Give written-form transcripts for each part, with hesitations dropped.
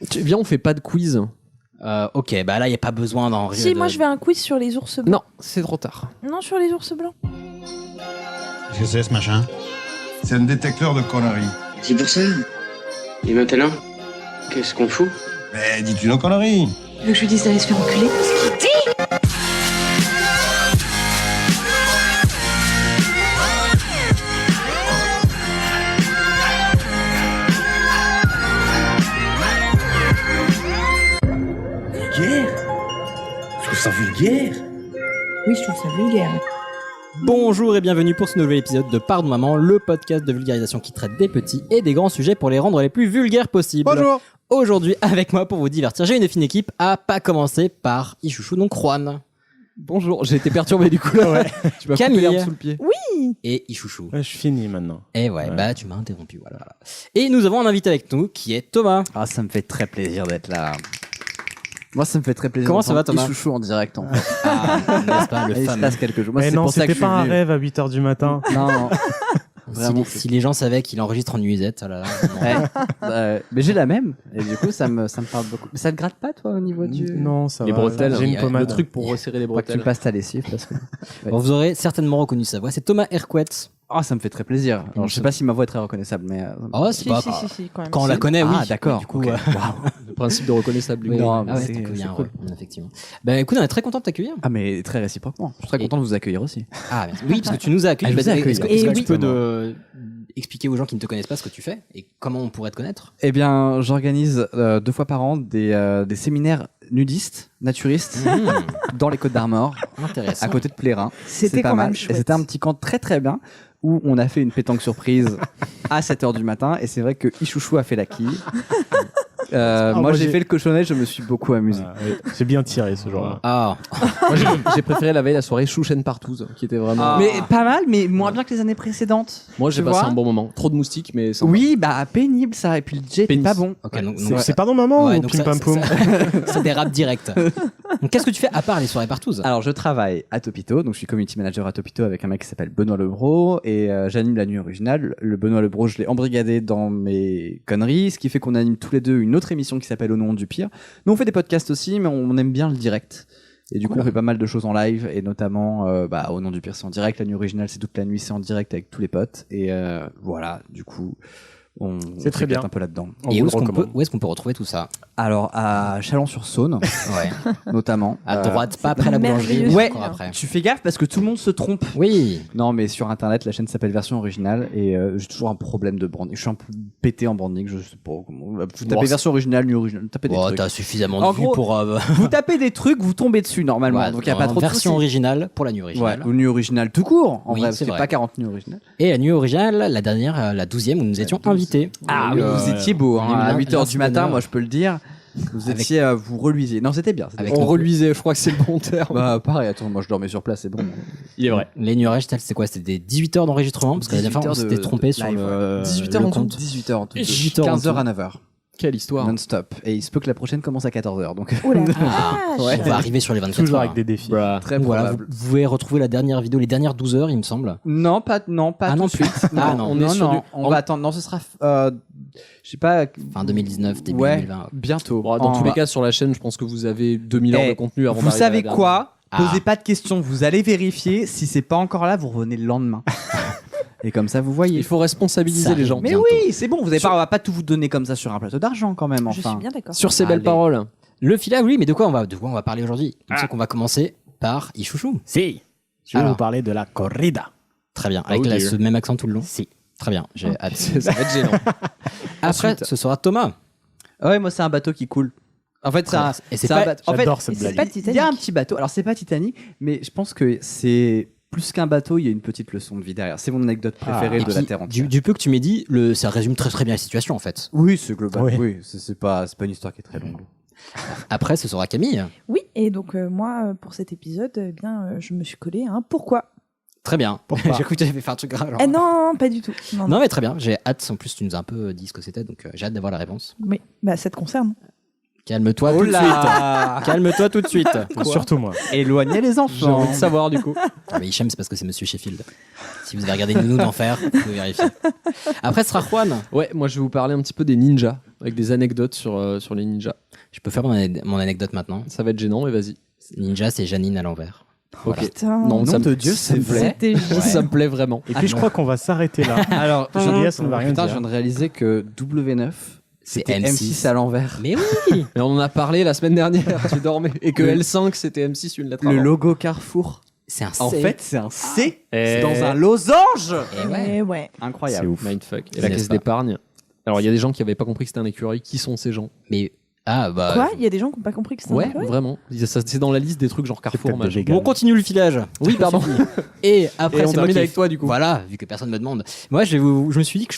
Viens, on fait pas de quiz. Ok, bah là, il n'y a pas besoin d'en rire. Si, moi je veux un quiz sur les ours blancs. Non, c'est trop tard. Non, sur les ours blancs. Qu'est-ce que c'est ce machin? C'est un détecteur de conneries. C'est pour ça. Et maintenant, qu'est-ce qu'on fout? Mais dis-tu nos conneries? Tu veux que je lui dise d'aller se faire enculer? Vulgaire? Je trouve ça vulgaire. Oui, je trouve ça vulgaire. Bonjour et bienvenue pour ce nouvel épisode de Pardon Maman, le podcast de vulgarisation qui traite des petits et des grands sujets pour les rendre les plus vulgaires possibles. Bonjour. Aujourd'hui, avec moi pour vous divertir, j'ai une fine équipe, à pas commencer par Ichouchou, donc Juan. Bonjour, j'ai été perturbé du coup là. Ouais. Tu m'as coupé Camille. l'herbe sous le pied. Et Ichouchou. Ouais, je suis fini maintenant. Et bah tu m'as interrompu, voilà. Et nous avons un invité avec nous qui est Thomas. Ah, ça me fait très plaisir d'être là. Moi, ça me fait très plaisir. Comment ça va, Thomas? Chouchou en direct, en fait. Ah, n'est-ce pas, le Il se fameux. passe quelques jours. Moi, Mais c'est non, pour ça que c'était je pas suis un venu. rêve à 8h du matin. Non, vraiment. Si les gens savaient qu'il enregistre en nuisette, oh là là. mais j'ai la même. Et du coup, ça me parle beaucoup. Mais ça te gratte pas, toi, au niveau du. Non, ça Les va. bretelles. J'ai une Le pommade. Le truc pour resserrer les Faut pas que tu bretelles. passes ta lessive parce que. Bon, vous aurez certainement reconnu sa voix, c'est Thomas Hercouet. Ah, ça me fait très plaisir. Alors, je sais pas si ma voix est très reconnaissable, mais. Oh, c'est Si, pas... si, quand même. Quand on la connaît, oui. Ah, d'accord. Du coup, Ok. ouais. Le principe de reconnaissable. Oui. Non, Ah ouais, c'est bien, cool. ouais, effectivement. Ben écoute, on est très content de t'accueillir. Ah, mais très réciproquement. Je suis très content de vous accueillir aussi. Ah, merci. Oui, parce que tu nous as accueillis. Ah, je vous ai Est-ce que, accueilli. est-ce que Et tu oui. peux expliquer aux gens qui ne te connaissent pas ce que tu fais et comment on pourrait te connaître? Eh bien, j'organise 2 fois par an des séminaires nudistes, naturistes, dans les Côtes d'Armor, Intéressant. à côté de Plérin. C'était C'est pas quand mal. même Et chouette. c'était un petit camp très très bien où on a fait une pétanque surprise à 7h du matin et c'est vrai que Ichouchou a fait la quille. Moi moi, j'ai j'ai- fait le cochonnet, je me suis beaucoup amusé. Ah, ouais. J'ai bien tiré ce jour-là. Ah, Moi, j'ai préféré la veille la soirée Chouchen Partouze, qui était vraiment. Mais pas mal, mais moins bien que les années précédentes. Moi, j'ai tu passé vois. un bon moment. Trop de moustiques, mais sympa. Oui, bah pénible ça. Et puis le jet Pénis. pas bon. ok, donc, C'est Pardon Maman ouais, ou donc Pim Pam Poum? ça dérape direct. Donc, qu'est-ce que tu fais à part les soirées partous? Alors je travaille à Topito, donc je suis community manager à Topito avec un mec qui s'appelle Benoît Lebro et j'anime la nuit originale. Le Benoît Lebro, je l'ai embrigadé dans mes conneries, ce qui fait qu'on anime tous les deux une autre émission qui s'appelle Au nom du pire. Nous on fait des podcasts aussi, mais on aime bien le direct. Et du coup, on fait pas mal de choses en live, et notamment, Au nom du pire, c'est en direct. La nuit originale, c'est toute la nuit, c'est en direct avec tous les potes. Et voilà, du coup, on C'est très s'éclate bien. un peu là-dedans. Et vous où le recommande. est-ce qu'on peut retrouver tout ça? Alors, à Chalon-sur-Saône, Ouais. notamment. À droite, pas après la boulangerie, merveilleux. mais Ouais. encore après. Tu fais gaffe parce que tout le monde se trompe. Oui. Non, mais sur internet, la chaîne s'appelle Version Originale et j'ai toujours un problème de branding. Je suis un peu pété en branding, je sais pas comment. Vous tapez Bon, Version Originale, Nuit Originale, tapez des Oh, trucs. t'as suffisamment En de vues gros, pour. Vous tapez des trucs, vous tombez dessus normalement, ouais, donc il y a pas trop de version soucis. originale pour la nuit Ouais, originale. ou Nuit Originale tout court, en Oui, vrai, parce c'est qu'il n'y a vrai. pas 40 Nuits Originales. Et la nuit originale, la dernière, la 12e, où nous étions invités. Ah oui, vous étiez beau, hein, à 8h du matin, bonheur. moi je peux le dire. Vous Avec- étiez, vous reluisiez. Non, c'était bien. c'était Avec bien. On reluisait, je crois que c'est le bon terme. Bah pareil, attends, moi je dormais sur place, c'est bon. Il est vrai. Les nuits originales, c'est quoi? C'était des 18 heures d'enregistrement? Parce que la dernière fois, on 18 s'était de trompé sur live, le. 18h le en tout compte. 18h en tout. 18 heures en 15h tout. à 9h. Quelle histoire. Non-stop. Et il se peut que la prochaine commence à 14h, donc Oh la Ah, vache. on va arriver sur les 24 Toujours heures. avec des défis. Bruh. très Donc voilà, vous, probable. vous pouvez retrouver la dernière vidéo, les dernières 12 heures, il me semble. Non, pas Ah, tout non de plus. suite. Ah, non. on est sur du- on va attendre. Non, ce sera, je sais pas. Fin 2019, début Ouais, 2020. bientôt. Bon, dans En- tous les cas, sur la chaîne, je pense que vous avez 2000 heures Eh, de contenu avant vous d'arriver à la savez dernière. quoi? Ah. Posez pas de questions. Vous allez vérifier. Si c'est pas encore là, vous revenez le lendemain. Et comme ça, vous voyez. Il faut responsabiliser Ça les gens. Mais bientôt. oui, c'est bon. Vous avez pas, on va pas tout vous donner comme ça sur un plateau d'argent quand même. Je suis Enfin. bien d'accord. Sur ces belles Allez. paroles. Le filet, oui, mais de quoi on va parler aujourd'hui? Il me semble qu'on va commencer par Ichouchou. Si, je vais Alors. vous parler de la corrida. Très bien, avec Oh dear. ce même accent tout le long. Si. Très bien, j'ai hâte. Ça va être gênant. Après, ce sera Thomas. Ah ouais, moi c'est un bateau qui coule. En fait, c'est un, Et c'est c'est un pas- bateau. En fait, J'adore cette c'est blague. pas il y a Titanic. un petit bateau. Alors c'est pas Titanic, mais je pense que c'est plus qu'un bateau. Il y a une petite leçon de vie derrière. C'est mon anecdote préférée Et de la puis, Terre entière. du peu que tu m'as dit, ça résume très très bien la situation en fait. Oui, c'est global. Oui. Oui, c'est pas une histoire qui est très longue. Après, ce sera Camille. Oui, et donc moi, pour cet épisode, eh bien, je me suis collée à un pourquoi. Très bien. Pourquoi J'ai cru que tu avais fait un truc grave. genre. Eh non, pas du tout. Non, Non, non. mais très bien, j'ai hâte. En plus, tu nous as un peu dit ce que c'était, donc j'ai hâte d'avoir la réponse. Mais bah, ça te concerne. Calme-toi Oh tout de là suite. Calme-toi tout de suite. Surtout moi. Éloignez les J'ai enfants. envie de savoir du coup. Ah, mais Hicham, c'est parce que c'est Monsieur Sheffield. Si vous avez regardé Nounou d'enfer, vous pouvez vérifier. Après, ce sera Juan. Ouais, moi je vais vous parler un petit peu des ninjas, avec des anecdotes sur les ninjas. Je peux faire mon anecdote maintenant. Ça va être gênant, mais vas-y. Ninja, c'est Janine à l'envers. Ok. Putain. Non, ça Nom de me, Dieu, ça me c'est plaît. C'était génial. Ça me plaît vraiment. Et puis je crois qu'on va s'arrêter là. Alors, Elias ne va rien putain, je dire. viens de réaliser que W9, c'était M6 à l'envers. Mais oui. Mais on en a parlé la semaine dernière, tu dormais. Et que L5 c'était M6 une lettre Le avant. logo Carrefour. C'est un En C. fait, c'est un C. Et- C'est dans un losange. Et ouais. Ouais. Incroyable. C'est ouf. Mindfuck. Et la N'est-ce caisse pas d'épargne. Alors il y a des gens qui avaient pas compris que c'était un écureuil. Qui sont ces gens? Mais bah. Quoi Il y a des gens qui n'ont pas compris que c'était un Ouais, écureuil vraiment. C'est dans la liste des trucs genre Carrefour. peut-être des machin. végans. Bon, on continue le filage. Oui, pardon. Et après, Et on c'est moi termine qui- avec toi du coup. Voilà, vu que personne me demande. Moi, je me suis dit que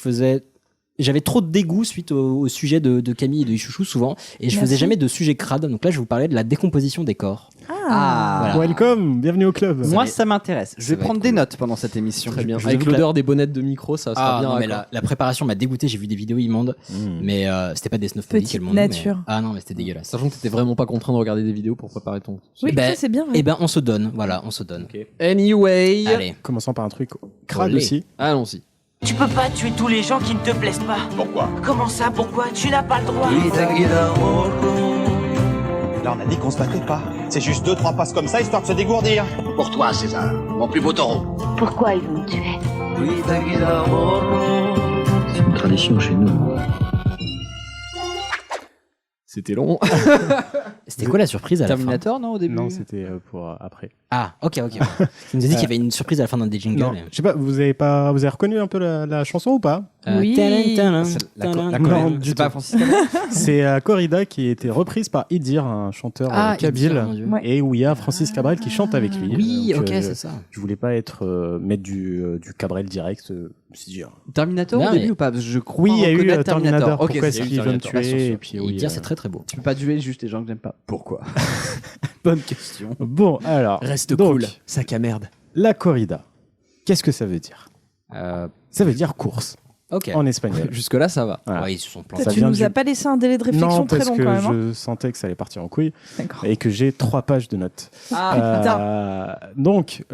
j'avais trop de dégoût suite au sujet de Camille et de Ichouchou souvent, et je faisais Merci. jamais de sujet crade. Donc là, je vais vous parler de la décomposition des corps. Ah. Voilà. Welcome, bienvenue au club. Moi, ça m'intéresse. Je ça vais va prendre être des cool. notes pendant cette émission. Très bien. Je Avec vous avoue que l'odeur des bonnettes de micro, ça sera bien. Non, mais raccord. la préparation m'a dégoûté. J'ai vu des vidéos immondes, mais c'était pas des snowphoniques, Petite le monde. nature. Mais... Ah non, mais c'était dégueulasse. Sachant que t'étais vraiment pas contraint de regarder des vidéos pour préparer ton. Oui, Ben, ça c'est bien. Eh ben, on se donne. Voilà, on se donne. Anyway. Allez. Commençons par un truc crade Olé. aussi. Allons-y. Tu peux pas tuer tous les gens qui ne te plaisent pas. Pourquoi? Comment ça, pourquoi? Tu n'as pas le droit. Là, on a dit qu'on se battait pas. C'est juste 2-3 passes comme ça, histoire de se dégourdir. Pour toi, César, mon plus beau taureau. Pourquoi ils vont me tuer? C'est une tradition chez nous. C'était long. C'était quoi la surprise à la fin? Terminator, non, au début Non, c'était pour après. Ah, ok. Tu nous as dit qu'il y avait une surprise à la fin d'un des jingles. Non, je sais pas, vous avez reconnu un peu la chanson ou pas? Oui. La Non, Corée. du C'est pas tout. Francis Cabrel. C'est Corrida qui a été reprise par Idir, un chanteur kabyle, Ouais. et où il y a Francis Cabrel qui chante avec lui. Oui, Donc, ok, c'est ça. Je voulais pas mettre du Cabrel direct, je me suis dit, Terminator Non, au début mais- ou pas? Parce que je crois oui, il y a eu reconnaître Terminator. Ok, Pourquoi c'est est-ce eu qu'ils veulent me Terminator. tuer? Et puis, Et oui, dire, c'est très très beau. Tu peux pas duer juste les gens que j'aime pas. Pourquoi? Bonne question. Bon, alors. Reste donc, cool. Sac à merde. La corrida. Qu'est-ce que ça veut dire? Ça veut dire course, Ok. en espagnol. Jusque-là, ça va. Voilà. Ouais, ils se sont Toi, plantés. Ça tu vient nous du- as pas laissé un délai de réflexion Non, très parce long que quand même. hein. je sentais que ça allait partir en couille D'accord. et que j'ai 3 pages de notes. Ah, Donc,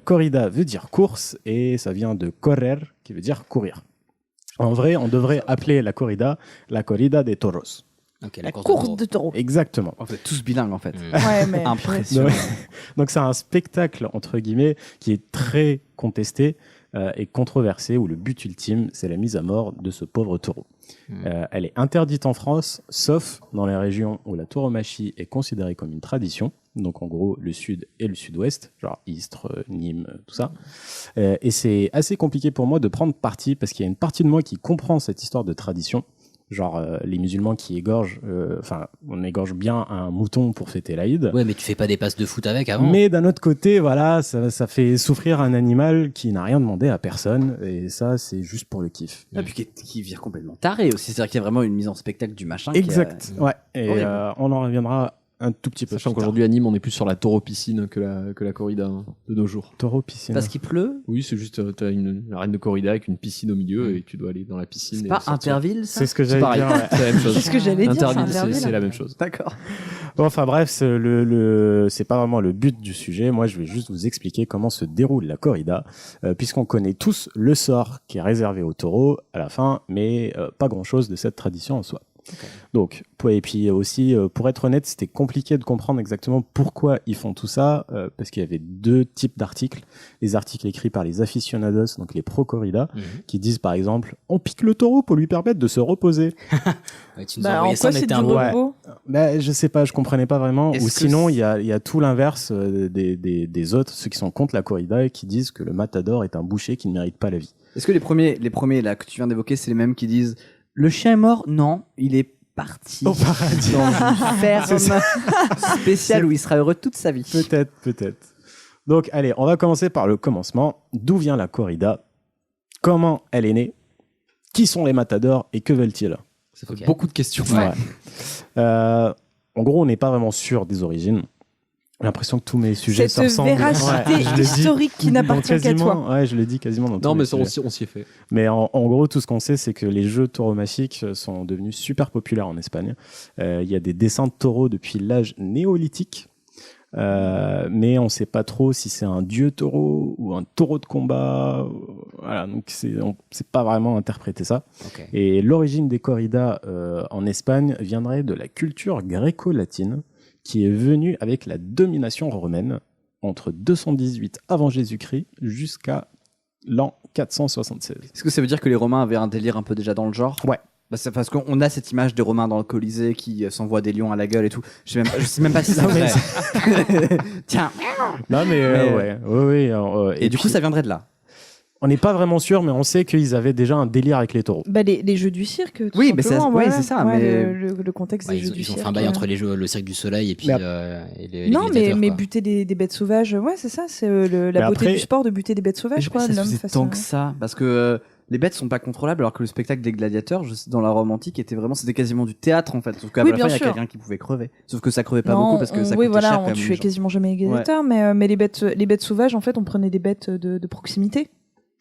corrida veut dire course et ça vient de correr, qui veut dire courir. En vrai, on devrait appeler la corrida de toros. Ok, La course course taureau. de taureau. Exactement. On fait tous bilingues en fait. Ouais, mais. Impressionnant. Donc, c'est un spectacle, entre guillemets, qui est très contesté et controversé, où le but ultime, c'est la mise à mort de ce pauvre taureau. Elle est interdite en France, sauf dans les régions où la tauromachie est considérée comme une tradition. Donc en gros le sud et le sud-ouest, genre Istres, Nîmes, tout ça. Et c'est assez compliqué pour moi de prendre parti parce qu'il y a une partie de moi qui comprend cette histoire de tradition. Genre les musulmans qui égorgent, on égorge bien un mouton pour fêter l'Aïd. Ouais, mais tu fais pas des passes de foot avec avant. Mais d'un autre côté, voilà, ça fait souffrir un animal qui n'a rien demandé à personne. Et ça, c'est juste pour le kiff. Et puis qui vire complètement taré aussi. C'est-à-dire qu'il y a vraiment une mise en spectacle du machin. qui Exact. Ouais. Et Horrible. on en reviendra un tout petit peu. Sachant plus tard. qu'aujourd'hui à Nîmes, on est plus sur la taureau-piscine que la corrida hein, de nos jours. Taureau piscine. Parce qu'il pleut. Oui, c'est juste, t'as une arène de corrida avec une piscine au milieu et tu dois aller dans la piscine. C'est et pas sortir. Interville, ça? C'est ce que C'est j'allais pareil, dire. ouais. c'est la même chose. C'est ce que j'allais dire. Interville, c'est c'est la même chose. D'accord. Bon, enfin bref, c'est c'est pas vraiment le but du sujet. Moi, je vais juste vous expliquer comment se déroule la corrida, puisqu'on connaît tous le sort qui est réservé aux taureaux à la fin, mais pas grand-chose de cette tradition en soi. Okay. Donc, et puis aussi, pour être honnête, c'était compliqué de comprendre exactement pourquoi ils font tout ça, parce qu'il y avait 2 types d'articles. Les articles écrits par les aficionados, donc les pro-corrida, qui disent par exemple « On pique le taureau pour lui permettre de se reposer ». Ouais, tu nous as Bah, en envoyé ça, quoi on c'est était du un peu... bobo? Bah, je sais pas, je comprenais pas vraiment. Est-ce Ou que sinon, c'est- il y a tout l'inverse des autres, ceux qui sont contre la corrida et qui disent que le matador est un boucher qui ne mérite pas la vie. Est-ce que les premiers là que tu viens d'évoquer, c'est les mêmes qui disent le chien est mort? Non, il est parti Au paradis. dans une ferme spéciale où il sera heureux toute sa vie. Peut-être. Donc, allez, on va commencer par le commencement. D'où vient la corrida? Comment elle est née? Qui sont les matadors et que veulent-ils? Ça fait Ok. beaucoup de questions. Ouais. En gros, on n'est pas vraiment sûr des origines. J'ai l'impression que tous mes sujets se Cette ressemblent. véracité je l'ai dit historique qui n'appartient qu'à quasiment- toi. Ouais, je l'ai dit quasiment dans tous Non, mes mais sujets. on s'y est fait. Mais en gros, tout ce qu'on sait, c'est que les jeux tauromachiques sont devenus super populaires en Espagne. Il y a des dessins de taureaux depuis l'âge néolithique. Mais on ne sait pas trop si c'est un dieu taureau ou un taureau de combat. Voilà, donc on ne sait pas vraiment interpréter ça. Ok. Et l'origine des corridas en Espagne viendrait de la culture gréco-latine qui est venue avec la domination romaine entre 218 avant Jésus-Christ jusqu'à l'an 476. Est-ce que ça veut dire que les Romains avaient un délire un peu déjà dans le genre? Ouais. Bah, c'est parce qu'on a cette image des Romains dans le Colisée qui s'envoient des lions à la gueule et tout. Je sais même pas si c'est vrai. Tiens. Non mais, ouais. Et du coup, ça viendrait de là. On n'est pas vraiment sûr, mais on sait qu'ils avaient déjà un délire avec les taureaux. Bah, les jeux du cirque, tout Oui, mais simplement, oui, voilà. c'est ça, Ouais, mais- le contexte des Ouais, jeux du ils ont cirque. fait un bail entre les jeux, le Cirque du Soleil et puis Mais et les Non, mais gladiateurs, quoi. buter des bêtes sauvages, ouais, c'est ça, c'est la Mais beauté après- du sport de buter des bêtes Mais sauvages, je sais pas quoi. si ça se L'homme faisait face tant à- que ça, parce que les bêtes sont pas contrôlables, alors que le spectacle des gladiateurs, dans la Rome antique, c'était quasiment du théâtre en fait. Sauf qu'à Oui, la bien fin, il y a sûr. quelqu'un qui pouvait crever. Sauf que ça crevait pas Non, beaucoup parce que ça oui, coûtait voilà, cher. on quand même, tuait les gens. quasiment jamais les gladiateurs, mais les bêtes sauvages, en fait, on prenait des bêtes de proximité.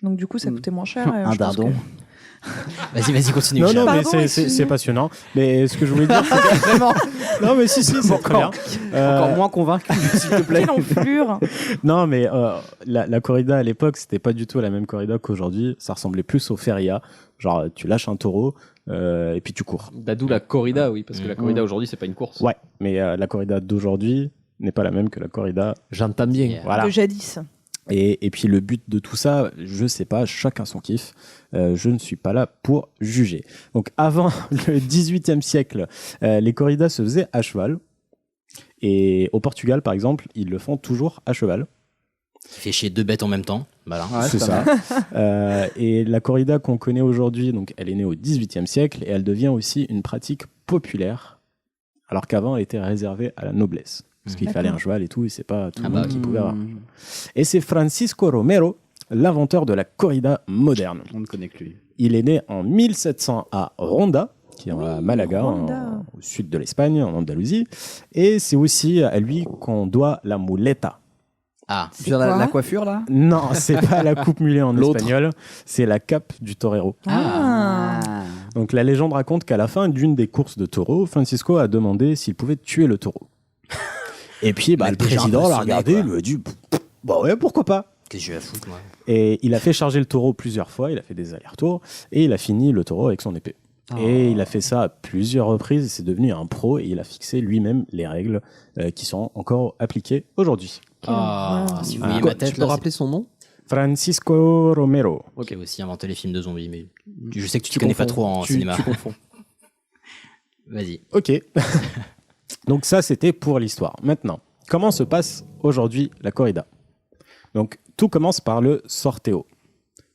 Donc du coup, ça coûtait moins cher. Un je pense dardon. que- Vas-y, continue. Non, Michel. non, mais Pardon, c'est excusez-moi. passionnant. Mais ce que je voulais dire, c'est que... Vraiment, Non, mais si, c'est très bien. encore moins convaincu, s'il te plaît. Quelle enflure. Non, mais la corrida à l'époque, c'était pas du tout la même corrida qu'aujourd'hui. Ça ressemblait plus au feria. Genre, tu lâches un taureau et puis tu cours. D'où la corrida, oui, parce que la corrida aujourd'hui, c'est pas une course. Ouais, mais la corrida d'aujourd'hui n'est pas la même que la corrida. J'entends bien. Voilà. De jadis. Et puis le but de tout ça, je sais pas, chacun son kiff. Je ne suis pas là pour juger. Donc avant le 18e siècle, les corridas se faisaient à cheval. Et au Portugal, par exemple, ils le font toujours à cheval. Il fait chier deux bêtes en même temps. Voilà. Ouais, C'est pas ça. mal. Et la corrida qu'on connaît aujourd'hui, donc elle est née au 18e siècle et elle devient aussi une pratique populaire, alors qu'avant elle était réservée à la noblesse. Parce qu'il fallait un cheval et tout, et c'est pas tout le monde qui pouvait avoir. Et c'est Francisco Romero, l'inventeur de la corrida moderne. On ne connaît que lui. Il est né en 1700 à Ronda, qui est à Malaga, Ronda. au sud de l'Espagne, en Andalousie. Et c'est aussi à lui qu'on doit la muleta. Ah, C'est Sur la quoi coiffure là. Non, c'est pas la coupe mulet en L'autre. espagnol, c'est la cape du torero. Ah. Donc la légende raconte qu'à la fin d'une des courses de taureau, Francisco a demandé s'il pouvait tuer le taureau. Et puis Le le déjà un peu président l'a sonné, regardé, quoi. il lui a dit bah ouais, pourquoi pas. qu'est-ce que je vais foutre, moi? Et il a fait charger le taureau plusieurs fois, il a fait des allers-retours et il a fini le taureau avec son épée. Et il a fait ça à plusieurs reprises, c'est devenu un pro et il a fixé lui-même les règles qui sont encore appliquées aujourd'hui. Ah, si vous voyez Quoi, ma tête, tu peux là, rappeler son nom? Francisco Romero. qui a aussi inventé les films de zombies, mais je sais que tu connais pas trop en cinéma. Tu confonds. Vas-y. Ok. Donc ça, c'était pour l'histoire. Maintenant, comment se passe aujourd'hui la corrida? Donc tout commence par le sorteo.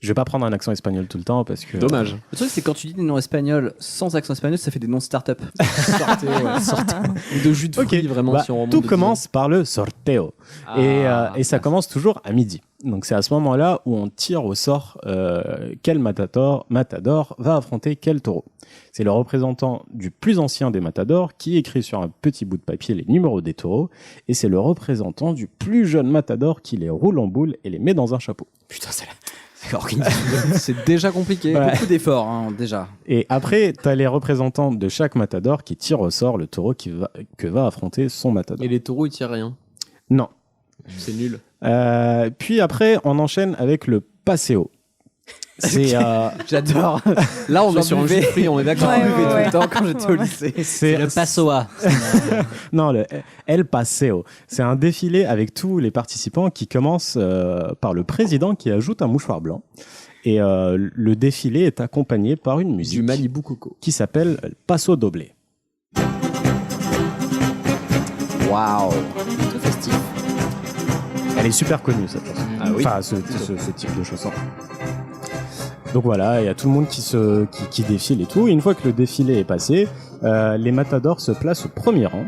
Je vais pas prendre un accent espagnol tout le temps parce que... Dommage. Le truc, c'est quand tu dis des noms espagnols sans accent espagnol, ça fait des noms start-up. Ou de jus de fruits, vraiment, Bah, si on remonte tout de commence par le sorteo. Et ça commence toujours à midi. Donc c'est à ce moment-là où on tire au sort quel matador va affronter quel taureau. C'est le représentant du plus ancien des matadors qui écrit sur un petit bout de papier les numéros des taureaux. Et c'est le représentant du plus jeune matador qui les roule en boule et les met dans un chapeau. Putain, c'est organisé. C'est déjà compliqué. Ouais. Beaucoup d'efforts, hein, déjà. Et après, tu as les représentants de chaque matador qui tirent au sort le taureau que va affronter son matador. Et les taureaux, ils tirent rien. Non. C'est nul. Puis après, on enchaîne avec le paseo. C'est J'adore. Là, on est sur un jus de fruits, on est d'accord. Ouais, On buvait ouais, tout le temps quand j'étais au lycée. c'est Le passoa. non, le El Paseo. C'est un défilé avec tous les participants qui commence par le président qui ajoute un mouchoir blanc. Et le défilé est accompagné par une musique Du Malibu Coco. qui s'appelle Paso Doble. Waouh. Tout festif. Elle est super connue cette chanson. Ah oui. Enfin, ce type de chanson. Donc voilà, il y a tout le monde qui défile et tout. Et une fois que le défilé est passé, les matadors se placent au premier rang,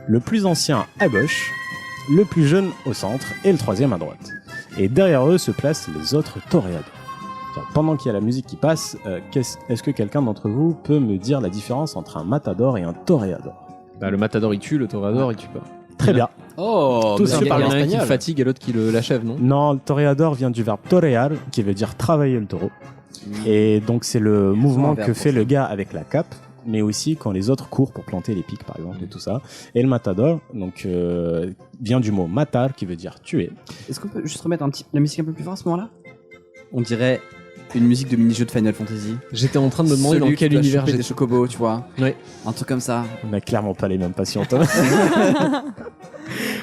le plus ancien à gauche, le plus jeune au centre et le troisième à droite. Et derrière eux se placent les autres toréadors. Tiens, pendant qu'il y a la musique qui passe, est-ce que quelqu'un d'entre vous peut me dire la différence entre un matador et un toréador? Bah, le matador, il tue, le toréador, il tue pas. Très bien. Oh, Tout mais ça, c'est Il y par en a un qui le l'espagnol. fatigue et l'autre qui l'achève, non? Non, le toreador vient du verbe torear, qui veut dire travailler le taureau. Et donc, c'est le mouvement un verbe que pour fait ça. le gars avec la cape, mais aussi quand les autres courent pour planter les pics, par exemple, et tout ça. Et le matador, donc, vient du mot matar, qui veut dire tuer. Est-ce qu'on peut juste remettre la musique un peu plus fort à ce moment-là? On dirait une musique de mini-jeu de Final Fantasy. J'étais en train de me demander Celui dans où quel tu dois univers choper des j'étais. chocobos, tu vois. Ouais. Un truc comme ça. On n'a clairement pas les mêmes passions, Thomas.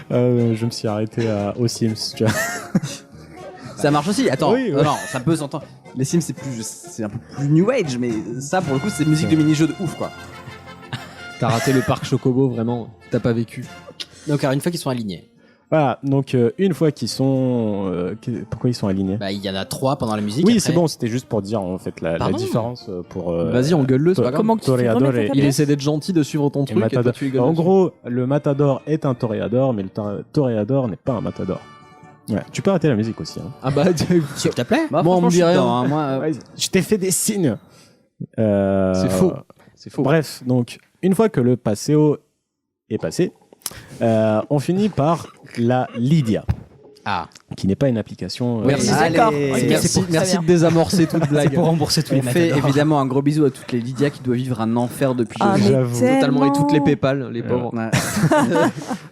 Je me suis arrêté aux Sims, tu vois. Ça marche aussi. Attends, Oui, ouais. non, ça peut s'entendre. Les Sims, c'est un peu plus New Age, mais ça, pour le coup, c'est musique de mini-jeu de ouf, quoi. T'as raté le parc Chocobo, vraiment. T'as pas vécu. Donc, alors, une fois qu'ils sont alignés, Voilà, donc une fois qu'ils sont... pourquoi ils sont alignés? bah, il y en a 3 pendant la musique. Oui, après. c'est bon, c'était juste pour dire en fait la Pardon différence pour... Vas-y, engueule-le, c'est pas grave. Comment que tu fais Toreador remettre et- ta Il place essaie d'être gentil, de suivre ton et truc, et toi matador. tu lui gueules En dessus. gros, le matador est un toreador, mais le toreador n'est pas un matador. Ouais, tu peux arrêter la musique aussi. Hein. Ah bah, S'il te plaît. Bah, Moi, on franchement, me je dit suis rien. dedans, hein. Moi, Ouais, je t'ai fait des signes. c'est faux. C'est faux. Bref, donc une fois que le paseo est passé, on finit par la Lydia, Ah, qui n'est pas une application. Merci. D'accord. Allez. Ok. Merci, Très merci bien. de désamorcer toute blague. c'est pour rembourser tous les on fait matadors. évidemment un gros bisou à toutes les Lydia qui doivent vivre un enfer depuis Ah, deux mais ans. J'avoue. Totalement, et toutes les tellement. Paypal, les pauvres. Ouais.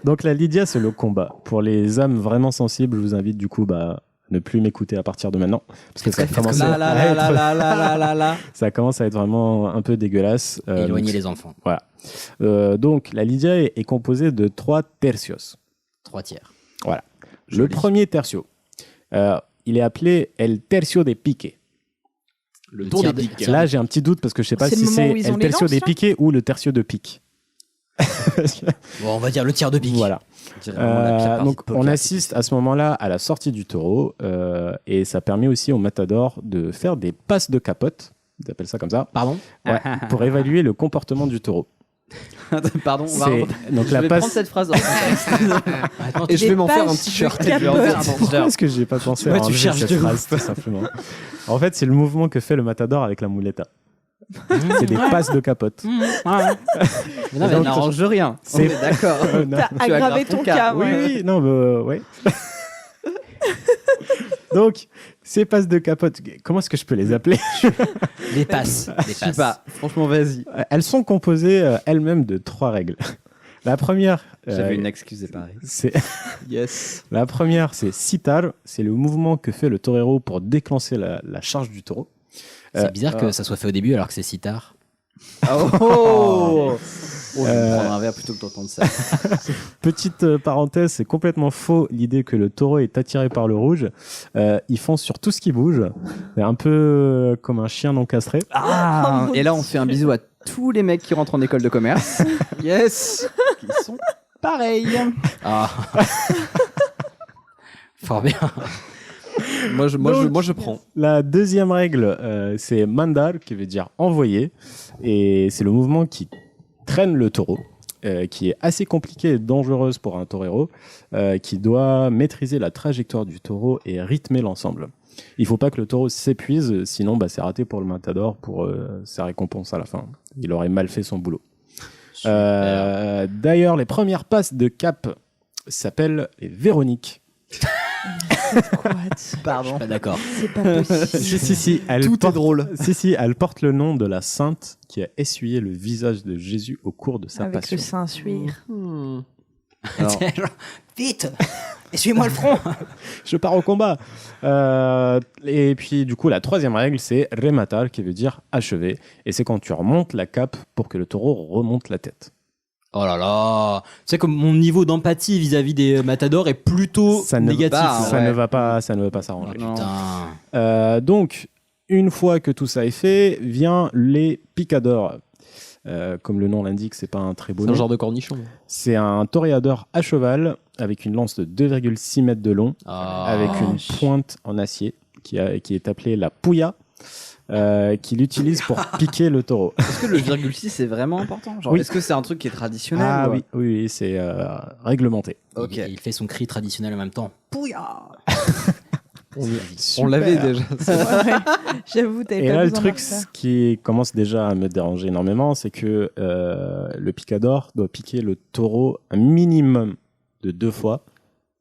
Donc la Lydia, c'est le combat. Pour les âmes vraiment sensibles, je vous invite du coup à ne plus m'écouter à partir de maintenant, parce que ça commence à être- ça commence à être vraiment un peu dégueulasse. Éloigner Donc, les enfants. donc la Lydia est composée de 3 tercios. 3 tiers. Voilà. Le Joli. premier tercio, il est appelé el tercio de pique. Le tour tir des des piques. piques. Là, j'ai un petit doute parce que je sais pas C'est si le moment c'est où ils ont el les tercio lances, de là pique ou le tercio de pique. Bon, on va dire le tiers de pique. Voilà. On dirait vraiment la pire partie Donc de poker. on assiste à ce moment-là à la sortie du taureau et ça permet aussi au matador de faire des passes de capote, ils appellent ça comme ça, Pardon. ouais, pour évaluer le comportement du taureau. Pardon, on va C'est- donc je la vais passe. prendre cette phrase en contexte. Attends, Et je vais m'en faire un passes t-shirt. de Je vais en faire un capote. t-shirt. Est-ce que j'ai pas pensé Ouais, à tu enlever cherches cette de phrase tout simplement. En fait, c'est le mouvement que fait le matador avec la muleta. C'est des passes de capote. Mais non, mais Ça donc, n'arrange rien. On c'est- est d'accord. Non. T'as Tu aggravé aggraves ton ton cas. cas. Oui, ouais. oui, non, ouais. Donc, ces passes de capote, comment est-ce que je peux les appeler? les passes. Les Je sais passes. pas. Franchement, vas-y. Elles sont composées elles-mêmes de 3 règles. La première, J'avais une excuse séparée. c'est Yes. la première, c'est sitar, c'est le mouvement que fait le torero pour déclencher la charge du taureau. C'est bizarre que ça soit fait au début alors que c'est si tard. Oh, je vais prendre un verre plutôt que d'entendre ça. Petite parenthèse, c'est complètement faux l'idée que le taureau est attiré par le rouge. Ils foncent sur tout ce qui bouge. C'est un peu comme un chien non castré. Ah, et là, on fait un bisou à tous les mecs qui rentrent en école de commerce. Yes. Qui sont pareils. Ah. Fort bien. Moi, je prends. La deuxième règle, c'est mandar, qui veut dire envoyer. Et c'est le mouvement qui traîne le taureau, qui est assez compliqué et dangereuse pour un torero, qui doit maîtriser la trajectoire du taureau et rythmer l'ensemble. Il faut pas que le taureau s'épuise, sinon c'est raté pour le matador pour sa récompense à la fin. Il aurait mal fait son boulot. D'ailleurs, les premières passes de cap s'appellent les Véroniques. Pardon. Pas d'accord. C'est pas possible. Si, elle Tout est porte, drôle. Si, elle porte le nom de la sainte qui a essuyé le visage de Jésus au cours de sa Avec passion. le Saint-Suir. Alors, Vite. Essuie-moi le front. Je pars au combat. Et puis, du coup, la troisième règle, c'est rematar, qui veut dire achever. Et c'est quand tu remontes la cape pour que le taureau remonte la tête. Oh là là. Tu sais que mon niveau d'empathie vis-à-vis des matadors est plutôt Ça ne- négatif. Bah, Ça ouais. ne va pas s'arranger. non. Putain. Donc, une fois que tout ça est fait, vient les picadors. Comme le nom l'indique, c'est pas un très beau C'est nom. un genre de cornichon. C'est un toréador à cheval avec une lance de 2,6 mètres de long, Ah. avec une pointe en acier qui est appelée la pouya, qu'il utilise pour piquer le taureau. Est-ce que le virgule 6 est vraiment important? Genre, Oui. est-ce que c'est un truc qui est traditionnel? Ah ou- oui, c'est réglementé. Ok. Il fait son cri traditionnel en même temps. On l'avait déjà. Ouais. J'avoue, t'avais Et pas là, le besoin truc de faire. qui commence déjà à me déranger énormément, c'est que le picador doit piquer le taureau un minimum de 2 fois.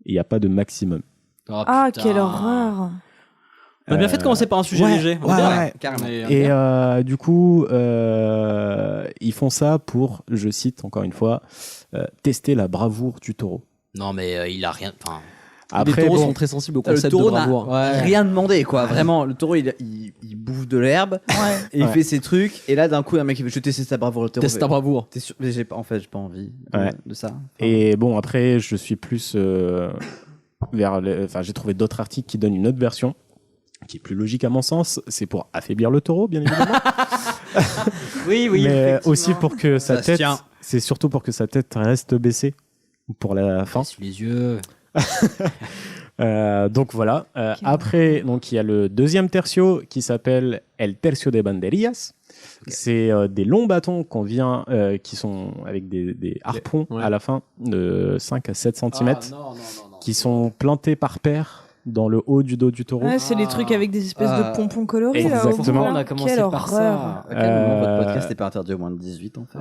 Il n'y a pas de maximum. Oh, Ah, putain. quelle horreur. On a bien fait de commencer par un sujet ouais, léger. ouais, carrément. Et du coup, ils font ça pour, je cite encore une fois, tester la bravoure du taureau. Non, mais il a rien. Enfin, Les taureaux sont très sensibles au Le concept de taureau n'a bravoure. rien demandé, quoi. Vraiment, le taureau, il bouffe de l'herbe et il fait ses trucs. Et là, d'un coup, un mec, il veut tester sa bravoure. Le taureau Teste ta bravoure. T'es sûr? Mais en fait, j'ai pas envie de ça. Enfin, Et bon, après, je suis plus j'ai trouvé d'autres articles qui donnent une autre version, qui est plus logique à mon sens. C'est pour affaiblir le taureau, bien évidemment. oui, Mais aussi pour que sa Ça se tête, tient. c'est surtout pour que sa tête reste baissée pour la fin. Sous les yeux. Donc voilà. Après, donc il y a le deuxième tercio qui s'appelle El Tercio de Banderillas. C'est des longs bâtons qu'on vient, qui sont avec des harpons à la fin de 5 à 7 cm, qui sont plantés par paire dans le haut du dos du taureau. Ouais, c'est les trucs avec des espèces de pompons colorés. Exactement. Là, On a commencé quelle par horreur. ça. à quel moment votre podcast n'est pas interdit au moins de 18 en fait?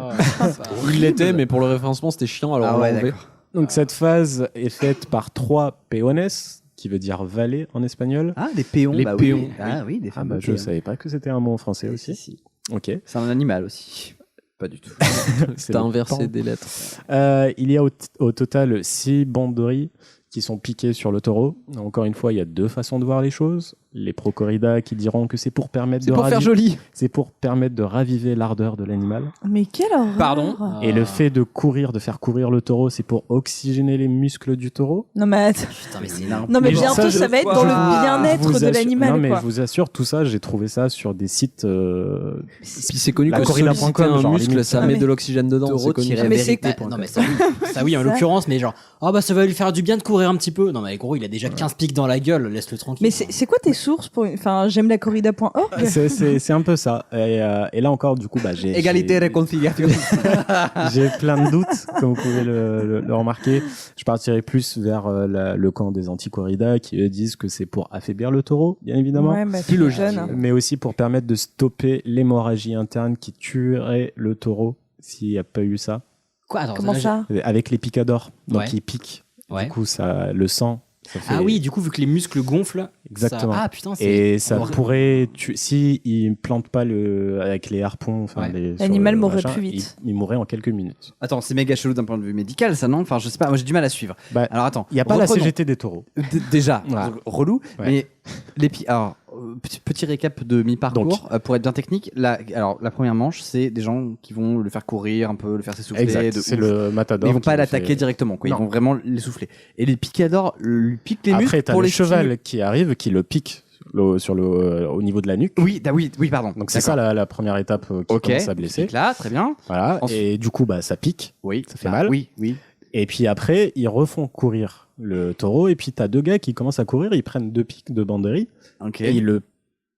Il l'était, mais pour le référencement, c'était chiant, alors Ah on l'a ouais, enlevé. d'accord. Donc cette phase est faite par 3 peones, qui veut dire valet en espagnol. Ah, des péons. Les bah péons. Oui. Ah oui, des Ah femmes. bah, je savais pas que c'était un mot en français aussi. Si. Ok. C'est un animal aussi. Pas du tout. C'est T'as le inversé pan. des lettres. Il y a au total 6 banderies qui sont piquées sur le taureau. Encore une fois, il y a 2 façons de voir les choses. Les pro-corrida qui diront que c'est pour permettre joli. C'est pour permettre de raviver l'ardeur de l'animal. Mais quelle horreur. Pardon. Et le fait de faire courir le taureau, c'est pour oxygéner les muscles du taureau. Non mais attends. Putain, mais C'est c'est énorme. Non mais Mais bientôt ça va être dans le bien-être Vous de assure- l'animal Non mais quoi. je vous assure, tout ça, j'ai trouvé ça sur des sites. Puis c'est connu La que corrida.com, solliciter un genre, muscle, limite. ça Ah, met mais- de l'oxygène dedans. Taureau C'est connu. tiré Mais c'est vérité. non mais ça oui en Ça. l'occurrence mais genre ça va lui faire du bien de courir un petit peu. Non mais gros il a déjà 15 pics dans la gueule, laisse-le tranquille. Mais c'est quoi tes sources pour enfin j'aime la corrida.org. C'est un peu ça. Et là encore, du coup, j'ai Égalité, réconciliation. j'ai plein de doutes, comme vous pouvez le remarquer. Je partirai plus vers le camp des anti-corrida qui eux disent que c'est pour affaiblir le taureau, bien évidemment. Ouais, bah, plus le jeune. Mais aussi pour permettre de stopper l'hémorragie interne qui tuerait le taureau s'il n'y a pas eu ça. Quoi attends, Comment ça? Avec les picadors. Donc Ouais. ils piquent. Ouais. Du coup, le sang. Ça fait... Ah oui, du coup vu que les muscles gonflent. Exactement. Ça... Ah putain, c'est Et ça horrible. pourrait tuer. Si ils plantent pas avec les harpons, enfin Ouais. L'animal sur le mourrait machin, plus vite. Il mourrait en quelques minutes. Attends, c'est méga chelou d'un point de vue médical, ça non? Enfin, je sais pas, moi j'ai du mal à suivre. Bah, Alors attends. Il n'y a pas la reprenons. CGT des taureaux. Déjà, Voilà. relou. Ouais. Mais alors, petit récap de mi-parcours pour être bien technique. La première manche, c'est des gens qui vont le faire courir un peu, le faire s'essouffler. Exact. de C'est ouf. le matador. Mais ils vont qui pas le l'attaquer fait- directement, quoi. Ils Non. vont vraiment l'essouffler. Et les picadors lui piquent les muscles Après, t'as pour le les cheval stimuler. qui arrive, qui le pique au niveau de la nuque. Oui, oui, pardon. Donc c'est ça la première étape qui Ok. commence à blesser. Là, très bien. Voilà. Ensuite- Et du coup, ça pique. Oui, Ça fait mal. Oui. Et puis après, ils refont courir le taureau. Et puis t'as 2 gars qui commencent à courir. Ils prennent 2 pics de banderie Ok. et ils le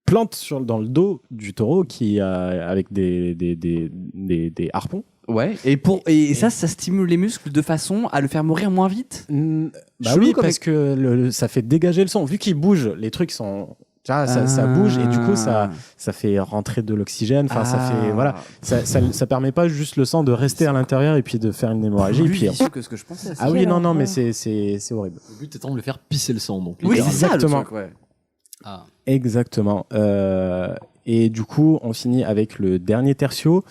plantent dans le dos du taureau avec des harpons. Ouais. Et ça stimule les muscles de façon à le faire mourir moins vite. Bah Chelou oui, comme parce que ça fait dégager le son. Vu qu'il bouge, les trucs sont. Tu vois, ça bouge et du coup ça fait rentrer de l'oxygène. Enfin, ça fait voilà. Ça permet pas juste le sang de rester à l'intérieur et puis de faire une hémorragie. Plus Et puis, vicieux que ce que je pensais. ah oui, non, mais horreur. c'est horrible. Le but étant de le faire pisser le sang. Donc, Oui, c'est ça le Exactement. truc, ouais. Ah. Exactement. Et du coup, on finit avec le dernier tercio,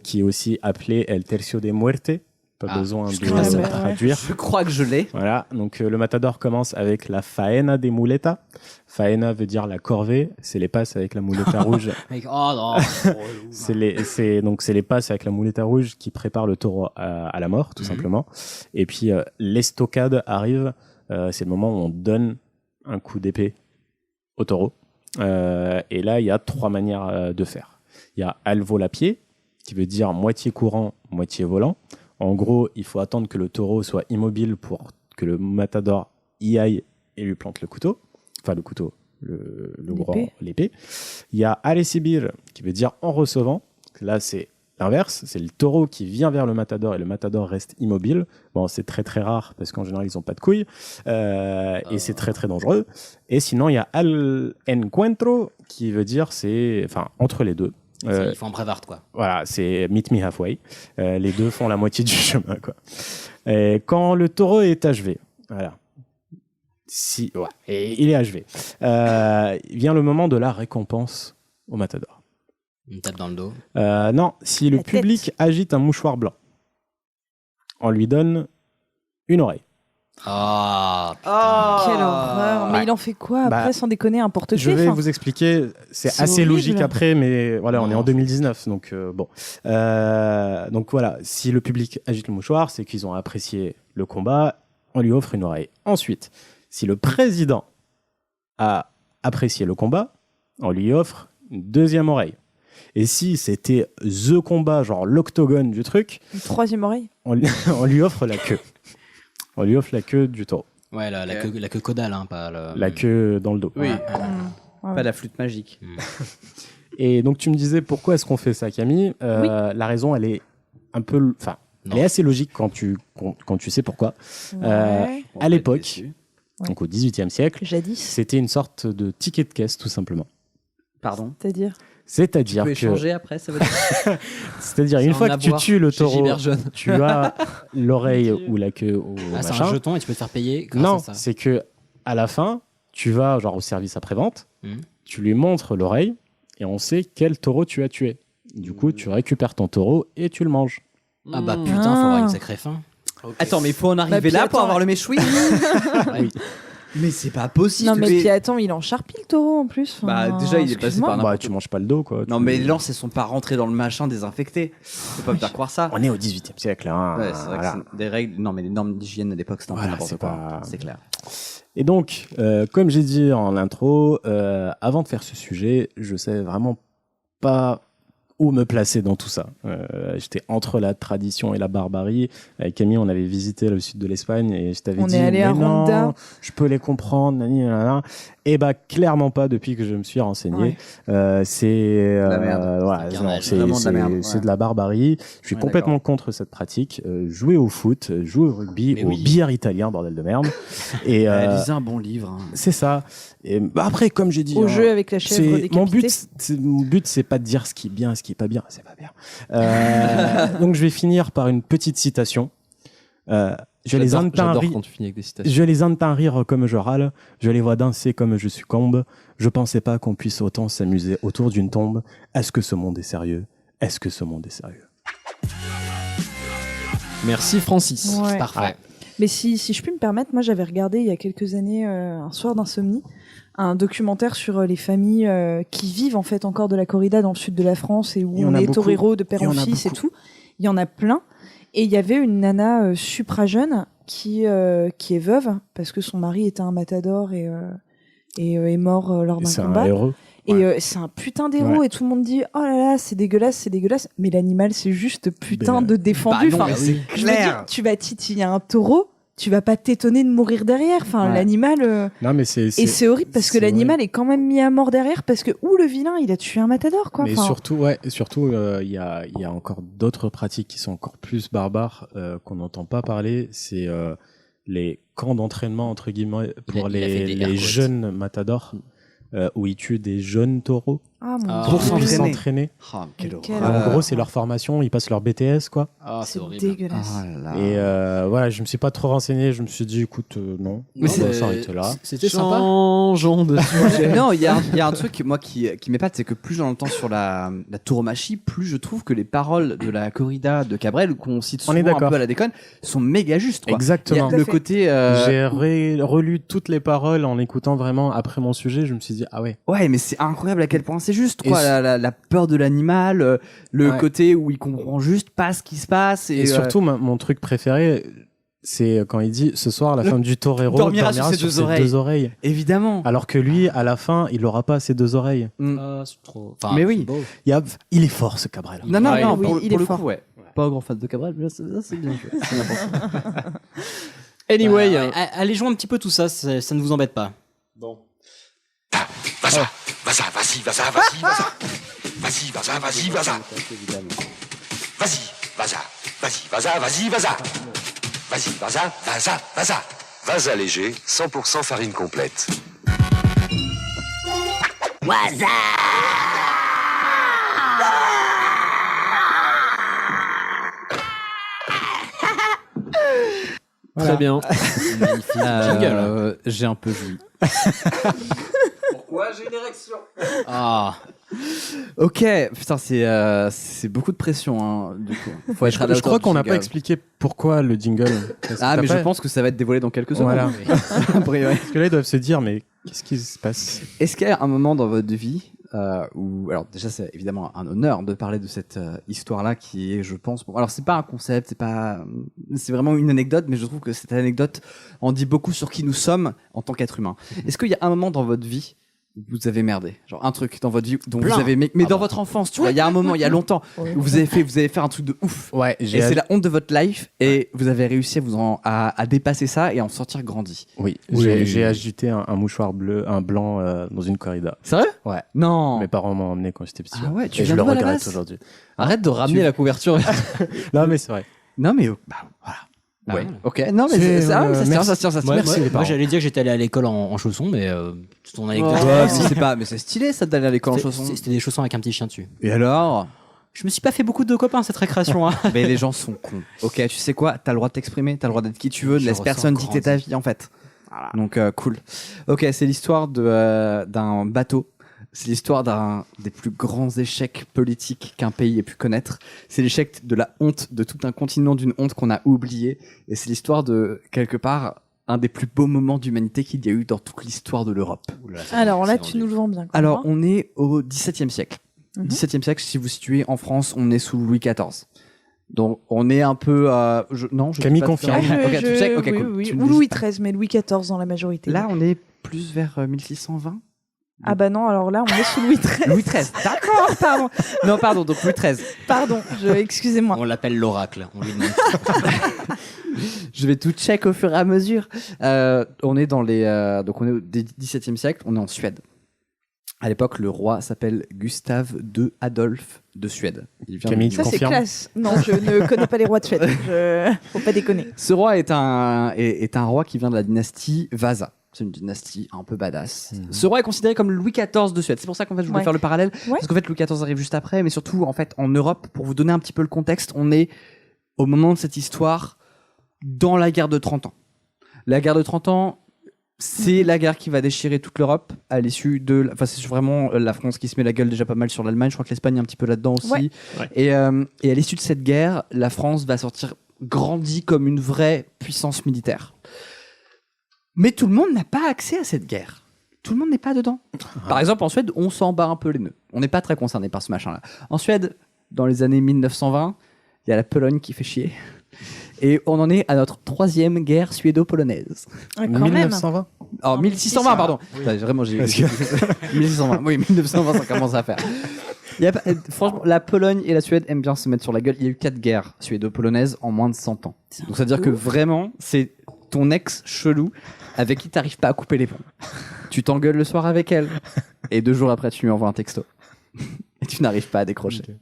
qui est aussi appelé El Tercio de Muerte. Pas besoin de connais le pas, ouais. traduire. Je crois que je l'ai. Voilà, donc le matador commence avec la faena de muleta. Faena veut dire la corvée, c'est les passes avec la muleta rouge. Mec, oh non. C'est les passes avec la muleta rouge qui préparent le taureau à la mort, tout simplement. Et puis l'estocade arrive, c'est le moment où on donne un coup d'épée au taureau. Et là, il y a 3 manières de faire. Il y a al volapié, qui veut dire moitié courant, moitié volant. En gros, il faut attendre que le taureau soit immobile pour que le matador y aille et lui plante le couteau. Enfin, le couteau, l'épée. Il y a Aresibir, qui veut dire en recevant. Là, c'est l'inverse. C'est le taureau qui vient vers le matador et le matador reste immobile. Bon, c'est très très rare parce qu'en général, ils n'ont pas de couilles. Et c'est très très dangereux. Et sinon, il y a Al Encuentro, qui veut dire entre les deux. Ils font un Braveheart, quoi. Voilà, c'est meet me halfway. Les deux font la moitié du chemin, quoi. Et quand le taureau est achevé, voilà. Et il est achevé. Vient le moment de la récompense au matador. Une tape dans le dos. Non, si le public agite un mouchoir blanc, on lui donne une oreille. Ah, quelle horreur. Mais il en fait quoi après, sans déconner, un porte-clés? Je vais vous expliquer. C'est assez horrible. logique après, mais voilà, on est en 2019, donc bon. Donc voilà, si le public agite le mouchoir, c'est qu'ils ont apprécié le combat. On lui offre une oreille. Ensuite, si le président a apprécié le combat, on lui offre une deuxième oreille. Et si c'était the combat, genre l'octogone du truc, Une troisième oreille? on lui offre la queue. On lui offre la queue du taureau. Ouais, la queue caudale, hein, pas la queue dans le dos. Oui. Ouais. Pas la flûte magique. Et donc tu me disais pourquoi est-ce qu'on fait ça, Camille? La raison, elle est un peu, enfin, elle est assez logique quand tu sais pourquoi. Ouais. À l'époque, donc au XVIIIe siècle, jadis, c'était une sorte de ticket de caisse tout simplement. Pardon. C'est-à-dire tu peux que échanger après, ça veut dire. c'est-à-dire une fois que tu tues le taureau, tu as l'oreille ou la queue ou c'est machin. un jeton et tu peux te faire payer grâce Non, à ça. c'est que à la fin, tu vas genre au service après-vente, tu lui montres l'oreille et on sait quel taureau tu as tué. Du coup, tu récupères ton taureau et tu le manges. Ah bah putain, faut avoir une sacrée faim. Okay. Attends, mais il faut en arriver là pour avoir le méchoui. Oui. Mais c'est pas possible. Non, mais puis attends, il en charpie le taureau en plus. Bah, déjà, il est passé par Bah, tu manges pas le dos, quoi. Non, mais les lances, elles sont pas rentrées dans le machin désinfecté. Faut pas me faire croire ça. On est au 18e siècle, hein. Ouais, c'est vrai que c'est des règles. Non, mais les normes d'hygiène à l'époque, c'était un peu n'importe quoi. C'est clair. Et donc, comme j'ai dit en intro, avant de faire ce sujet, je sais vraiment pas où me placer dans tout ça. J'étais entre la tradition et la barbarie. Avec Camille, on avait visité le sud de l'Espagne et je t'avais dit, est allé à non, Ronda. je peux les comprendre, nani, nanana. Et bah clairement pas depuis que je me suis renseigné. C'est la merde. voilà, non, c'est vraiment de la merde. c'est de la barbarie. Je suis complètement contre cette pratique. Jouer au foot, jouer au rugby, au billard italien, bordel de merde. Et lisez un bon livre. Hein. C'est ça. Et bah, après, comme j'ai dit, Au jeu avec la chèvre décapitée. Mon but, c'est pas de dire ce qui est bien, ce qui est pas bien. C'est pas bien. Donc, je vais finir par une petite citation. Je les entends rire comme je râle. Je les vois danser comme je succombe. Je pensais pas qu'on puisse autant s'amuser autour d'une tombe. Est-ce que ce monde est sérieux? Est-ce que ce monde est sérieux? Merci Francis. Ouais. Parfait. Mais si je puis me permettre, moi j'avais regardé il y a quelques années, un soir d'insomnie, un documentaire sur les familles qui vivent en fait encore de la corrida dans le sud de la France et où on est torero de père en fils et tout. Il y en a plein. Et il y avait une nana supra jeune qui est veuve parce que son mari était un matador et est mort lors d'un combat. C'est un héros. Et c'est un putain d'héros et tout le monde dit oh là là c'est dégueulasse, mais l'animal c'est juste putain de défendu. Bah non, enfin, c'est je veux dire, tu vas titiller un taureau, tu vas pas t'étonner de mourir derrière. Enfin, l'animal. Non, mais et c'est horrible parce que l'animal est quand même mis à mort derrière parce que le vilain il a tué un matador quoi. Mais surtout il y a encore d'autres pratiques qui sont encore plus barbares qu'on n'entend pas parler. C'est les camps d'entraînement entre guillemets pour les jeunes matadors. Où ils tuent des jeunes taureaux pour s'entraîner. En gros, c'est leur formation, ils passent leur BTS, quoi. C'est dégueulasse. Et voilà, je me suis pas trop renseigné, je me suis dit, écoute, non, on va s'arrêter là. C'était sympa. Changeons de sujet. Non, il y a un truc moi qui m'épate, c'est que plus j'en entends sur la tauromachie, plus je trouve que les paroles de la corrida de Cabrel, qu'on cite souvent un peu à la déconne, sont méga justes. Quoi. Exactement. Le côté. J'ai relu toutes les paroles en écoutant vraiment après mon sujet, je me suis dit, ah ouais. Ouais, mais c'est incroyable à quel point c'est juste, quoi. La peur de l'animal, le côté où il comprend juste pas ce qui se passe. Et surtout, mon truc préféré, c'est quand il dit ce soir, la femme du torero dormira sur ses deux oreilles. Évidemment. Alors que lui, à la fin, il aura pas ses deux oreilles. C'est trop. Enfin, mais oui. Il est fort, ce Cabrel. Non, oui, pour il est le fort. coup, ouais. Pas un grand fan de Cabrel, mais là, c'est bien joué. C'est n'importe quoi. Anyway, allez jouer un petit peu tout ça, ça ne vous embête pas. Bon. Vas-y, vas-y. Vaza léger, 100% farine complète. Waza! Très bien. J'ai un peu joui. Pourquoi j'ai une érection? Ah. Ok, putain, c'est beaucoup de pression, hein, du coup. Faut être à la Je crois hauteur qu'on du n'a pas jingle. expliqué pourquoi le jingle. Ah, mais je pense que ça va être dévoilé dans quelques secondes. Voilà. A priori. Parce que là, ils doivent se dire, mais qu'est-ce qui se passe? Est-ce qu'il y a un moment dans votre vie où, alors déjà, c'est évidemment un honneur de parler de cette histoire-là qui est, je pense, bon, alors c'est pas un concept, c'est vraiment une anecdote, mais je trouve que cette anecdote en dit beaucoup sur qui nous sommes en tant qu'être humain. Est-ce qu'il y a un moment dans votre vie où vous avez merdé, genre un truc dans votre vie dont vous avez, mais dans votre enfance, tu vois, il y a un moment, il y a longtemps, où vous avez fait un truc de ouf. Ouais, et c'est la honte de votre life, et vous avez réussi à dépasser ça et à en sortir grandi. Oui, Oui. j'ai agité un mouchoir bleu, un blanc dans une corrida. Sérieux? Ouais. Non. Mes parents m'ont emmené quand j'étais petit. Ah ouais, tu et viens je le d'où à la regrette base aujourd'hui. Arrête de ramener la couverture. Non, mais c'est vrai. Non, mais voilà. Ah Ouais. ouais. Ok. Non, mais ça se tient, ça se tient. Merci, les Moi, parents. j'allais dire que j'étais allé à l'école en chaussons, mais ton anecdote. Mais c'est stylé ça d'aller à l'école en chaussons. C'était des chaussons avec un petit chien dessus. Et alors? Je me suis pas fait beaucoup de copains cette récréation. Hein. Mais les gens sont cons. Ok, tu sais quoi? T'as le droit de t'exprimer, t'as le droit d'être qui tu veux, ne Je laisse ressens personne dicter ta grandi. vie en fait. Voilà. Donc cool. Ok, c'est l'histoire d'un bateau. C'est l'histoire d'un des plus grands échecs politiques qu'un pays ait pu connaître. C'est l'échec de la honte, de tout un continent d'une honte qu'on a oubliée. Et c'est l'histoire de, quelque part, un des plus beaux moments d'humanité qu'il y a eu dans toute l'histoire de l'Europe. Alors là, tu nous le vends bien. Alors, on est au XVIIe siècle. Mhm. XVIIe siècle, si vous situez en France, on est sous Louis XIV. Donc, on est un peu... non, je Camille dis pas de confirme. conneries. Ok, tu check. Ok, oui, cool. oui, Tu me ou dis- Louis XIII, mais Louis XIV dans la majorité. Là, on est plus vers 1620. Ah bah non, alors là, on est sous Louis XIII. Louis XIII. D'accord, pardon. Non, pardon, donc Louis XIII. Pardon, excusez-moi. On l'appelle l'oracle. On lui demande. Je vais tout check au fur et à mesure. On est donc on est au XVIIe siècle, on est en Suède. À l'époque, le roi s'appelle Gustave II Adolphe de Suède. Il vient Camille, de- Ça, c'est confirme. classe. Non, je ne connais pas les rois de Suède. Faut pas déconner. Ce roi est un roi qui vient de la dynastie Vasa. C'est une dynastie un peu badass. Ce roi est considéré comme le Louis XIV de Suède. C'est pour ça qu'en fait, je voulais Ouais. faire le parallèle. Ouais. Parce qu'en fait, Louis XIV arrive juste après. Mais surtout, en fait, en Europe, pour vous donner un petit peu le contexte, on est au moment de cette histoire dans la guerre de 30 ans. La guerre de 30 ans, c'est la guerre qui va déchirer toute l'Europe à l'issue de... Enfin, c'est vraiment la France qui se met la gueule déjà pas mal sur l'Allemagne. Je crois que l'Espagne est un petit peu là-dedans aussi. Ouais. Ouais. Et à l'issue de cette guerre, la France va sortir grandie comme une vraie puissance militaire. Mais tout le monde n'a pas accès à cette guerre. Tout le monde n'est pas dedans. Par exemple, en Suède, on s'en bat un peu les nœuds. On n'est pas très concerné par ce machin-là. En Suède, dans les années 1920, il y a la Pologne qui fait chier. Et on en est à notre 3e guerre suédo-polonaise. Ah, quand même. 1920. Oh, 1620, pardon. Putain, vraiment, j'ai... 1620. Oui, 1920, ça commence à faire. Il y a pas- franchement, la Pologne et la Suède aiment bien se mettre sur la gueule. Il y a eu 4 guerres suédo-polonaises en moins de 100 ans. Donc, ça veut dire que vraiment, c'est ton ex chelou avec qui t'arrives pas à couper les ponts. Tu t'engueules le soir avec elle. Et 2 jours après, tu lui envoies un texto. Et tu n'arrives pas à décrocher. Okay.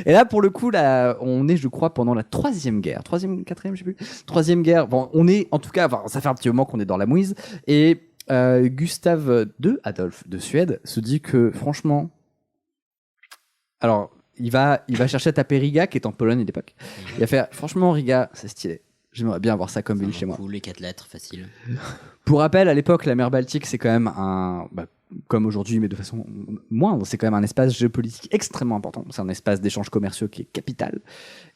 Et là, pour le coup, là, on est, je crois, pendant la 3e guerre. 3e, 4e, je sais plus. 3e guerre. Bon, on est, en tout cas, enfin, ça fait un petit moment qu'on est dans la mouise. Et Gustave II Adolphe de Suède se dit que, franchement, alors, il va chercher à taper Riga, qui est en Pologne à l'époque. Il va faire, franchement, Riga, c'est stylé. J'aimerais bien avoir ça comme ville chez moi. Cool, les 4 lettres, facile. Pour rappel, à l'époque, la mer Baltique, c'est quand même comme aujourd'hui, mais de façon moindre, c'est quand même un espace géopolitique extrêmement important. C'est un espace d'échanges commerciaux qui est capital.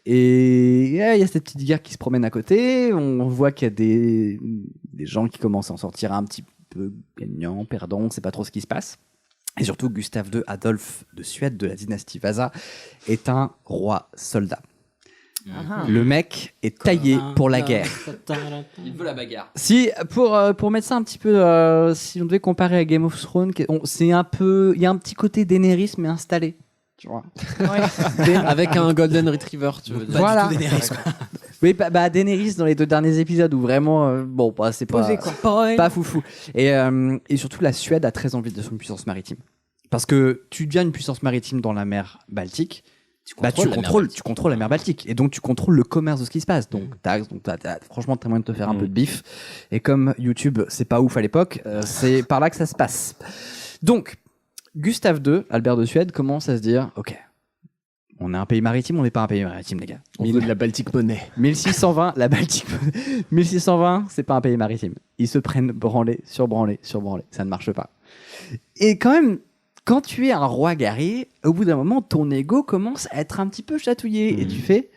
Et il y a cette petite guerre qui se promène à côté. On voit qu'il y a des gens qui commencent à en sortir un petit peu gagnants, perdants, on ne sait pas trop ce qui se passe. Et surtout, Gustave II Adolphe de Suède, de la dynastie Vasa, est un roi soldat. Le mec est taillé pour la guerre. Il veut la bagarre. Si pour mettre ça un petit peu, si on devait comparer à Game of Thrones, c'est un peu, il y a un petit côté Daenerys mais installé, tu vois. Avec un Golden Retriever, tu veux dire. Voilà. Du tout Daenerys, quoi. Oui, Daenerys dans les 2 derniers épisodes où vraiment, c'est Posé, quoi. pas foufou. Et surtout la Suède a très envie de son puissance maritime, parce que tu deviens une puissance maritime dans la mer Baltique. Tu contrôles la mer Baltique et donc tu contrôles le commerce de ce qui se passe. Donc t'as franchement t'as moyen de te faire un peu de bif. Et comme YouTube c'est pas ouf à l'époque, c'est par là que ça se passe. Donc Gustave II, Albert de Suède, commence à se dire ok, On est un pays maritime, on n'est pas un pays maritime, les gars. On veut de la Baltic Money. 1620, la Baltique. 1620, c'est pas un pays maritime. Ils se prennent branler, sur branler, sur branler. Ça ne marche pas. Et quand même, quand tu es un roi guerrier, au bout d'un moment, ton ego commence à être un petit peu chatouillé. Et tu fais,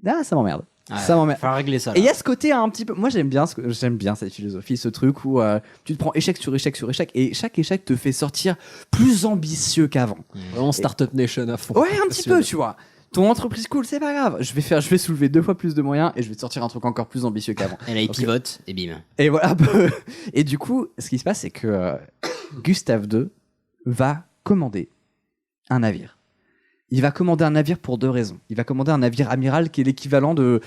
ça m'emmerde. Ça m'emmerde. Faut régler ça. Et il y a ce côté un petit peu. Moi, j'aime bien cette philosophie, ce truc où tu te prends échec sur échec sur échec, et chaque échec te fait sortir plus ambitieux qu'avant. Vraiment Startup Nation à fond. Ouais, un petit peu, tu vois. Ton entreprise cool, c'est pas grave. Je vais soulever 2 fois plus de moyens et je vais te sortir un truc encore plus ambitieux qu'avant. Et là, il pivote et bim. Et voilà. Et du coup, ce qui se passe, c'est que Gustave II va commander un navire. Il va commander un navire pour 2 raisons. Il va commander un navire amiral qui est l'équivalent du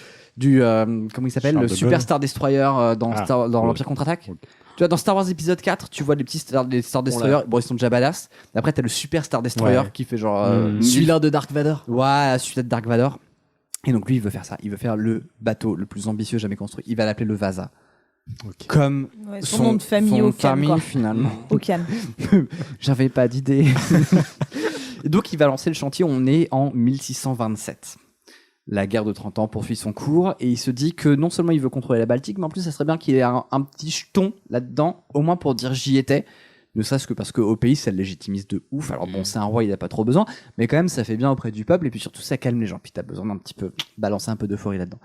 comment il s'appelle, le Super Star Destroyer dans l'Empire contre-attaque. Okay. Tu vois, dans Star Wars épisode 4, tu vois les petits Star Destroyer. Bon, ils sont déjà badass. Après, t'as le Super Star Destroyer qui fait genre celui-là de Dark Vador. Ouais, celui-là de Dark Vador. Et donc lui, il veut faire ça. Il veut faire le bateau le plus ambitieux jamais construit. Il va l'appeler le Vasa. Okay. Comme son nom de famille au calme, finalement. Au calme. J'avais pas d'idée. Et donc il va lancer le chantier. On est en 1627. La guerre de 30 ans poursuit son cours et il se dit que non seulement il veut contrôler la Baltique, mais en plus ça serait bien qu'il ait un petit jeton là-dedans, au moins pour dire j'y étais. Ne serait-ce que parce qu'au pays, ça le légitimise de ouf. Alors bon, c'est un roi, il n'a pas trop besoin, mais quand même, ça fait bien auprès du peuple, et puis surtout, ça calme les gens. Puis t'as besoin d'un petit peu balancer un peu d'euphorie là-dedans.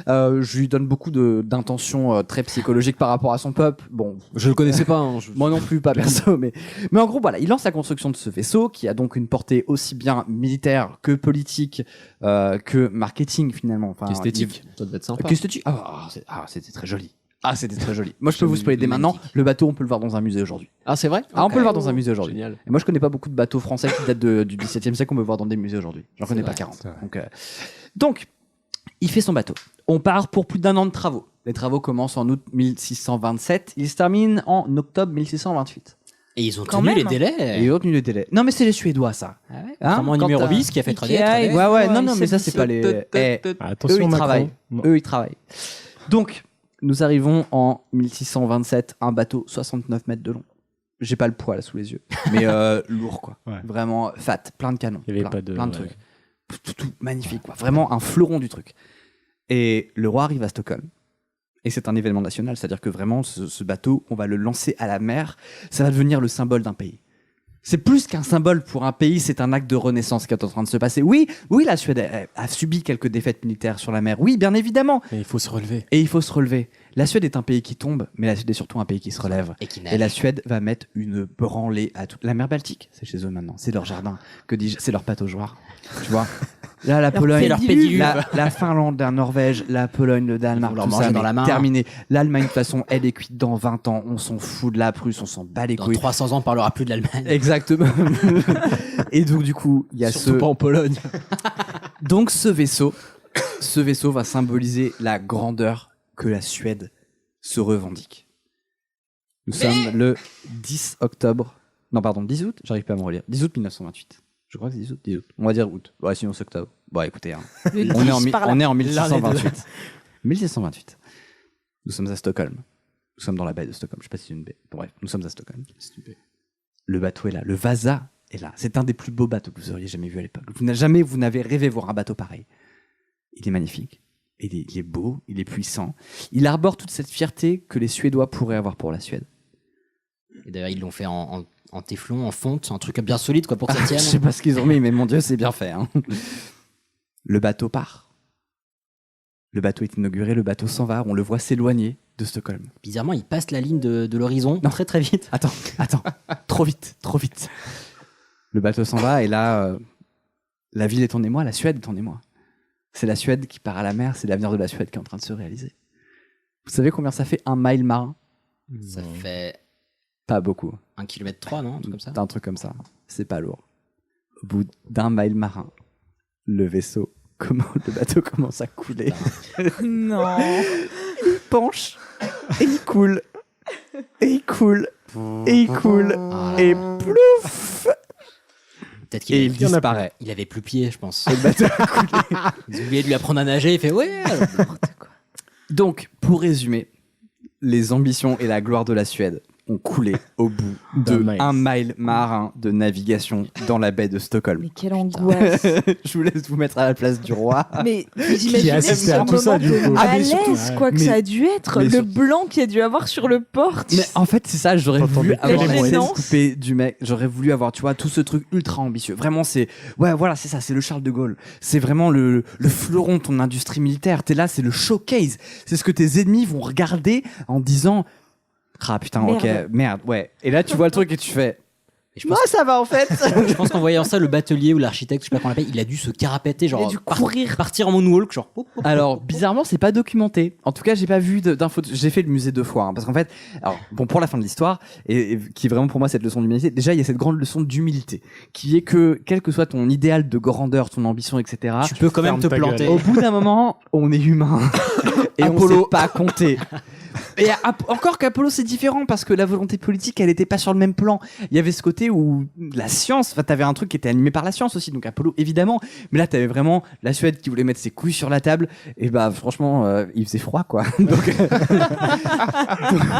Je lui donne beaucoup d'intentions très psychologiques par rapport à son peuple. Bon, je le connaissais pas. Moi non plus, pas perso, mais en gros, voilà, il lance la construction de ce vaisseau, qui a donc une portée aussi bien militaire que politique, que marketing finalement. Enfin, esthétique. Ça devait être sympa. Esthétique. C'était très joli. Ah, c'était très joli. Moi, je peux vous spoiler dès maintenant. Le bateau, on peut le voir dans un musée aujourd'hui. Ah, c'est vrai? Ah, on peut le voir dans un musée aujourd'hui. Génial. Et moi, je connais pas beaucoup de bateaux français qui datent du XVIIe siècle qu'on peut voir dans des musées aujourd'hui. J'en connais pas 40. Donc, il fait son bateau. On part pour plus d'1 an de travaux. Les travaux commencent en août 1627. Ils se terminent en octobre 1628. Et ils ont tenu les délais. Et ils ont tenu les délais. Non, mais c'est les Suédois, ça. Ah ouais, vraiment numéro 10 qui a fait trader. Ouais, non, mais ça, c'est pas les. Attention, eux, ils travaillent. Donc, nous arrivons en 1627, un bateau 69 mètres de long. J'ai pas le poids là sous les yeux, mais lourd quoi. Ouais. Vraiment fat, plein de canons, plein de trucs. Tout magnifique quoi. Vraiment un fleuron du truc. Et le roi arrive à Stockholm. Et c'est un événement national, c'est-à-dire que vraiment ce bateau, on va le lancer à la mer, ça va devenir le symbole d'un pays. C'est plus qu'un symbole pour un pays, c'est un acte de renaissance qui est en train de se passer. Oui, la Suède a subi quelques défaites militaires sur la mer. Oui, bien évidemment. Mais il faut se relever. Et il faut se relever. La Suède est un pays qui tombe, mais la Suède est surtout un pays qui se relève. Et la Suède va mettre une branlée à toute la mer Baltique. C'est chez eux maintenant. C'est leur jardin. Que dis-je ? C'est leur pataugeoire. Tu vois ? Là, la Pologne, la Finlande, la Norvège, la Pologne, le Danemark, tout ça, dans la main. Terminé. L'Allemagne, de toute façon, elle est cuite dans 20 ans. On s'en fout de la Prusse, on s'en bat les couilles. Dans 300 ans, on parlera plus de l'Allemagne. Exactement. Et donc, du coup, il y a surtout pas en Pologne. Donc, ce vaisseau va symboliser la grandeur que la Suède se revendique. Nous sommes le 10 octobre. Non, pardon, 10 août. J'arrive pas à me relire. 10 août 1928. Je crois que c'est 10 août. On va dire août. Ouais, sinon c'est octobre. Bon, écoutez, on est en 1628. 1628. Nous sommes à Stockholm. Nous sommes dans la baie de Stockholm. Je sais pas si c'est une baie. Bon, bref, nous sommes à Stockholm. Le bateau est là. Le Vasa est là. C'est un des plus beaux bateaux que vous auriez jamais vu à l'époque. Vous n'avez rêvé voir un bateau pareil. Il est magnifique. Il est beau. Il est puissant. Il arbore toute cette fierté que les Suédois pourraient avoir pour la Suède. Et d'ailleurs, ils l'ont fait en téflon, en fonte, un truc bien solide quoi pour que ça tienne. Je sais pas ce qu'ils ont mis, mais mon Dieu, c'est bien fait. Hein. Le bateau part. Le bateau est inauguré, le bateau s'en va, on le voit s'éloigner de Stockholm. Bizarrement, il passe la ligne de l'horizon très très vite. Attends, trop vite. Le bateau s'en va et là, la ville est en émoi, la Suède est en émoi. C'est la Suède qui part à la mer, c'est l'avenir de la Suède qui est en train de se réaliser. Vous savez combien ça fait 1 mile marin ? Ça fait... Pas beaucoup. 1,3 km, non ? Un truc comme ça. Un truc comme ça. C'est pas lourd. Au bout d'1 mile marin, le bateau commence à couler. Non. Il penche et il coule. Et il coule. Et il coule. Et plouf. Peut-être qu'il disparaît. Il avait plus pied, je pense. Et le bateau a coulé. Ils ont oublié de lui apprendre à nager. Il fait ouais. Donc, pour résumer, les ambitions et la gloire de la Suède ont coulé au bout de un mile marin de navigation dans la baie de Stockholm. Mais quelle angoisse. Je vous laisse vous mettre à la place du roi. Mais vous imaginez ce moment de malaise, quoi que ça a dû être. Le blanc qu'il y a dû avoir sur le porte. Mais en fait, c'est ça, j'aurais voulu avoir la coupée du mec. J'aurais voulu avoir, tu vois, tout ce truc ultra ambitieux. Vraiment, c'est c'est ça, c'est le Charles de Gaulle. C'est vraiment le fleuron de ton industrie militaire. T'es là, c'est le showcase. C'est ce que tes ennemis vont regarder en disant ah putain, merde. Ok, merde, ouais. Et là, tu vois le truc et tu fais moi, ça va en fait. Je pense qu'en voyant ça, le batelier ou l'architecte, je sais pas comment on l'appelle, il a dû se carapater, genre il a dû courir, partir en moonwalk, genre. Alors bizarrement, c'est pas documenté. En tout cas, j'ai pas vu d'infos. J'ai fait le musée 2 fois, parce qu'en fait, alors bon, pour la fin de l'histoire, et qui est vraiment pour moi cette leçon d'humanité. Déjà, il y a cette grande leçon d'humilité, qui est que quel que soit ton idéal de grandeur, ton ambition, etc. Tu peux quand même te planter. Au bout d'un moment, on est humain et Apollo. On sait pas compter. Et encore qu'Apollo c'est différent parce que la volonté politique elle était pas sur le même plan. Il y avait ce côté où la science, enfin t'avais un truc qui était animé par la science aussi, donc Apollo évidemment, mais là t'avais vraiment la Suède qui voulait mettre ses couilles sur la table et bah franchement il faisait froid quoi.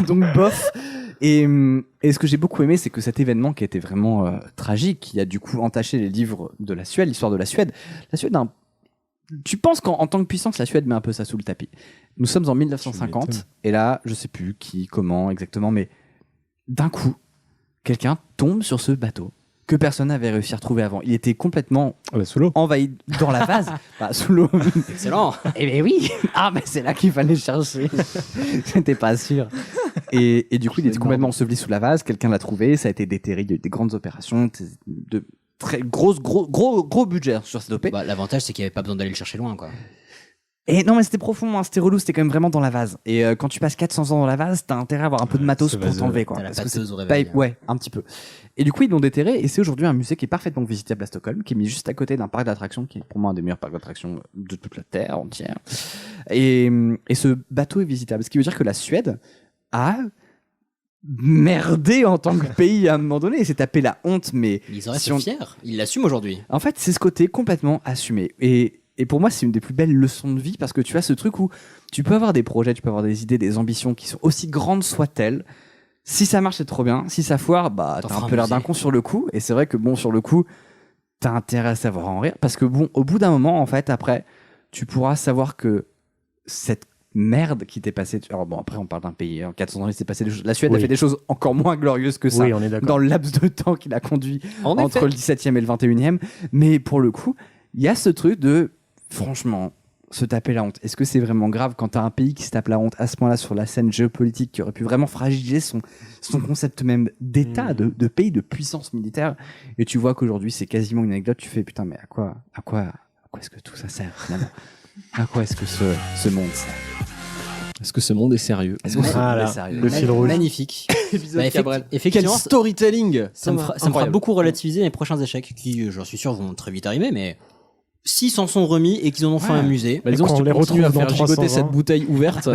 donc bof. Et ce que j'ai beaucoup aimé, c'est que cet événement qui était vraiment tragique, qui a du coup entaché les livres de la Suède, l'histoire de la Suède tu penses qu'en tant que puissance, la Suède met un peu ça sous le tapis. Nous sommes en 1950, et là, je sais plus qui, comment exactement, mais d'un coup, quelqu'un tombe sur ce bateau que personne n'avait réussi à retrouver avant. Il était complètement sous l'eau, envahi dans la vase, sous l'eau. Excellent. Eh bien oui. Ah mais c'est là qu'il fallait chercher. J'étais pas sûr. Et du coup, il était complètement enseveli sous la vase. Quelqu'un l'a trouvé. Ça a été déterré. Il y a eu des grandes opérations de très gros budget sur cette OP. Bah, l'avantage c'est qu'il n'y avait pas besoin d'aller le chercher loin quoi. Et non mais c'était profond, hein, c'était relou, c'était quand même vraiment dans la vase. Et quand tu passes 400 ans dans la vase, t'as intérêt à avoir un peu de matos pour t'enlever quoi. T'as la pâteuse au réveil. Ouais, un petit peu. Et du coup ils l'ont déterré et c'est aujourd'hui un musée qui est parfaitement visitable à Stockholm, qui est mis juste à côté d'un parc d'attractions qui est pour moi un des meilleurs parcs d'attractions de toute la Terre entière. Et ce bateau est visitable, ce qui veut dire que la Suède a merdé en tant que pays à un moment donné et s'est tapé la honte, mais ils en restent fiers, ils l'assument aujourd'hui. En fait c'est ce côté complètement assumé et pour moi c'est une des plus belles leçons de vie parce que tu as ce truc où tu peux avoir des projets, tu peux avoir des idées, des ambitions qui sont aussi grandes soient-elles. Si ça marche c'est trop bien, si ça foire bah t'as un peu l'air d'un con sur le coup et c'est vrai que bon sur le coup t'as intérêt à savoir en rire parce que bon au bout d'un moment en fait après tu pourras savoir que cette merde qui t'est passée. Alors bon, après on parle d'un pays en 400 ans, il s'est passé des choses. La Suède a fait des choses encore moins glorieuses que ça dans le laps de temps qu'il a conduit entre le 17e et le 21e. Mais pour le coup, il y a ce truc de franchement se taper la honte. Est-ce que c'est vraiment grave quand t'as un pays qui se tape la honte à ce point-là sur la scène géopolitique qui aurait pu vraiment fragiliser son concept même d'État, de pays, de puissance militaire, et tu vois qu'aujourd'hui c'est quasiment une anecdote. Tu fais putain mais à quoi est-ce que tout ça sert finalement? À quoi est-ce que ce monde sert? Est-ce que ce monde est sérieux? Est-ce que ce monde est sérieux? Le fil rouge. Magnifique. Effectivement, quel storytelling! Ça me fera beaucoup relativiser mes prochains échecs qui, j'en suis sûr, vont très vite arriver, mais s'ils s'en sont remis et qu'ils en ont fait un musée, disons que si tu continues à faire gigoter cette bouteille ouverte,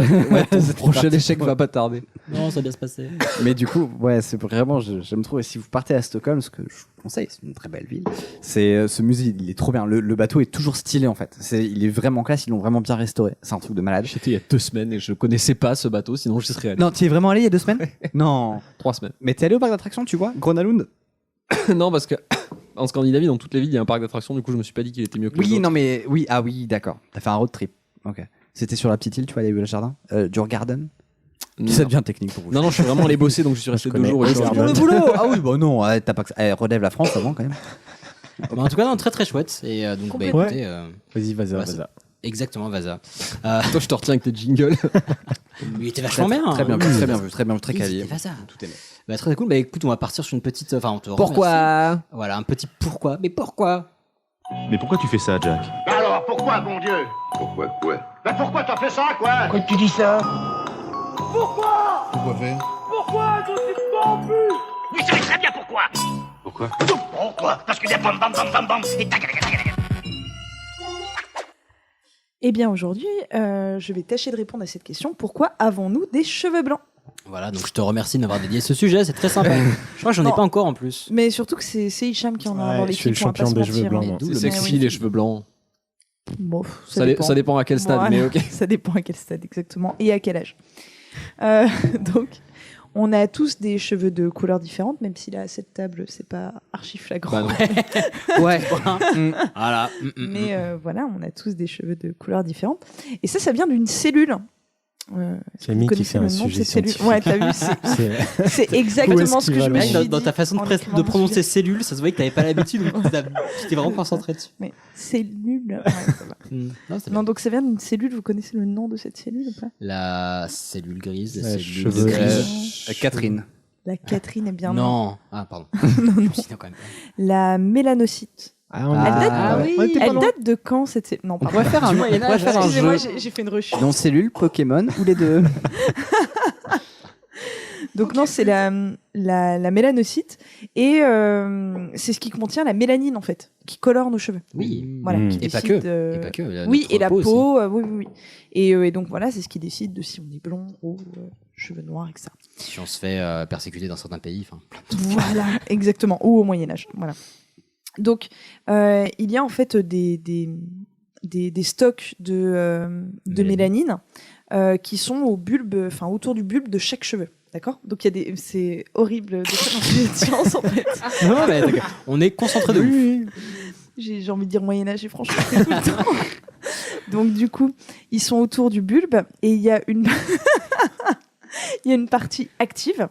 ton prochain échec va pas tarder. Non, ça va bien se passer. Mais du coup, ouais, c'est vraiment, j'aime trop. Et si vous partez à Stockholm, ce que je vous conseille, c'est une très belle ville. C'est ce musée, il est trop bien. Le bateau est toujours stylé en fait. Il est vraiment classe. Ils l'ont vraiment bien restauré. C'est un truc de malade. J'étais il y a 2 semaines et je connaissais pas ce bateau, sinon je serais allé. Non, tu es vraiment allé il y a 2 semaines? Non, 3 semaines. Mais t'es allé au parc d'attractions, tu vois, Grönalund? Non, parce que en Scandinavie, dans toutes les villes, il y a un parc d'attractions. Du coup, je me suis pas dit qu'il était mieux que les autres. Non, mais oui, ah oui, d'accord. T'as fait un road trip. Ok. C'était sur la petite île, tu vois, il y a eu le jardin, Djurgården. Ça devient technique pour vous. Non, je suis vraiment allé bosser, donc je suis resté 2 jours. Pour le boulot. Ah oui, bah non, t'as pas relève la France avant quand même. En tout cas, non, très très chouette. Et donc, bah écoutez, vas-y, Vasa. Exactement, Vasa. Toi, je te retiens avec tes jingles. Il était vachement bien. Très bien vu, très quali. Vasa. Tout aimé. Bah, très cool. Bah écoute, on va partir sur une petite. Enfin, on te remercie. Pourquoi? Voilà, un petit pourquoi. Mais pourquoi? Mais pourquoi tu fais ça, Jack? Alors, pourquoi, bon Dieu? Pourquoi quoi? Bah pourquoi t'as fait ça, quoi? Pourquoi tu dis ça? Pourquoi? Pourquoi faire? Pourquoi je suis pas en plus? Vous savez très bien pourquoi. Pourquoi? Pourquoi? Parce qu'il y a bam bam bam bam bam et tac. Eh bien aujourd'hui, je vais tâcher de répondre à cette question. Pourquoi avons-nous des cheveux blancs? Voilà, donc je te remercie de m'avoir dédié ce sujet, c'est très sympa. Je crois que j'en ai pas encore en plus. Mais surtout que c'est Hicham qui en a dans l'équipe. Je suis le champion des cheveux blancs. C'est sexy les cheveux blancs. Bon, ça dépend à quel stade, voilà, mais ok. Ça dépend à quel stade exactement et à quel âge. Donc, On a tous des cheveux de couleurs différentes, même si là, à cette table, c'est pas archi flagrant. Ouais. Voilà. Mais voilà, on a tous des cheveux de couleurs différentes. Et ça vient d'une cellule. C'est Camille qui fait un sujet scientifique. Ouais, t'as vu, c'est exactement ce que je me suis dit. Dans ta façon de prononcer cellule, ça se voyait que t'avais pas l'habitude. Tu t'es vraiment concentré dessus. Mais cellule. Ouais, ça va. Non, donc ça vient d'une cellule. Vous connaissez le nom de cette cellule ou pas? La cellule grise. Ouais, La cellule cheveux grise. Catherine. La Catherine est bien. Non. Ah, pardon. non. Quand même. La mélanocyte. Elle date de quand cette cellule? Non, on pourrait faire un jeu. Excusez-moi, j'ai fait une rechute. Dans cellule, Pokémon ou les deux? Donc non, c'est la mélanocyte et c'est ce qui contient la mélanine en fait, qui colore nos cheveux. Oui. Voilà. Et pas que. Oui, et la peau. Oui. Et donc voilà, c'est ce qui décide de si on est blond, roux, cheveux noirs, etc. Si on se fait persécuter dans certains pays, enfin. Voilà, exactement. Ou au Moyen Âge. Voilà. Donc il y a en fait des stocks de mélanine qui sont au bulbe, enfin autour du bulbe de chaque cheveu. D'accord? Donc c'est horrible de faire un sujet de science en fait. Non, mais d'accord. On est concentré de ouf. J'ai envie de dire Moyen-Âge et franchement, c'est tout le temps. Donc du coup, ils sont autour du bulbe et il y a une partie active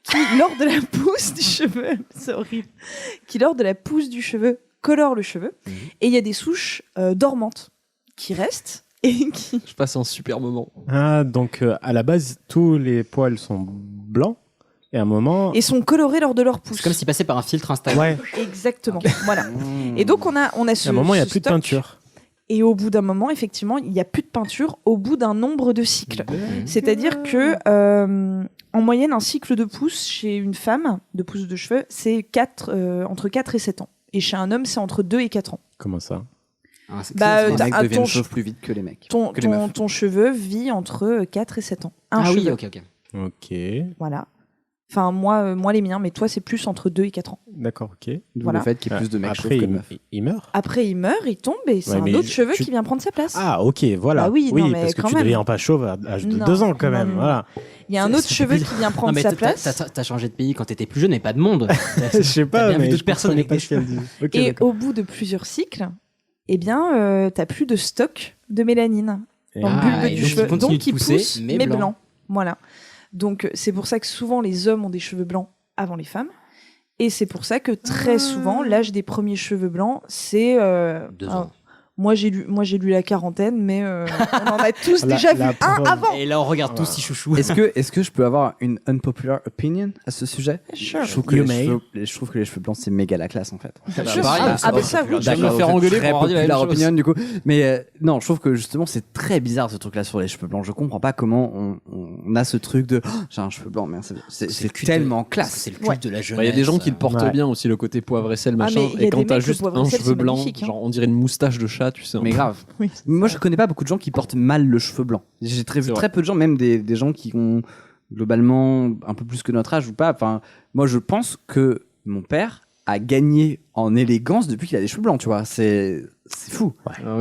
qui, lors de la pousse du cheveu, c'est horrible, qui lors de la pousse du cheveu colore le cheveu et il y a des souches dormantes qui restent. Et qui... Je passe un super moment. Ah, donc à la base, tous les poils sont blancs et à un moment. Et sont colorés lors de leur pousse. C'est comme s'ils passaient par un filtre Instagram. Ouais. Exactement. Voilà. Et donc on a ce. À un moment, il n'y a plus de stock. peinture. Et au bout d'un moment, effectivement, il n'y a plus de peinture au bout d'un nombre de cycles. C'est-à-dire que, en moyenne, un cycle de pousse chez une femme, de pousse de cheveux, c'est entre 4 et 7 ans. Et chez un homme, c'est entre 2 et 4 ans. Comment ça? Les mecs deviennent chauves plus vite que les mecs. Ton cheveu vit entre 4 et 7 ans. Oui, ok. Ok. Voilà. Enfin, moi, les miens, mais toi, c'est plus entre 2 et 4 ans. D'accord, ok. D'où Voilà. le fait qu'il y ait plus de mecs chauves Après, que de meufs. il meurt. Après, il meurt, il tombe, et c'est un autre cheveu qui vient prendre sa place. Ah, ok, voilà. Bah oui, non, mais parce que quand tu même. deviens pas chauve à l'âge de 2 ans, quand même. Non. Voilà. Il y a un autre cheveu qui vient prendre sa place. T'as changé de pays quand t'étais plus jeune et pas de monde. Je sais pas, bien vu mais d'autres je personnes comprenais avec pas des ce qu'elle dit. Ok, Et d'accord. au bout de plusieurs cycles, eh bien, t'as plus de stock de mélanine dans le bulbe et du donc, cheveu. il continue Donc, de il pousser, pousse, mais mais blanc. blanc. Voilà. Donc, c'est pour ça que souvent les hommes ont des cheveux blancs avant les femmes. Et c'est pour ça que très souvent, l'âge des premiers cheveux blancs, c'est 2 ans. Moi, j'ai lu la quarantaine, mais on en a tous déjà vu un avant. Et là, on regarde tous si chouchou. Est-ce que je peux avoir une unpopular opinion à ce sujet? Sure. Je trouve que je trouve que les cheveux blancs, c'est méga la classe, en fait. Sure. pareil, Ah, bah ça, oui. Je vais me faire engueuler très pour avoir dit la populaire même chose. opinion, du coup. Mais non, je trouve que justement, c'est très bizarre ce truc-là sur les cheveux blancs. Je comprends pas comment on a ce truc de j'ai un cheveu blanc, mais c'est tellement classe. C'est le culte de la jeunesse. Il y a des gens qui le portent Ouais. bien aussi, le côté poivre et sel, Ah, machin. mais il y a Et quand des t'as mecs, le juste poivre et un sel, cheveu c'est blanc, magnifique, hein. genre on dirait une moustache de chat, tu sais. Mais grave. Oui. Moi, je connais pas beaucoup de gens qui portent mal le cheveu blanc. J'ai vu très peu de gens, même des gens qui ont globalement un peu plus que notre âge ou pas. Enfin, moi, je pense que mon père a gagné en élégance depuis qu'il a des cheveux blancs, tu vois. C'est fou.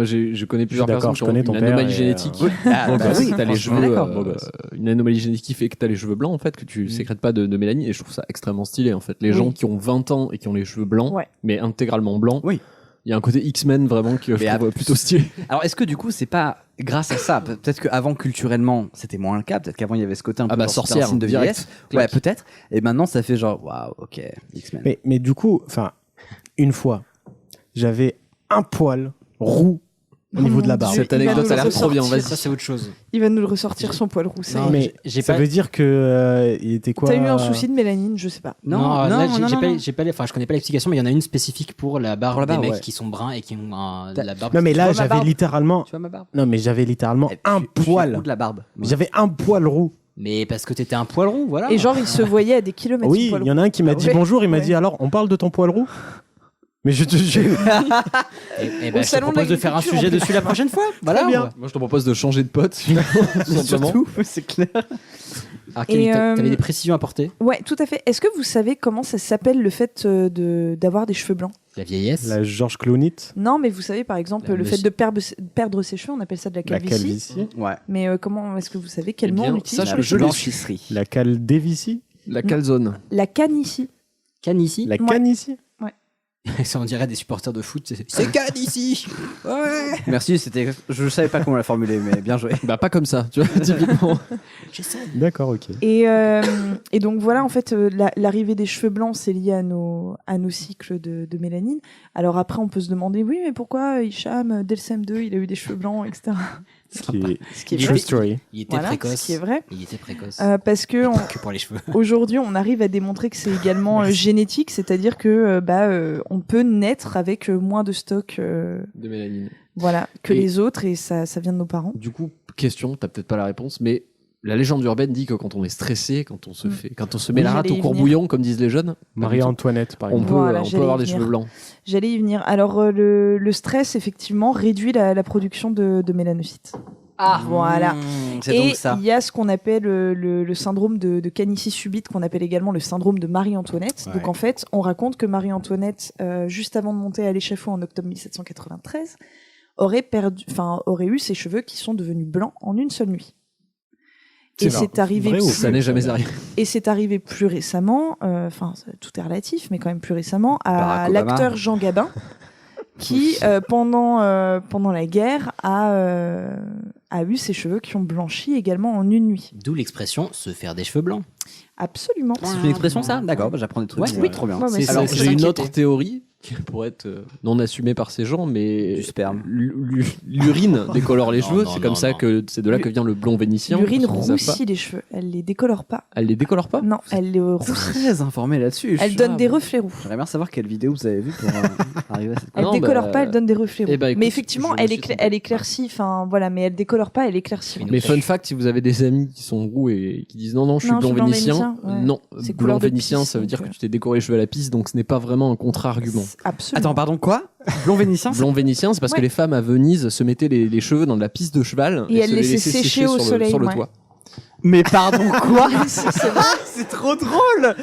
Je connais plusieurs d'accord, personnes je qui ont connais une ton père anomalie et, génétique. Ah, Donc, bah oui, t'as les franchement, cheveux, d'accord. beau gosse. une anomalie génétique qui fait que t'as les cheveux blancs, en fait, que tu sécrètes pas de mélanine. Et je trouve ça extrêmement stylé, en fait. Les gens qui ont 20 ans et qui ont les cheveux blancs, Ouais. mais intégralement blancs. Oui. Il y a un côté X-Men vraiment que je Mais trouve plutôt stylé. Alors, est-ce que du coup, c'est pas grâce à ça? Peut-être qu'avant, culturellement, c'était moins le cas. Peut-être qu'avant, il y avait ce côté un peu bah, genre, sorcière, c'était un signe de direct. vieillesse. Clac. Ouais, peut-être. Et maintenant, ça fait genre, waouh, ok, X-Men. Mais du coup, enfin, une fois, j'avais un poil roux au niveau de la barbe. Cette Il va anecdote nous a l'air le trop bien, ressortir. vas-y. Ça, c'est autre chose. Il va nous le ressortir son poil roux. ça y est. Mais j'ai ça pas- veut dire que il était quoi? T'as eu un souci de mélanine, je sais pas. Là, j'ai pas, enfin, je connais pas l'explication, mais il y en a une spécifique pour la barbe, Pour la barbe, des mecs ouais. qui sont bruns et qui ont la barbe. Non mais là vois ma j'avais barbe littéralement. Tu vois ma barbe? Non mais j'avais littéralement un Je suis poil. roux de la barbe. Ouais. J'avais un poil roux. Mais parce que t'étais un poil roux, voilà. Et genre, il se voyait à des kilomètres. Oui, son poil il y en roux. a un qui m'a dit ouais. bonjour, il m'a Ouais. dit alors on parle de ton poil roux. Mais je te jure. Et ben, je te salon de propose de faire un l'agriculture, sujet en plus. dessus la prochaine fois. Voilà. Très bien. Moi, je te propose de changer de pote, tout simplement. Surtout, c'est clair. Alors, Kelly, Et, t'avais des précisions à apporter. Ouais, tout à fait. Est-ce que vous savez comment ça s'appelle le fait d'avoir des cheveux blancs? La vieillesse. La George Clooney. Non, mais vous savez, par exemple, le fait de perdre ses cheveux, on appelle ça de la La calvitie. calvitie. Ouais. Mais comment est-ce que vous savez quel Eh nom bien, on utilise sache pour que les je cheveux l'ai Blanchisserie. La calvitie. La calzone. La canicie. Cannes ici. La canicie. Ça, on dirait des supporters de foot. C'est Cannes ici. Ouais. Merci, je savais pas comment la formuler, mais bien joué. Bah pas comme ça, tu vois, typiquement. D'accord, ok. Et donc voilà, en fait, l'arrivée des cheveux blancs, c'est lié à nos cycles de mélanine. Alors après, on peut se demander, oui, mais pourquoi Hicham, dès le CM2, il a eu des cheveux blancs, etc. Ce qui est vrai. true story. Il était Voilà, précoce. ce qui est vrai. Il était précoce. Parce que Que pour les cheveux. aujourd'hui, on arrive à démontrer que c'est également génétique, c'est-à-dire que on peut naître avec moins de stock De mélanine. voilà, que Et- les autres, et ça vient de nos parents. Du coup, question, t'as peut-être pas la réponse, mais la légende urbaine dit que quand on est stressé, quand on se met Oui, la rate j'allais au y courbouillon, comme disent les jeunes, Marie-Antoinette, par on exemple. peut, Voilà, on peut j'allais avoir y des venir. cheveux blancs. J'allais y venir. Alors, le stress, effectivement, réduit la production de mélanocytes. Ah. Voilà. C'est Et donc ça. il y a ce qu'on appelle le syndrome de canicie subite, qu'on appelle également le syndrome de Marie-Antoinette. Ouais. Donc en fait, on raconte que Marie-Antoinette, juste avant de monter à l'échafaud en octobre 1793, aurait eu ses cheveux qui sont devenus blancs en une seule nuit. Et c'est arrivé. vrai ou Ça n'est jamais arrivé. Et c'est arrivé plus récemment, tout est relatif, mais quand même plus récemment, à Barack Obama. l'acteur Jean Gabin, qui pendant la guerre a eu ses cheveux qui ont blanchi également en une nuit. D'où l'expression se faire des cheveux blancs. Absolument. C'est une expression, ça? D'accord, bah, j'apprends des trucs. Ouais, Oui, trop bien. Ouais, mais Alors, c'est j'ai ça une qui autre était. théorie qui pourrait être non assumée par ces gens, mais Du sperme. l'urine décolore les Non, cheveux. non, C'est comme non, ça non. que c'est de là que vient le blond vénitien. L'urine pour ceux qui ne savent roussit les cheveux, elle les décolore pas. pas. Elle les décolore pas. Non, elle les roussit. Très informé là-dessus. Elle donne des reflets roux. J'aimerais bien savoir quelle vidéo vous avez vue pour arriver à cette Elle Non, décolore bah, pas, elle donne des reflets roux. eh bah, écoute, mais effectivement, je me suis trompé. elle éclaircit, enfin voilà, mais elle décolore pas, elle éclaircit. Mais fun fact, si vous avez des amis qui sont roux et qui disent non, je suis Non, blond je suis blond vénitien, vénitien, ouais. non, C'est blond couleur de vénitien, pisse, ça veut dire donc, que tu t'es décoré les cheveux à la pisse, donc ce n'est pas vraiment un contre-argument. Absolument. Attends, pardon, quoi? Blond vénitien? Blond vénitien, c'est parce que Ouais. les femmes à Venise se mettaient les cheveux dans de la pisse de cheval Et elles se laissaient laissaient sécher au sur soleil, sur le ouais. toit. Mais pardon, quoi? C'est vrai. C'est trop drôle! Bah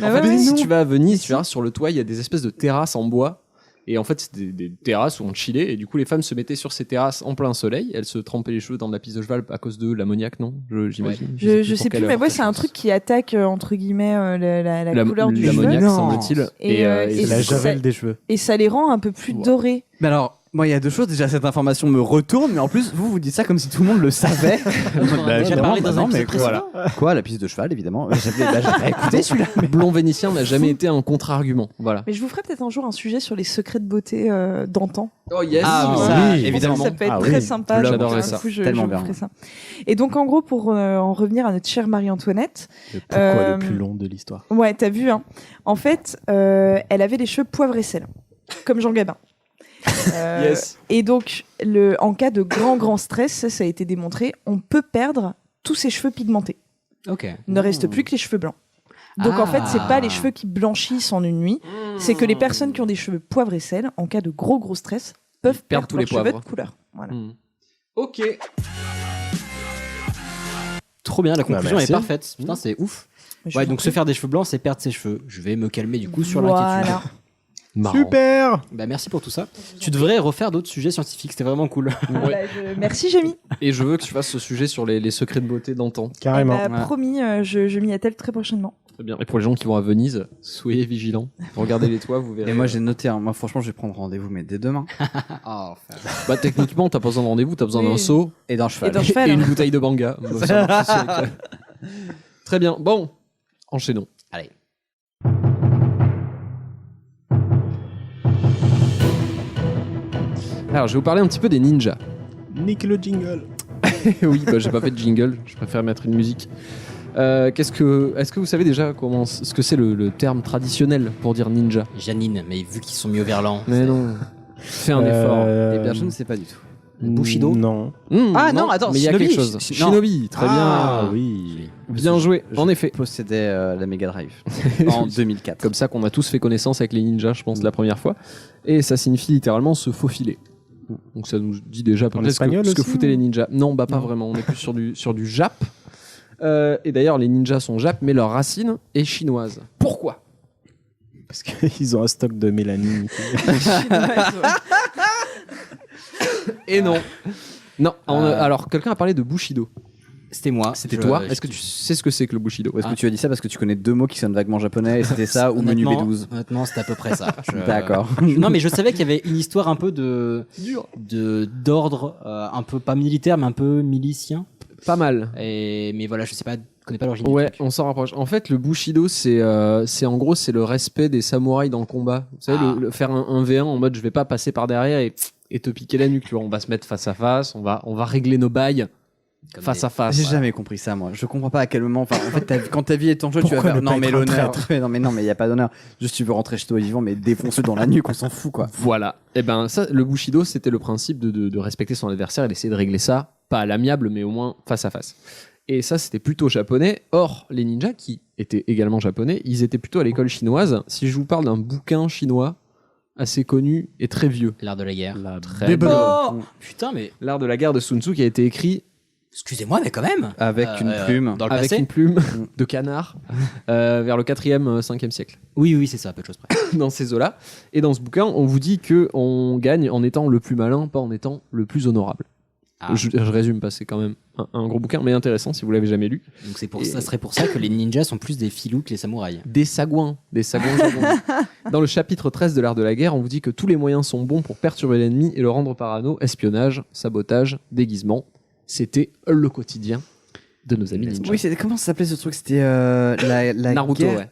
En ouais, fait, ouais, si non. tu vas à Venise, tu verras sur le toit, il y a des espèces de terrasses en bois. Et en fait, c'est des terrasses où on chillait. Et du coup, les femmes se mettaient sur ces terrasses en plein soleil. Elles se trempaient les cheveux dans de la pisse de cheval à cause de l'ammoniac, non? J'imagine. Je sais plus, mais ouais, c'est un truc qui attaque, entre guillemets, la couleur du cheveu. L'ammoniac, Non. semble-t-il. Et, C'est la ça- javel des cheveux. Et ça les rend un peu plus dorés. Mais alors, moi, il y a deux choses. Déjà, cette information me retourne, mais en plus, vous dites ça comme si tout le monde le savait. a déjà parlé dans un épisode voilà. Quoi, la piste de cheval, évidemment. J'avais écouté celui-là. Blond vénitien n'a jamais été un contre-argument. Voilà. Mais je vous ferai peut-être un jour un sujet sur les secrets de beauté d'antan. Oh yes! Ah, Voilà. ça, Je pense que évidemment. ça peut être Ah très oui. sympa. J'adorerais donc, ça. du coup, je Tellement vous bien. ferai ça. Et donc, en gros, pour en revenir à notre chère Marie-Antoinette. Le pourquoi Euh, le plus long de l'histoire. Ouais, t'as vu, hein. En fait, elle avait les cheveux poivre et sel, comme Jean Gabin. Yes. Et donc, en cas de grand stress, ça a été démontré, on peut perdre tous ses cheveux pigmentés. Ok. Il ne reste plus que les cheveux blancs. Donc en fait, c'est pas les cheveux qui blanchissent en une nuit, c'est que les personnes qui ont des cheveux poivre et sel, en cas de gros stress, peuvent perdent perdre tous les leurs cheveux poivres. de couleur. Voilà. Ok. Trop bien, la conclusion merci. est parfaite. Putain, c'est ouf. Mais je Ouais, vous en donc se prie. faire des cheveux blancs, c'est perdre ses cheveux. Je vais me calmer du coup sur Voilà. l'inquiétude. Marrant. Super! Bah merci pour tout ça. Tu devrais refaire d'autres sujets scientifiques, c'était vraiment cool. Ouais. Merci Jamie. Et je veux que tu fasses ce sujet sur les secrets de beauté d'antan. Carrément. Eh ben, promis, je m'y attelle très prochainement. Très bien. Et pour les gens qui vont à Venise, soyez vigilants. Regardez les toits, vous verrez. Et moi, j'ai noté, hein. Moi, franchement, je vais prendre rendez-vous, mais dès demain. Bah, techniquement, t'as pas besoin de rendez-vous, t'as besoin Oui. d'un seau Et d'un cheval. Et d'un cheval. et une bouteille de banga. Bah, ça marche aussi avec Très bien. Bon, enchaînons. Allez. Alors, je vais vous parler un petit peu des ninjas. Nique le jingle. Oui, bah, j'ai pas fait de jingle, je préfère mettre une musique. Est-ce que vous savez déjà ce que c'est le terme traditionnel pour dire ninja? Janine, mais vu qu'ils sont mis au verlan. Mais non. Fais un effort. Eh bien, je ne sais pas du tout. Bushido. Non. Ah, non, attends, mais il y a Shinobi. quelque chose. Non. Shinobi, très Ah bien. oui. Bien joué, en effet. Possédait la Mega Drive en 2004. Comme ça qu'on a tous fait connaissance avec les ninjas, je pense, la première fois. Et ça signifie littéralement se faufiler. Donc ça nous dit déjà peut-être espagnol ce que aussi, foutaient ou... les ninjas. Non, bah pas vraiment, on est plus sur du Jap. Et d'ailleurs, les ninjas sont Jap, mais leur racine est chinoise. Pourquoi? Parce qu'ils ont un stock de mélanine. Et non. Non, alors quelqu'un a parlé de Bushido. C'était moi. C'était toi. Est-ce que tu sais ce que c'est que le Bushido? Ou est-ce que tu as dit ça parce que tu connais 2 mots qui sonnent vaguement japonais et c'était ça ou menu B12? Honnêtement, c'était à peu près ça. D'accord. Non, mais je savais qu'il y avait une histoire un peu d'ordre, un peu pas militaire, mais un peu milicien. Pas mal. Mais voilà, je connais pas l'origine. Ouais, on s'en rapproche. En fait, le Bushido, c'est en gros, c'est le respect des samouraïs dans le combat. Vous savez, faire un V1 en mode je vais pas passer par derrière et te piquer la nuque. Tu vois, on va se mettre face à face, on va régler nos bails. Face à face. J'ai jamais compris ça, moi. Je comprends pas à quel moment. Enfin, en fait, quand ta vie est en jeu, tu vas faire. Non, mais l'honneur. Non, mais il y a pas d'honneur. Juste, tu veux rentrer chez toi vivant, mais défonce-le dans la nuque, on s'en fout, quoi. Voilà. Et ben, ça, le Bushido, c'était le principe de respecter son adversaire et d'essayer de régler ça, pas à l'amiable, mais au moins face à face. Et ça, c'était plutôt japonais. Or, les ninjas, qui étaient également japonais, ils étaient plutôt à l'école chinoise. Si je vous parle d'un bouquin chinois assez connu et très vieux. L'art de la guerre. Putain, mais l'art de la guerre de Sun Tzu qui a été écrit. Excusez-moi, mais quand même. Avec une plume. Dans le avec passé. une plume de canard vers le 4e, 5e siècle. Oui, c'est ça, à peu de choses près. Dans ces eaux-là. Et dans ce bouquin, on vous dit qu'on gagne en étant le plus malin, pas en étant le plus honorable. Je résume pas, c'est quand même un gros bouquin, mais intéressant si vous l'avez jamais lu. Donc ça serait pour ça que les ninjas sont plus des filous que les samouraïs. Des sagouins japonais. Dans le chapitre 13 de l'art de la guerre, on vous dit que tous les moyens sont bons pour perturber l'ennemi et le rendre parano, espionnage, sabotage, déguisement. C'était le quotidien de nos amis ninjas. Oui, comment ça s'appelait ce truc? C'était la Naruto, guerre... ouais.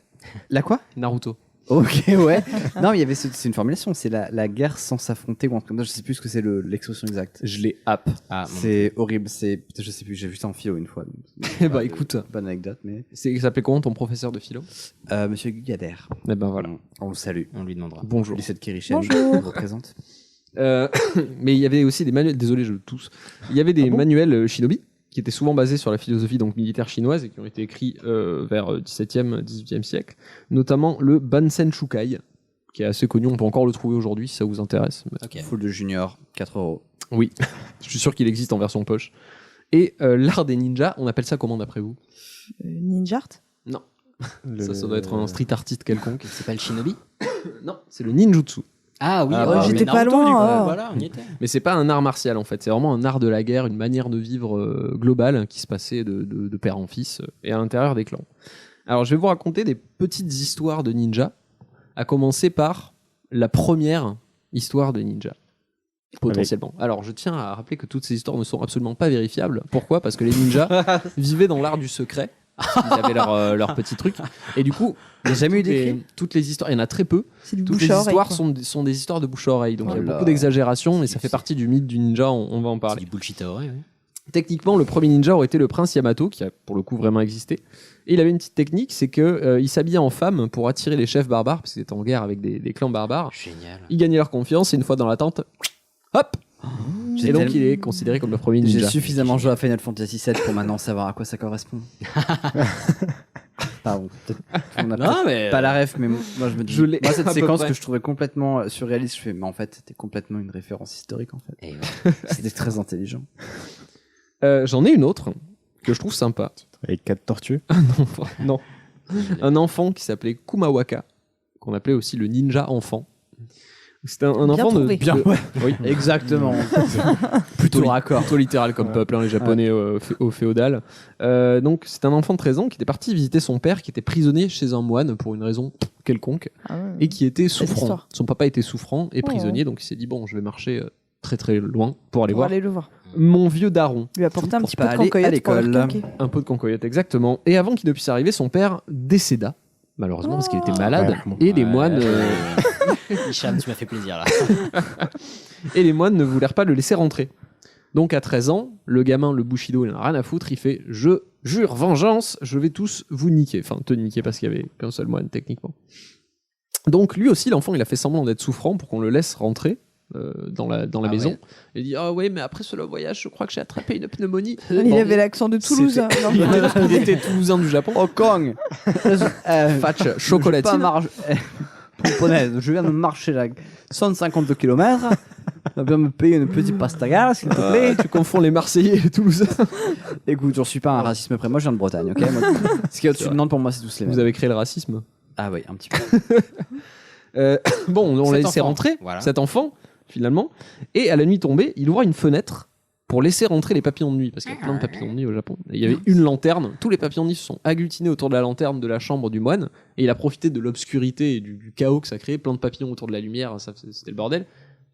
La quoi? Naruto. Ok, ouais. Non, il y avait c'est une formulation, c'est la guerre sans s'affronter ou un truc comme ça. Je sais plus ce que c'est l'expression exacte. Je l'ai app. C'est horrible. Je sais plus. J'ai vu ça en philo une fois. Bah écoute, bonne anecdote, mais. Il s'appelait comment ton professeur de philo? Monsieur Guyader. Eh ben voilà. On le salue. On lui demandera. Bonjour. Lycée de Kirichen. Bonjour. Représente. Mais il y avait aussi des manuels. Désolé, je tousse. Il y avait des manuels shinobi qui étaient souvent basés sur la philosophie donc militaire chinoise et qui ont été écrits vers 17e, 18e siècle, notamment le Bansen Shukai, qui est assez connu, on peut encore le trouver aujourd'hui si ça vous intéresse. Full de junior, 4€. Oui, je suis sûr qu'il existe en version poche. Et l'art des ninjas, on appelle ça comment d'après vous? Ninja art? Non. Ça doit être un street artiste quelconque. C'est pas le shinobi? Non, c'est le ninjutsu. Ah oui, j'étais pas loin. Voilà, on y était. Mais c'est pas un art martial en fait, c'est vraiment un art de la guerre, une manière de vivre globale qui se passait de père en fils et à l'intérieur des clans. Alors je vais vous raconter des petites histoires de ninja, à commencer par la première histoire de ninja. Potentiellement. Alors je tiens à rappeler que toutes ces histoires ne sont absolument pas vérifiables. Pourquoi? Parce que les ninjas vivaient dans l'art du secret. Ils avaient leur petit truc. Et du coup, il n'y a jamais eu d'écrit. Toutes les histoires, il y en a très peu. Toutes les histoires sont des histoires de bouche à oreille. Donc il y a beaucoup d'exagération, et ça fait partie du mythe du ninja. On va en parler. C'est du bullshit à oreille. Techniquement, le premier ninja aurait été le prince Yamato, qui a pour le coup vraiment existé. Et il avait une petite technique, c'est que il s'habillait en femme pour attirer les chefs barbares, parce qu'il était en guerre avec des clans barbares. Génial. Il gagnait leur confiance, et une fois dans la tente, hop. Et donc il est considéré comme le premier ninja. J'ai suffisamment joué à Final Fantasy VII pour maintenant savoir à quoi ça correspond. Pardon. On a pas la ref, mais moi je me dis. Moi cette séquence que je trouvais complètement surréaliste, je fais, mais en fait c'était complètement une référence historique en fait. C'était très intelligent. J'en ai une autre que je trouve sympa. Avec 4 tortues? Non. Un enfant qui s'appelait Kumawaka, qu'on appelait aussi le ninja enfant. C'était un enfant de bien, oui, exactement. plutôt raccord, plutôt littéral comme peuple, les Japonais au féodal. Donc c'est un enfant de 13 ans qui était parti visiter son père qui était prisonnier chez un moine pour une raison quelconque et qui était souffrant. Son papa était souffrant et prisonnier, donc il s'est dit bon, je vais marcher très très loin pour aller le voir. Mon vieux daron. Lui apporter un petit peu de concoyote à l'école. Un peu de concoyote, exactement. Et avant qu'il ne puisse arriver, son père décéda. Malheureusement, parce qu'il était malade. Et les moines... Hicham, tu m'as fait plaisir, là. Et les moines ne voulèrent pas le laisser rentrer. Donc, à 13 ans, le gamin, le Bushido, il en a rien à foutre. Il fait « Je jure vengeance, je vais tous vous niquer. » Enfin, te niquer, parce qu'il y avait qu'un seul moine, techniquement. Donc, lui aussi, l'enfant, il a fait semblant d'être souffrant pour qu'on le laisse rentrer dans la maison. Il dit ah ouais, mais après ce long voyage, je crois que j'ai attrapé une pneumonie. Il avait l'accent de Toulouse. Il était toulousain du Japon. Hong Kong. Fatch chocolatine. Je viens de marcher là 150 km. Tu vas bien me payer une petite pastaga, s'il te plaît. Tu confonds les Marseillais et les Toulousains. Écoute, j'en suis pas un racisme près. Moi, je viens de Bretagne, ok. Ce qui est au-dessus de Nantes pour moi, c'est tous les mêmes. Vous avez créé le racisme? Ah oui, un petit peu. Bon, on l'a laissé rentrer, voilà. cet enfant, finalement. Et à la nuit tombée, il ouvre une fenêtre pour laisser rentrer les papillons de nuit, parce qu'il y a plein de papillons de nuit au Japon. Et il y avait une lanterne, tous les papillons de nuit se sont agglutinés autour de la lanterne de la chambre du moine, et il a profité de l'obscurité et du chaos que ça créait, plein de papillons autour de la lumière, c'était le bordel.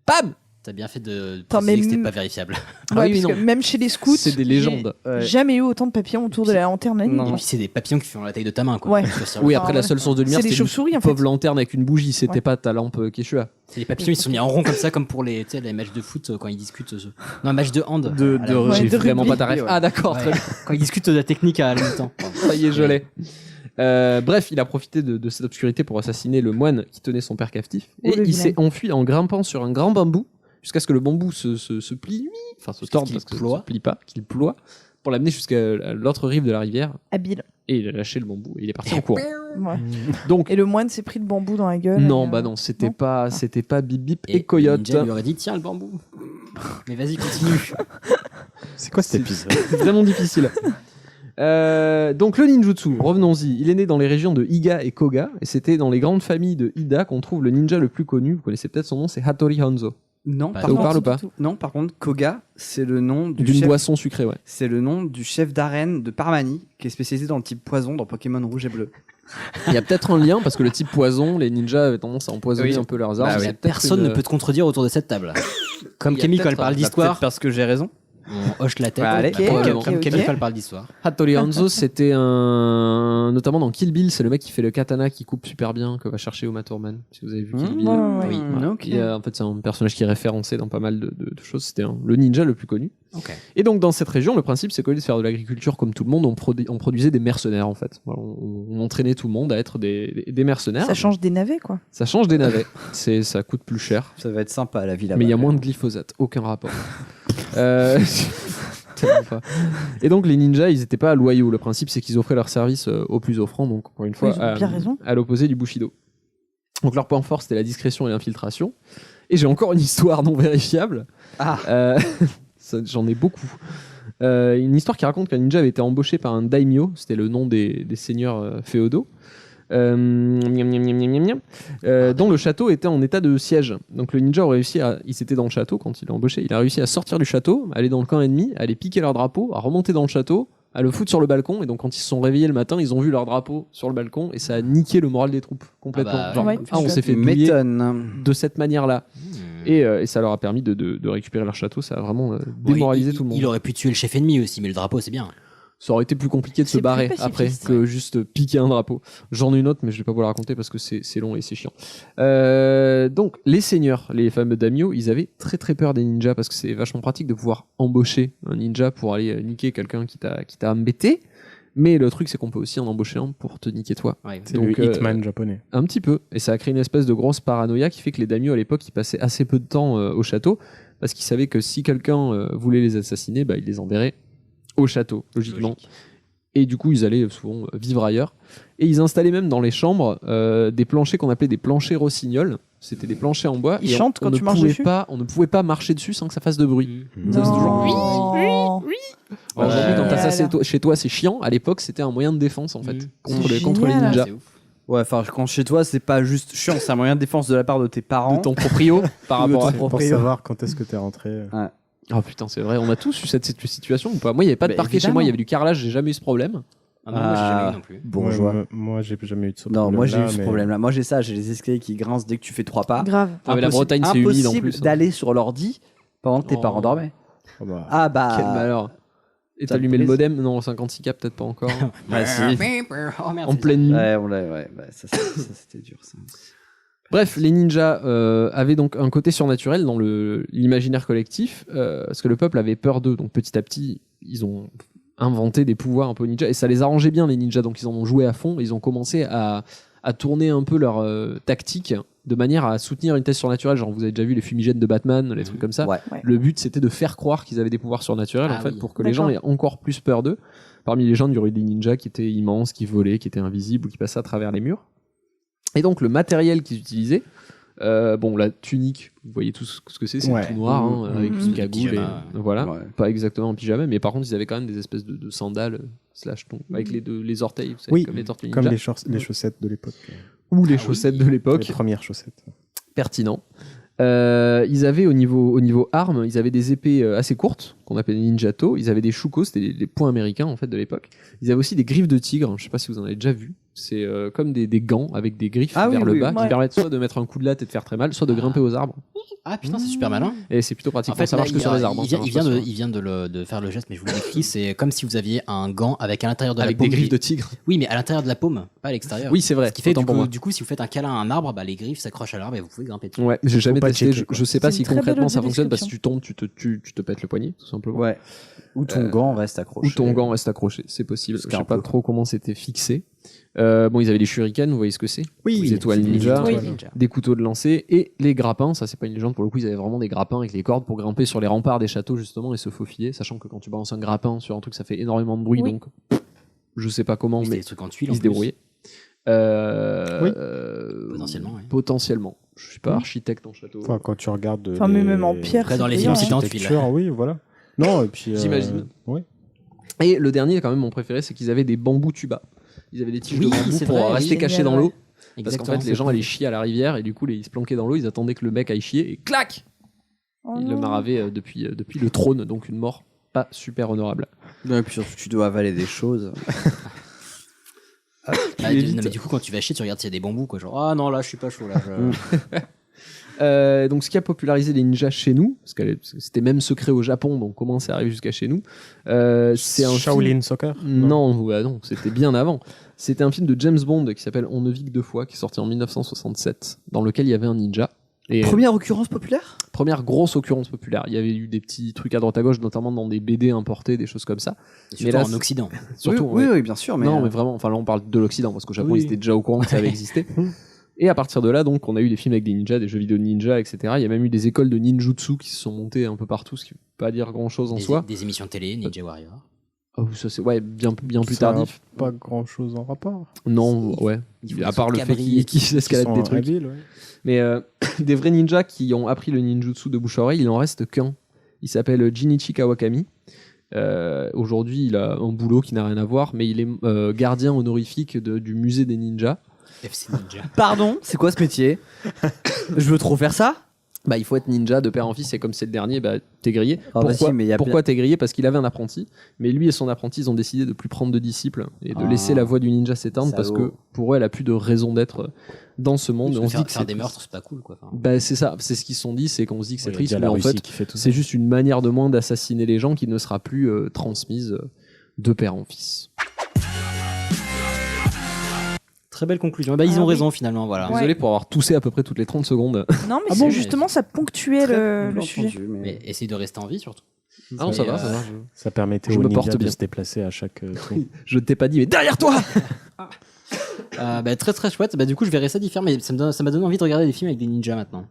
Bam! T'as bien fait de préciser que c'était pas vérifiable. Ouais, parce que même chez les scouts, c'est des légendes. j'ai jamais eu autant de papillons autour de la lanterne la nuit. Et puis c'est des papillons qui font la taille de ta main, quoi. Ouais. Oui, après la seule source de lumière, C'est des c'était chauves-souris, une en fait. pauvre lanterne avec une bougie, c'était pas ta lampe Quechua. C'est les papillons, ils se sont mis en rond comme ça, comme pour les matchs de foot quand ils discutent. Non, un match de hand. J'ai vraiment pas ta ref. Ah d'accord, très bien. Quand ils discutent de la technique à la mi-temps. Ça y est, je l'ai. Bref, il a profité de cette obscurité pour assassiner le moine qui tenait son père captif. Et il s'est enfui en grimpant sur un grand bambou jusqu'à ce que le bambou se plie, enfin se torde parce que ça ne se plie pas, qu'il ploie, pour l'amener jusqu'à l'autre rive de la rivière. Habile. Et il a lâché le bambou et il est parti en courant. Ouais. Donc, et le moine s'est pris le bambou dans la gueule. non, bah non, c'était pas Bip Bip et Coyote. Ninja lui aurait dit tiens le bambou. Mais vas-y, continue. C'est quoi cet épisode? C'est vraiment difficile. Donc le ninjutsu, revenons-y. Il est né dans les régions de Iga et Koga, et c'était dans les grandes familles de Ida qu'on trouve le ninja le plus connu. Vous connaissez peut-être son nom, c'est Hattori Hanzo. Non, ça vous parle ou pas? Non, par contre, Koga, c'est le nom d'une boisson sucrée, ouais. C'est le nom du chef d'arène de Parmani, qui est spécialisé dans le type poison dans Pokémon Rouge et Bleu. Il y a peut-être un lien parce que le type poison, les ninjas avaient tendance à empoisonner un peu leurs armes. Personne ne peut te contredire autour de cette table. Comme Camille quand elle parle d'histoire. Parce que j'ai raison. On hoche la tête. Allez, comme Camille quand elle parle d'histoire. Hattori Hanzo, c'était notamment dans Kill Bill, c'est le mec qui fait le katana qui coupe super bien, que va chercher Uma Thurman. Si vous avez vu Kill Bill. Oui. Okay. En fait, c'est un personnage qui est référencé dans pas mal de choses. C'était le ninja le plus connu. Okay. Et donc, dans cette région, le principe, c'est qu'au lieu de faire de l'agriculture comme tout le monde, on produisait des mercenaires, en fait. Voilà, on entraînait tout le monde à être des mercenaires. Ça change des navets, quoi. Ça change des navets. Ça coûte plus cher. Ça va être sympa à la vie là-bas. Mais il y a moins de glyphosate. Aucun rapport. Pas. Et donc les ninjas, ils étaient pas loyaux. Le principe, c'est qu'ils offraient leur service aux plus offrants, donc encore une fois, à l'opposé du Bushido. Donc leur point fort, c'était la discrétion et l'infiltration. Et j'ai encore une histoire non vérifiable. J'en ai beaucoup. Une histoire qui raconte qu'un ninja avait été embauché par un daimyo, c'était le nom des seigneurs féodaux. Dont le château était en état de siège. Donc le ninja a réussi il s'était dans le château quand il l'a embauché, il a réussi à sortir du château, à aller dans le camp ennemi, à aller piquer leur drapeau, à remonter dans le château, à le foutre sur le balcon, et donc quand ils se sont réveillés le matin, ils ont vu leur drapeau sur le balcon, et ça a niqué le moral des troupes complètement. On s'est fait bouiller de cette manière-là. Et ça leur a permis de récupérer leur château, ça a vraiment démoralisé tout le monde. Il aurait pu tuer le chef ennemi aussi, mais le drapeau c'est bien. Ça aurait été plus compliqué de se barrer après que juste piquer un drapeau. J'en ai une autre, mais je vais pas vous la raconter parce que c'est long et c'est chiant. Donc, les seigneurs, les fameux daimyo, ils avaient très très peur des ninjas parce que c'est vachement pratique de pouvoir embaucher un ninja pour aller niquer quelqu'un qui t'a embêté. Mais le truc, c'est qu'on peut aussi en embaucher un pour te niquer toi. Ouais, c'est donc, le Hitman japonais. Un petit peu. Et ça a créé une espèce de grosse paranoïa qui fait que les daimyo à l'époque, ils passaient assez peu de temps au château parce qu'ils savaient que si quelqu'un voulait les assassiner, bah, ils les enverraient au château, logiquement. Logique. Et du coup, ils allaient souvent vivre ailleurs. Et ils installaient même dans les chambres des planchers qu'on appelait des planchers rossignols. C'était des planchers en bois. Ils chantent quand tu marches dessus. On ne pouvait pas marcher dessus sans que ça fasse de bruit. Ça faisait toujours oui. Aujourd'hui, quand t'as ça chez toi, c'est chiant. À l'époque, c'était un moyen de défense en fait contre les ninjas. Ouais, enfin, quand chez toi, c'est pas juste chiant, c'est un moyen de défense de la part de tes parents, de ton proprio, par rapport à pour savoir quand est-ce que t'es rentré. Ouais. Oh putain, c'est vrai, on a tous eu cette situation ou pas? Moi, il n'y avait pas de parquet chez moi, il y avait du carrelage, j'ai jamais eu ce problème. Moi, j'ai jamais eu non plus. Bourgeois. Moi, j'ai jamais eu de ce problème. Non, moi, j'ai eu ce problème-là. Moi, j'ai les escaliers qui grincent dès que tu fais 3 pas. Grave. Ah, mais la Bretagne, c'est humide en plus. Impossible d'aller sur l'ordi pendant que tes parents dormaient. Ah bah. Quel malheur. Et t'as allumé le modem? Non, 56K, peut-être pas encore. Bah si. Oh, merde, en pleine nuit. Ouais, bah, ça c'était dur ça. Bref, les ninjas avaient donc un côté surnaturel dans l'imaginaire collectif, parce que le peuple avait peur d'eux. Donc petit à petit, ils ont inventé des pouvoirs un peu ninja, et ça les arrangeait bien les ninjas, donc ils en ont joué à fond, ils ont commencé à tourner un peu leur tactique de manière à soutenir une thèse surnaturelle. Genre vous avez déjà vu les fumigènes de Batman, les trucs comme ça. Ouais. Le but c'était de faire croire qu'ils avaient des pouvoirs surnaturels en fait, pour que les gens aient encore plus peur d'eux. Parmi les gens, il y aurait des ninjas qui étaient immenses, qui volaient, qui étaient invisibles ou qui passaient à travers les murs. Et donc le matériel qu'ils utilisaient, la tunique, vous voyez tout ce que c'est tout noir, avec une cagoule, voilà, pas exactement un pyjama, mais par contre ils avaient quand même des espèces de sandales slash tongs, avec les orteils, vous savez, Oui, comme les tortues ninja. comme les chaussettes de l'époque. Ou les chaussettes de l'époque. Les premières chaussettes. Pertinent. Ils avaient au niveau armes, ils avaient des épées assez courtes qu'on appelait ninjato. Ils avaient des shukos, c'était les poings américains en fait de l'époque. Ils avaient aussi des griffes de tigre. Je sais pas si vous en avez déjà vu. C'est comme des gants avec des griffes vers le bas qui permettent soit de mettre un coup de latte et de faire très mal, soit de grimper aux arbres. Ah putain, c'est super malin. Et c'est plutôt pratique. En fait, ça marche que sur les arbres. Il vient de faire le geste, mais je vous le décris. C'est comme si vous aviez un gant avec à l'intérieur de la paume. Avec des griffes de tigre. Oui, mais à l'intérieur de la paume, pas à l'extérieur. Oui, c'est vrai. Ce qui fait du coup, si vous faites un câlin à un arbre, les griffes s'accrochent à l'arbre et vous pouvez grimper dessus. Ouais, j'ai jamais testé. Je sais pas C'est si une très concrètement belle ça fonctionne parce que description. tu tombes, tu te pètes le poignet, tout simplement. Ouais. Ou ton gant reste accroché. Ou ton gant reste accroché, c'est possible. Je sais pas peu. trop comment c'était fixé. Bon, ils avaient des shurikens, vous voyez ce que c'est? Oui, les étoiles ninja, Oui. des couteaux de lancer et les grappins. Ça, c'est pas une légende pour le coup. Ils avaient vraiment des grappins avec les cordes pour grimper sur les remparts des châteaux justement et se faufiler, sachant que quand tu balances un grappin sur un truc, ça fait énormément de bruit. Oui. Donc, je sais pas comment, Oui, mais des trucs en tuile. ils se débrouillaient. Potentiellement, oui. Potentiellement. Je suis pas architecte en château. Enfin, quand tu regardes. Enfin, mais même en pierre. Après, dans c'est les brillant, films, c'était en l'architecture, tuile. oui, voilà. Non, et puis. J'imagine. Oui. Et le dernier, quand même, mon préféré, c'est qu'ils avaient des bambous tubas. Ils avaient des tiges Oui, de bambou c'est pour vrai, rester oui. cachés Génial, dans l'eau. ouais. Parce qu'en Exactement, fait, les gens allaient chier à la rivière et du coup, ils se planquaient dans l'eau, ils attendaient que le mec aille chier et clac Oh il le non. maravait depuis le trône, donc une mort pas super honorable. Ouais, et puis surtout, tu dois avaler des choses. Non, mais du coup, quand tu vas chier, tu regardes s'il y a des bambous, quoi. Genre, ah non, là, je suis pas chaud, là. Donc, ce qui a popularisé les ninjas chez nous, parce que c'était même secret au Japon, donc comment c'est arrivé jusqu'à chez nous, c'est un Shaolin film... Soccer. Non, non, c'était bien avant. C'était un film de James Bond qui s'appelle On ne vit que deux fois, qui est sorti en 1967, dans lequel il y avait un ninja. Et Première occurrence populaire? première grosse occurrence populaire. Il y avait eu des petits trucs à droite à gauche, notamment dans des BD importés, des choses comme ça. Surtout Mais là, en Occident. Surtout, oui, oui, bien sûr. Mais non, mais vraiment, enfin là on parle de l'Occident parce qu'au Japon Oui. ils étaient déjà au courant que ça avait existé. Et à partir de là, donc, on a eu des films avec des ninjas, des jeux vidéo de ninjas, etc. Il y a même eu des écoles de ninjutsu qui se sont montées un peu partout, ce qui ne veut pas dire grand chose en soi. Des émissions télé, Ninja Warrior. Oh, ça c'est bien plus Ça a tardif. Pas grand chose en rapport. Non, ouais. Il faut À des part le fait cabris qu'ils escaladent des trucs. Habiles, ouais. Mais des vrais ninjas qui ont appris le ninjutsu de bouche à oreille, il en reste qu'un. Il s'appelle Jinichi Kawakami. Aujourd'hui, il a un boulot qui n'a rien à voir, mais il est gardien honorifique du musée des ninjas. FC Ninja. Pardon, c'est quoi ce métier? Je veux trop faire ça? Bah, il faut être ninja de père en fils, et comme c'est le dernier, bah, t'es grillé. Ah, bah Pourquoi, si, mais y a pourquoi t'es grillé? Parce qu'il avait un apprenti, mais lui et son apprenti, ils ont décidé de plus prendre de disciples et de laisser la voie du ninja s'éteindre parce que pour eux, elle a plus de raison d'être dans ce monde. Et on se dit que faire c'est des meurtres, c'est pas cool, quoi. Enfin, bah, c'est ça, c'est ce qu'ils se sont dit, c'est qu'on se dit que c'est Ouais, triste, il y a mais la en Russie fait, qui fait tout ça. c'est juste une manière de moins d'assassiner les gens qui ne sera plus transmise de père en fils. très belle conclusion. Bah, ils ont oui. raison, finalement, voilà. Ouais. Désolé pour avoir toussé à peu près toutes les 30 secondes. Non, mais Ah c'est bon, justement, ça ponctuait le sujet. Entendu, Mais essaye de rester en vie, surtout. Ah non, ça va, ça va. Ça permettait Je aux me ninjas porte de bien. se déplacer à chaque tour. Je t'ai pas dit, mais derrière toi! Bah, très très chouette. Bah, du coup, je verrai ça différent, mais ça m'a donné envie de regarder des films avec des ninjas maintenant.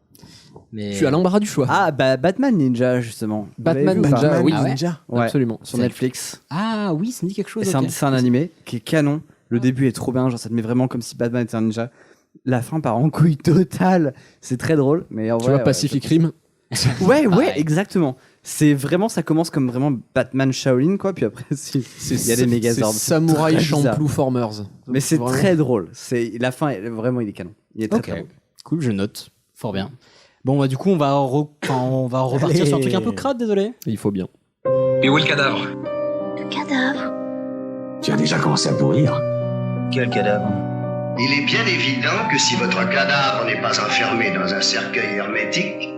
Mais... Tu as l'embarras du choix. Ah, bah Batman Ninja, justement. Vous Batman l'avez vu ou pas? Ninja, oui. Ah ouais Ninja. Ouais, Absolument. sur Netflix. Ah oui, ça me dit quelque chose. C'est ok. un animé qui est canon. Le début est trop bien, genre ça te met vraiment comme si Batman était un ninja. La fin part en couille totale. C'est très drôle, mais en Tu vrai, vois, Pacific Rim. Ouais, Pareil. exactement. C'est vraiment, ça commence comme vraiment Batman Shaolin, quoi. Puis après, il y a des Megazords. C'est Samouraï très bizarre. Champloo Formers. Mais c'est Vraiment. très drôle. La fin, vraiment, il est canon. Il est très Ok. très bon. Cool, je note. Fort bien. Bon, bah, du coup, on va repartir sur un truc un peu crade, désolé. Il faut bien. Et où est le cadavre? Le cadavre. Tu as déjà commencé à pourrir. Quel cadavre? Il est bien évident que si votre cadavre n'est pas enfermé dans un cercueil hermétique,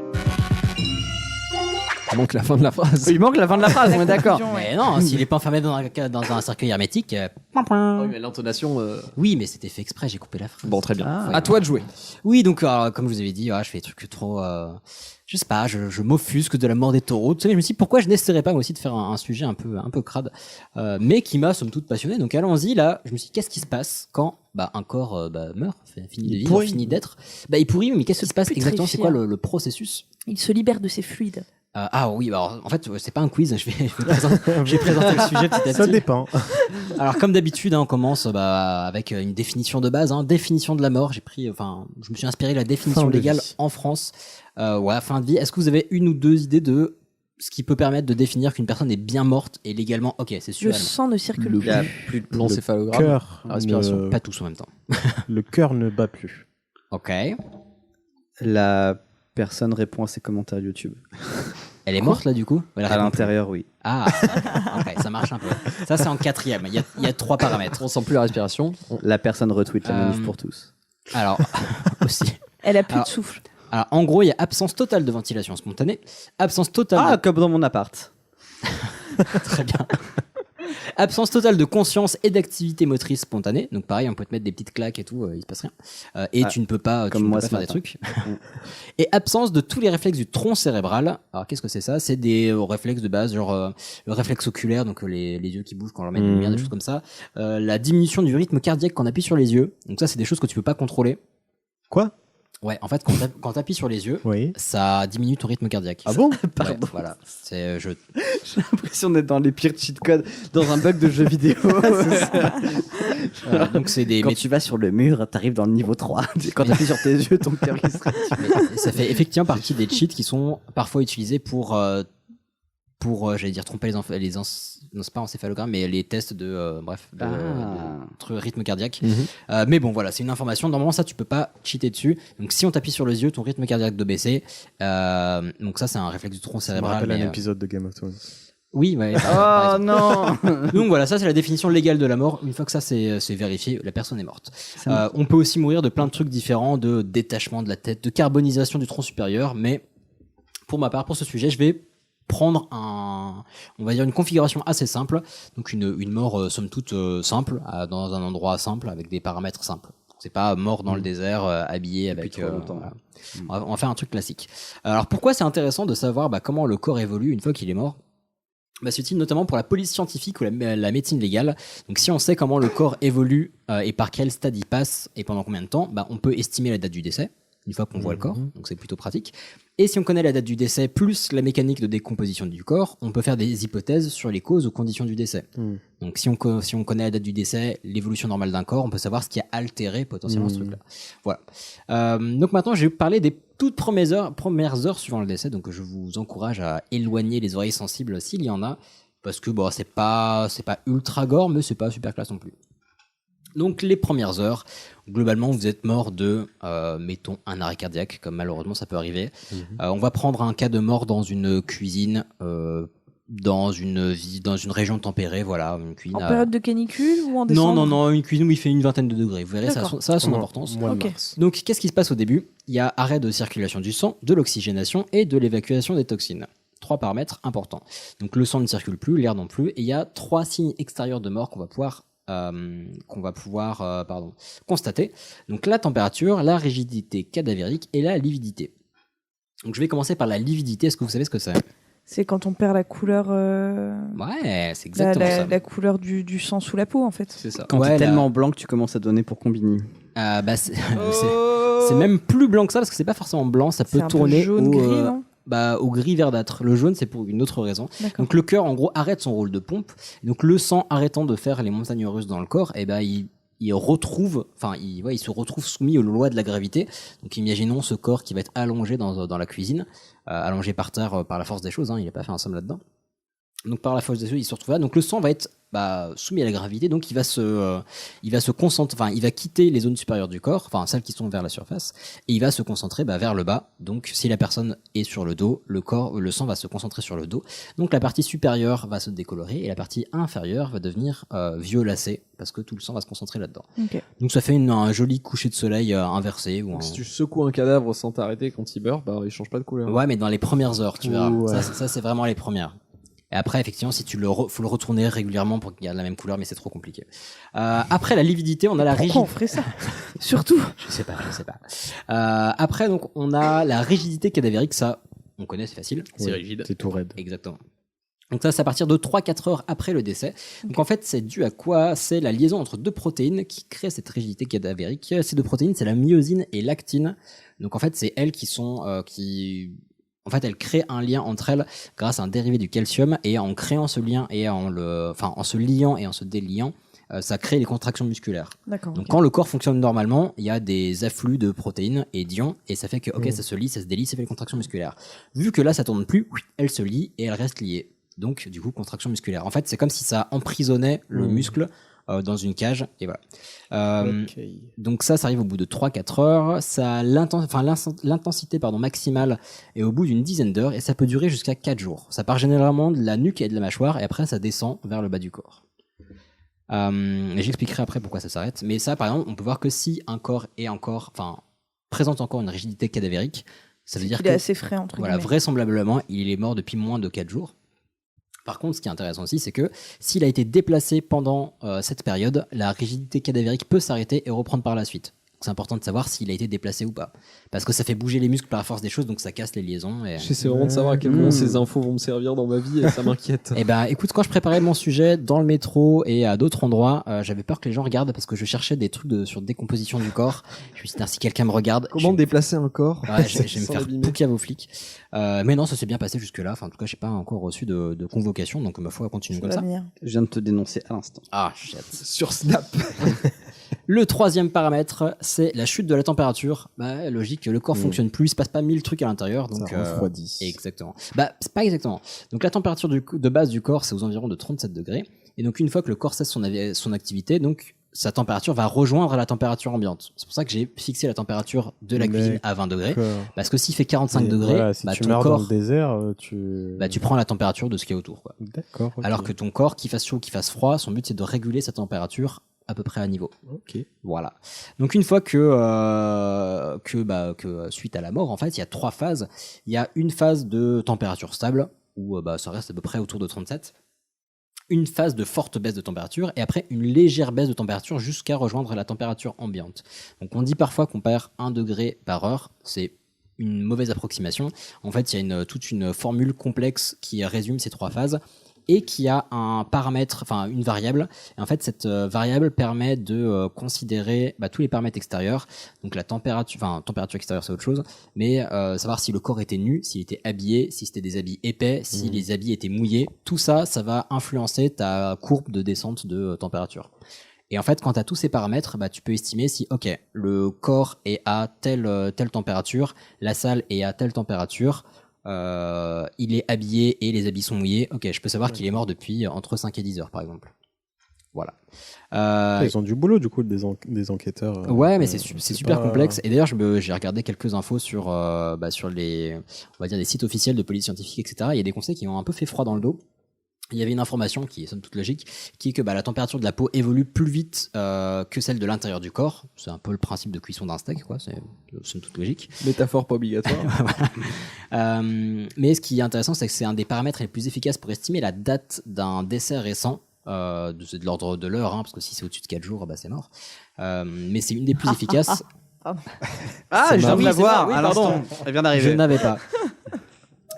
Il manque la fin de la phrase. Il manque la fin de la phrase, on est d'accord. Mais non, s'il est pas enfermé dans un cercueil hermétique. Oui, mais l'intonation. Oui, mais c'était fait exprès, j'ai coupé la phrase. Bon, très bien. Ah. À toi de jouer. Oui, donc, comme je vous avais dit, je fais des trucs trop. Je sais pas, je m'offusque de la mort des taureaux. Tu sais, je me suis dit, pourquoi je n'essaierais pas moi aussi de faire un sujet un peu crade, mais qui m'a somme toute passionné. Donc allons-y, là, je me suis dit, qu'est-ce qui se passe quand un corps meurt, finit de vivre, finit d'être. Il pourrit, mais qu'est-ce qui se passe exactement? C'est quoi le processus? Il se libère de ses fluides. Ah oui, alors, en fait, c'est pas un quiz, je vais présenter le sujet petit à petit. Ça dépend. Alors, comme d'habitude, on commence avec une définition de base, définition de la mort. Je me suis inspiré de la définition Fin de légale vie. en France. Fin de vie. Est-ce que vous avez une ou deux idées de ce qui peut permettre de définir qu'une personne est bien morte et légalement, ok, c'est sûr. Le sang ne circule Le plus. plus de l'encéphalogramme, cœur la respiration. ne- Pas tous en même temps. Le cœur ne bat plus. Ok. La personne répond à ses commentaires YouTube. Elle est morte là du coup? Elle À répond l'intérieur, oui. plus. Ah, ok, ça marche un peu. Ça c'est en 4e. Il y a 3 paramètres. On sent plus la respiration. La personne retweet la manif Euh, pour tous. Alors, aussi. Elle a plus Alors, de souffle. Alors, en gros, il y a absence totale de ventilation spontanée, absence totale. Ah, comme dans mon appart. Très bien. Absence totale de conscience et d'activité motrice spontanée. Donc pareil, on peut te mettre des petites claques et tout, il se passe rien. Et tu ne peux pas, comme tu ne moi peux ce pas faire des matin. trucs. Et absence de tous les réflexes du tronc cérébral. Alors qu'est-ce que c'est ça? C'est des réflexes de base, genre le réflexe oculaire, donc les yeux qui bougent quand on leur met de la lumière, des choses comme ça. La diminution du rythme cardiaque quand on appuie sur les yeux. Donc ça, c'est des choses que tu peux pas contrôler. Quoi? Ouais, en fait, quand tu appuies sur les yeux, Oui. ça diminue ton rythme cardiaque. Ah bon? Pardon. Ouais, voilà. C'est J'ai l'impression d'être dans les pires cheat codes, dans un bug de jeu vidéo. donc c'est des Quand tu vas sur le mur, t'arrives dans le niveau 3. Quand t'appuies sur tes yeux, ton cœur il se réactive. Mais ça fait effectivement partie des cheats qui sont parfois utilisés pour j'allais dire tromper non, c'est pas encéphalogramme, mais les tests de rythme cardiaque. Mais bon, voilà, c'est une information. Normalement, ça, tu peux pas cheater dessus. Donc, si on t'appuie sur les yeux, ton rythme cardiaque doit baisser. Donc ça, c'est un réflexe du tronc Ça me cérébral. rappelle mais, un épisode de Game of Thrones. Oui, ouais. Oh non. Donc voilà, ça c'est la définition légale de la mort. Une fois que ça c'est vérifié, la personne est morte. On peut aussi mourir de plein de trucs différents, de détachement de la tête, de carbonisation du tronc supérieur. Mais pour ma part, pour ce sujet, je vais prendre on va dire une configuration assez simple. Donc une mort somme toute simple, dans un endroit simple avec des paramètres simples. C'est pas mort dans le désert, habillé avec. trop longtemps. Voilà. On va faire un truc classique. Alors pourquoi c'est intéressant de savoir comment le corps évolue une fois qu'il est mort? C'est utile notamment pour la police scientifique ou la médecine légale. Donc si on sait comment le corps évolue et par quel stade il passe et pendant combien de temps, on peut estimer la date du décès une fois qu'on voit le corps, donc c'est plutôt pratique. Et si on connaît la date du décès plus la mécanique de décomposition du corps, on peut faire des hypothèses sur les causes ou conditions du décès. Donc si on connaît la date du décès, l'évolution normale d'un corps, on peut savoir ce qui a altéré potentiellement ce truc-là. Voilà. Donc maintenant, je vais parler des toutes premières heures suivant le décès. Donc je vous encourage à éloigner les oreilles sensibles s'il y en a, parce que c'est pas ultra gore, mais c'est pas super classe non plus. Donc les premières heures, globalement vous êtes mort de, mettons, un arrêt cardiaque, comme malheureusement ça peut arriver. On va prendre un cas de mort dans une cuisine, dans une région tempérée, voilà, une cuisine. En période de canicule ou en décembre? Non, une cuisine où il fait une vingtaine de degrés. Vous verrez, ça a son importance. Donc qu'est-ce qui se passe au début? Il y a arrêt de circulation du sang, de l'oxygénation et de l'évacuation des toxines. 3 paramètres importants. Donc le sang ne circule plus, l'air non plus, et il y a 3 signes extérieurs de mort qu'on va pouvoir constater. Donc la température, la rigidité cadavérique et la lividité. Donc je vais commencer par la lividité. Est-ce que vous savez ce que c'est? C'est quand on perd la couleur. Ouais, c'est exactement ça. La couleur du sang sous la peau, en fait. C'est ça. Quand t'es tellement blanc que tu commences à donner pour Combini. C'est même plus blanc que ça parce que c'est pas forcément blanc, ça peut tourner jaune-gris, non? Au gris verdâtre. Le jaune, c'est pour une autre raison. Donc le cœur, en gros, arrête son rôle de pompe. Donc le sang arrêtant de faire les montagnes russes dans le corps, il se retrouve soumis aux lois de la gravité. Donc imaginons ce corps qui va être allongé dans la cuisine, allongé par terre par la force des choses. Il n'a pas fait un somme là-dedans. Donc par la force des choses, il se retrouve là. Donc le sang va être soumis à la gravité, donc il va se concentrer, il va quitter les zones supérieures du corps, celles qui sont vers la surface, et il va se concentrer vers le bas. Donc si la personne est sur le dos, le sang va se concentrer sur le dos. Donc la partie supérieure va se décolorer et la partie inférieure va devenir violacée parce que tout le sang va se concentrer là-dedans. Okay. Donc ça fait un joli coucher de soleil inversé. Si tu secoues un cadavre sans t'arrêter quand il meurt, il change pas de couleur. Ouais, mais dans les premières heures, tu verras. Ouais. Ça c'est vraiment les premières. Et après, effectivement, si faut le retourner régulièrement pour qu'il garde la même couleur, mais c'est trop compliqué. Après la lividité, on a la rigidité. Pourquoi on ferait ça? Surtout. Je sais pas. Après, donc, on a la rigidité cadavérique. Ça, on connaît, c'est facile. C'est rigide. C'est tout raide. Exactement. Donc ça, c'est à partir de 3-4 heures après le décès. Donc en fait, c'est dû à quoi? C'est la liaison entre 2 protéines qui créent cette rigidité cadavérique. Ces 2 protéines, c'est la myosine et l'actine. Donc en fait, c'est elles qui sont en fait, elle crée un lien entre elles grâce à un dérivé du calcium, et en créant ce lien et en se liant et en se déliant, ça crée les contractions musculaires. D'accord. Donc quand le corps fonctionne normalement, il y a des afflux de protéines et d'ions, et ça fait que ça se lie, ça se délie, ça fait les contractions musculaires. Vu que là ça tourne plus, elle se lie et elle reste liée. Donc du coup contraction musculaire. En fait, c'est comme si ça emprisonnait le muscle dans une cage, et voilà. Donc ça arrive au bout de 3-4 heures. Ça l'intensité maximale est au bout d'une dizaine d'heures, et ça peut durer jusqu'à 4 jours. Ça part généralement de la nuque et de la mâchoire, et après ça descend vers le bas du corps. Et j'expliquerai après pourquoi ça s'arrête. Mais ça, par exemple, on peut voir que si un corps présente encore une rigidité cadavérique, ça veut dire qu'il est assez frais, entre guillemets. Vraisemblablement, il est mort depuis moins de 4 jours. Par contre, ce qui est intéressant aussi, c'est que s'il a été déplacé pendant cette période, la rigidité cadavérique peut s'arrêter et reprendre par la suite. Donc, c'est important de savoir s'il a été déplacé ou pas. Parce que ça fait bouger les muscles par la force des choses, donc ça casse les liaisons. Et... J'essaie vraiment de savoir à quel moment ces infos vont me servir dans ma vie, et ça m'inquiète. Eh ben, écoute, quand je préparais mon sujet dans le métro et à d'autres endroits, j'avais peur que les gens regardent, parce que je cherchais des trucs sur décomposition du corps. Je me suis dit, si quelqu'un me regarde... Comment déplacer un corps? Je vais me faire poucave aux flics. Mais non, ça s'est bien passé jusque-là. Enfin, en tout cas, j'ai pas encore reçu de convocation, donc ma foi, continue comme ça. Je viens de te dénoncer à l'instant. Ah, shit. Sur Snap. Le troisième paramètre, c'est la chute de la température. Logique, le corps fonctionne plus, il se passe pas 1000 trucs à l'intérieur, donc ça refroidit. Exactement. C'est pas exactement. Donc la température de base du corps, c'est aux environs de 37 degrés. Et donc une fois que le corps cesse son activité, donc sa température va rejoindre la température ambiante. C'est pour ça que j'ai fixé la température de la cuisine à 20 degrés. Parce que s'il fait 45 degrés, voilà, si tu ton meurs corps, dans le désert, tu prends la température de ce qui est autour, quoi. D'accord. Okay. Alors que ton corps, qu'il fasse chaud ou qu'il fasse froid, son but c'est de réguler sa température à peu près à niveau. Ok. Voilà. Donc une fois que suite à la mort, en fait, il y a 3 phases. Il y a une phase de température stable où ça reste à peu près autour de 37. Une phase de forte baisse de température, et après une légère baisse de température jusqu'à rejoindre la température ambiante. Donc on dit parfois qu'on perd 1 degré par heure. C'est une mauvaise approximation. En fait, il y a toute une formule complexe qui résume ces 3 phases, et qui a un paramètre, une variable. Et en fait, cette variable permet de considérer tous les paramètres extérieurs. Donc la température, température extérieure, c'est autre chose, mais savoir si le corps était nu, s'il était habillé, si c'était des habits épais, si les habits étaient mouillés. Tout ça, ça va influencer ta courbe de descente de température. Et en fait, quand tu as tous ces paramètres, tu peux estimer si, ok, le corps est à telle température, la salle est à telle température, il est habillé et les habits sont mouillés. Ok, je peux savoir qu'il est mort depuis entre 5 et 10 heures, par exemple. Voilà. Ils ont du boulot, du coup, des enquêteurs. Ouais, mais c'est super complexe. Et d'ailleurs, j'ai regardé quelques infos sur les, on va dire, des sites officiels de police scientifique, etc. Il y a des conseils qui ont un peu fait froid dans le dos. Il y avait une information qui est somme toute logique, qui est que la température de la peau évolue plus vite que celle de l'intérieur du corps. C'est un peu le principe de cuisson d'un steak, quoi. C'est somme toute logique. Métaphore pas obligatoire. Voilà. Mais ce qui est intéressant, c'est que c'est un des paramètres les plus efficaces pour estimer la date d'un décès récent. C'est de l'ordre de l'heure, parce que si c'est au-dessus de 4 jours, c'est mort. Mais c'est une des plus efficaces. Je viens de la voir à l'instant. Elle vient d'arriver. Je n'avais pas.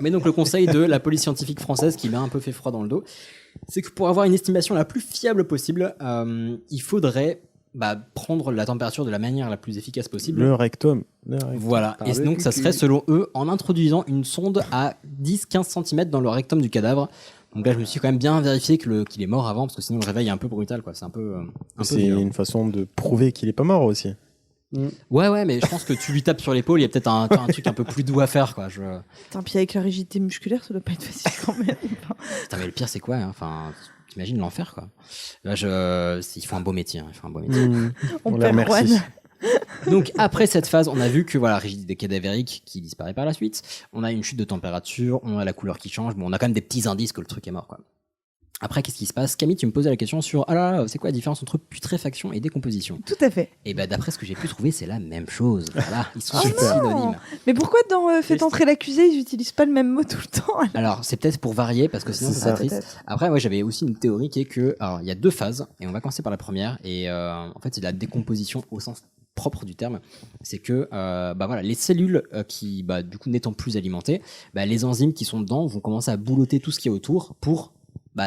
Mais donc le conseil de la police scientifique française, qui m'a un peu fait froid dans le dos, c'est que pour avoir une estimation la plus fiable possible, il faudrait prendre la température de la manière la plus efficace possible. Le rectum. Voilà. Et donc ça serait, selon eux, en introduisant une sonde à 10-15 cm dans le rectum du cadavre. Donc là, je me suis quand même bien vérifié qu'il est mort avant, parce que sinon le réveil est un peu brutal, quoi. C'est un peu une façon de prouver qu'il est pas mort aussi. Ouais, mais je pense que tu lui tapes sur l'épaule, il y a peut-être un truc un peu plus doux à faire, quoi. Putain, puis avec la rigidité musculaire, ça doit pas être facile quand même. Putain, mais le pire, c'est quoi, hein. T'imagines l'enfer, quoi. Là, il faut un beau métier, Il faut un beau métier. On perd Juan. Donc, après cette phase, on a vu que, rigidité cadavérique qui disparaît par la suite. On a une chute de température, on a la couleur qui change. Bon, on a quand même des petits indices que le truc est mort, quoi. Après, qu'est-ce qui se passe? Camille, tu me posais la question sur c'est quoi la différence entre putréfaction et décomposition? Tout à fait. Et d'après ce que j'ai pu trouver, c'est la même chose. Voilà, ils sont synonymes. Mais pourquoi dans Faites entrer l'accusé, ils n'utilisent pas le même mot tout le temps? Alors, c'est peut-être pour varier, parce que sinon c'est triste. Après, j'avais aussi une théorie qui est que, il y a 2 phases, et on va commencer par la première, et en fait, c'est la décomposition au sens propre du terme. C'est que les cellules qui, du coup, n'étant plus alimentées, les enzymes qui sont dedans vont commencer à boulotter tout ce qui est autour pour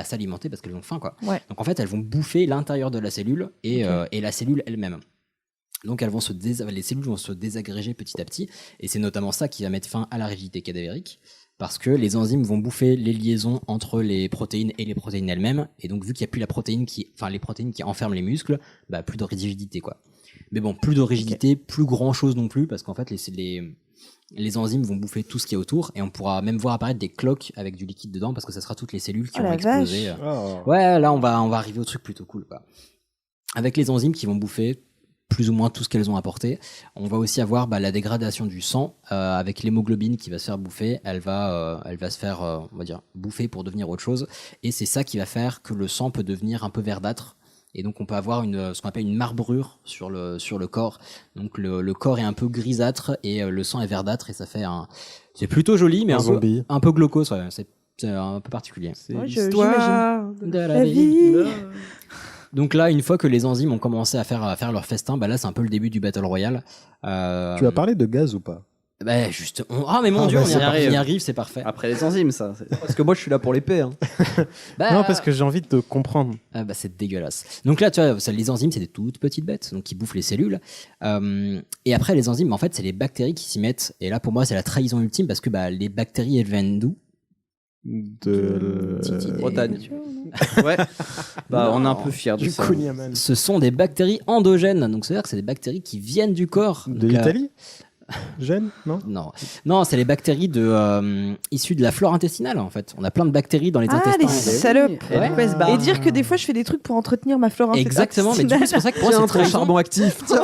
s'alimenter, parce qu'elles ont faim, quoi. Ouais. Donc en fait, elles vont bouffer l'intérieur de la cellule et la cellule elle-même. Donc les cellules vont se désagréger petit à petit, et c'est notamment ça qui va mettre fin à la rigidité cadavérique, parce que les enzymes vont bouffer les liaisons entre les protéines et les protéines elles-mêmes, et donc vu qu'il n'y a plus les protéines qui enferment les muscles, bah plus de rigidité quoi. Mais bon, plus de rigidité, plus grand chose non plus, parce qu'en fait les enzymes vont bouffer tout ce qui est autour, et on pourra même voir apparaître des cloques avec du liquide dedans, parce que ça sera toutes les cellules qui vont exploser. Ouais, là on va arriver au truc plutôt cool quoi. Avec les enzymes qui vont bouffer plus ou moins tout ce qu'elles ont apporté. On va aussi avoir la dégradation du sang avec l'hémoglobine qui va se faire bouffer. Elle va se faire, on va dire, bouffer pour devenir autre chose. Et c'est ça qui va faire que le sang peut devenir un peu verdâtre. Et donc on peut avoir ce qu'on appelle une marbrure sur le corps. Donc le corps est un peu grisâtre et le sang est verdâtre et ça fait c'est plutôt joli mais un peu glaucose. Ouais. C'est un peu particulier. C'est l'histoire de la vie. Donc là, une fois que les enzymes ont commencé à faire leur festin, là c'est un peu le début du Battle Royale. Tu as parlé de gaz ou pas? Juste. Mais mon Dieu, on y arrive, c'est parfait. Après les enzymes, ça. Parce que moi, je suis là pour l'épée. Hein. Non, parce que j'ai envie de comprendre. C'est dégueulasse. Donc là, tu vois, les enzymes, c'est des toutes petites bêtes, donc qui bouffent les cellules. Et après, les enzymes, en fait, c'est les bactéries qui s'y mettent. Et là, pour moi, c'est la trahison ultime parce que les bactéries, elles viennent d'où? De Bretagne. Ouais. On est un peu fiers de ça. Ce sont des bactéries endogènes. Donc, c'est-à-dire que c'est des bactéries qui viennent du corps. De l'Italie? Gène, non? Non, c'est les bactéries issues de la flore intestinale en fait. On a plein de bactéries dans les intestins. Les salopes. Ouais. Et dire que des fois je fais des trucs pour entretenir ma flore intestinale. Exactement, mais du coup c'est pour ça que pour moi c'est trahison. Charbon actif. C'est pour ça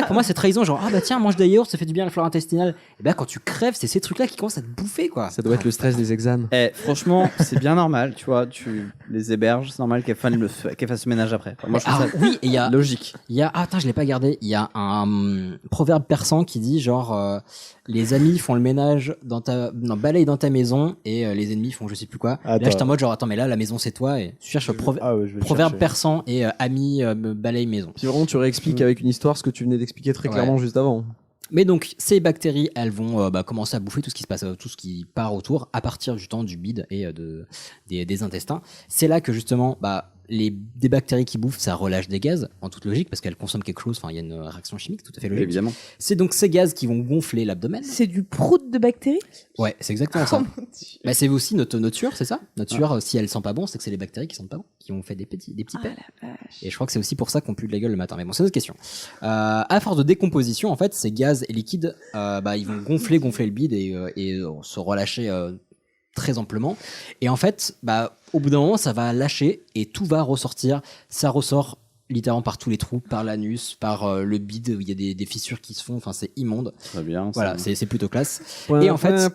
que pour moi c'est trahison, genre tiens mange des yaourts, ça fait du bien à la flore intestinale. Et quand tu crèves, c'est ces trucs là qui commencent à te bouffer quoi. Ça doit être le stress des examens. Franchement, c'est bien normal, tu vois, tu les héberges, c'est normal qu'elles fassent le ménage après. Enfin, moi je trouve ça oui, il y a logique. Il y a je l'ai pas gardé, il y a un proverbe persan qui dit genre les amis font le ménage balayent dans ta maison et les ennemis font je sais plus quoi. Là j'étais en mode genre attends mais là la maison c'est toi et tu cherches proverbe persan et ami balaye maison. Puis vraiment tu réexpliques avec une histoire ce que tu venais d'expliquer très clairement juste avant. Mais donc ces bactéries elles vont commencer à bouffer tout ce qui se passe, tout ce qui part autour à partir du temps du bide et des intestins. C'est là que justement des bactéries qui bouffent, ça relâche des gaz, en toute logique, parce qu'elles consomment quelque chose, il y a une réaction chimique tout à fait logique. Évidemment. C'est donc ces gaz qui vont gonfler l'abdomen. C'est du prout de bactéries? Ouais, c'est exactement ça. C'est aussi notre sueur, c'est ça? Notre sueur, si elle sent pas bon, c'est que c'est les bactéries qui sentent pas bon, qui ont fait des petits pets. Et je crois que c'est aussi pour ça qu'on pue de la gueule le matin. Mais bon, c'est une autre question. À force de décomposition, en fait, ces gaz et liquides, ils vont gonfler le bide et se relâcher très amplement. Et en fait, au bout d'un moment, ça va lâcher et tout va ressortir. Ça ressort littéralement par tous les trous, par l'anus, par le bide où il y a des fissures qui se font. Enfin, c'est immonde. Très bien. Voilà, c'est plutôt classe. Et en fait,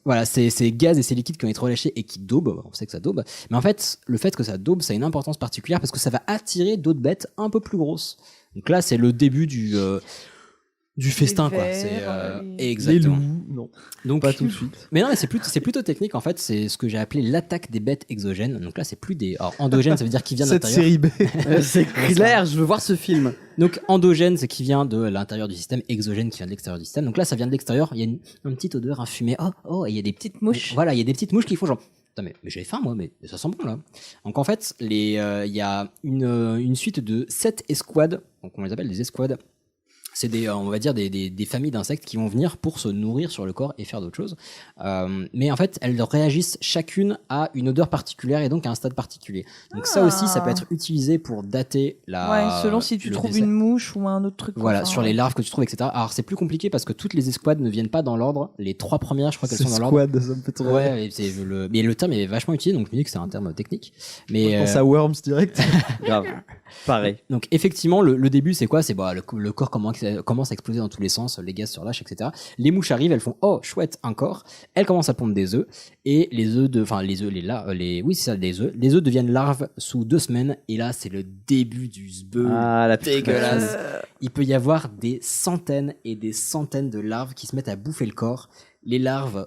voilà, ces gaz et ces liquides qui vont être relâchés et qui daubent. On sait que ça daube. Mais en fait, le fait que ça daube, ça a une importance particulière parce que ça va attirer d'autres bêtes un peu plus grosses. Donc là, c'est le début du festin quoi, c'est exactement. Les loups, non. Donc pas tout de suite. Mais non, mais c'est plutôt technique en fait, c'est ce que j'ai appelé l'attaque des bêtes exogènes. Donc là, c'est plus des endogènes, ça veut dire qu'il vient de l'intérieur. Cette série B. C'est clair, je veux voir ce film. Donc endogène, c'est qui vient de l'intérieur du système, exogène qui vient de l'extérieur du système. Donc là, ça vient de l'extérieur, il y a une petite odeur, un fumet. Et il y a des petites mouches. Voilà, il y a des petites mouches qui font genre attends, mais j'avais faim moi, mais ça sent bon là. Donc en fait, il y a une suite de 7 escouades, donc on les appelle des escouades. C'est on va dire des familles d'insectes qui vont venir pour se nourrir sur le corps et faire d'autres choses. Mais en fait, elles réagissent chacune à une odeur particulière et donc à un stade particulier. Donc ça aussi, ça peut être utilisé pour dater selon si tu trouves une mouche ou un autre truc. Voilà, sur les larves que tu trouves, etc. Alors c'est plus compliqué parce que toutes les escouades ne viennent pas dans l'ordre. Les 3 premières, je crois qu'elles sont dans l'ordre. Escouade, ça me fait trop. Ouais, mais le terme est vachement utilisé, donc je me dis que c'est un terme technique. Mais je pense à Worms direct. Grave. Pareil. Donc effectivement, le début c'est quoi? C'est le corps commence à exploser dans tous les sens, les gaz se relâchent, etc. Les mouches arrivent, elles font chouette un corps. Elles commencent à pondre des œufs et les œufs deviennent larves sous 2 semaines et là c'est le début du sbeu dégueulasse. Il peut y avoir des centaines et des centaines de larves qui se mettent à bouffer le corps. Les larves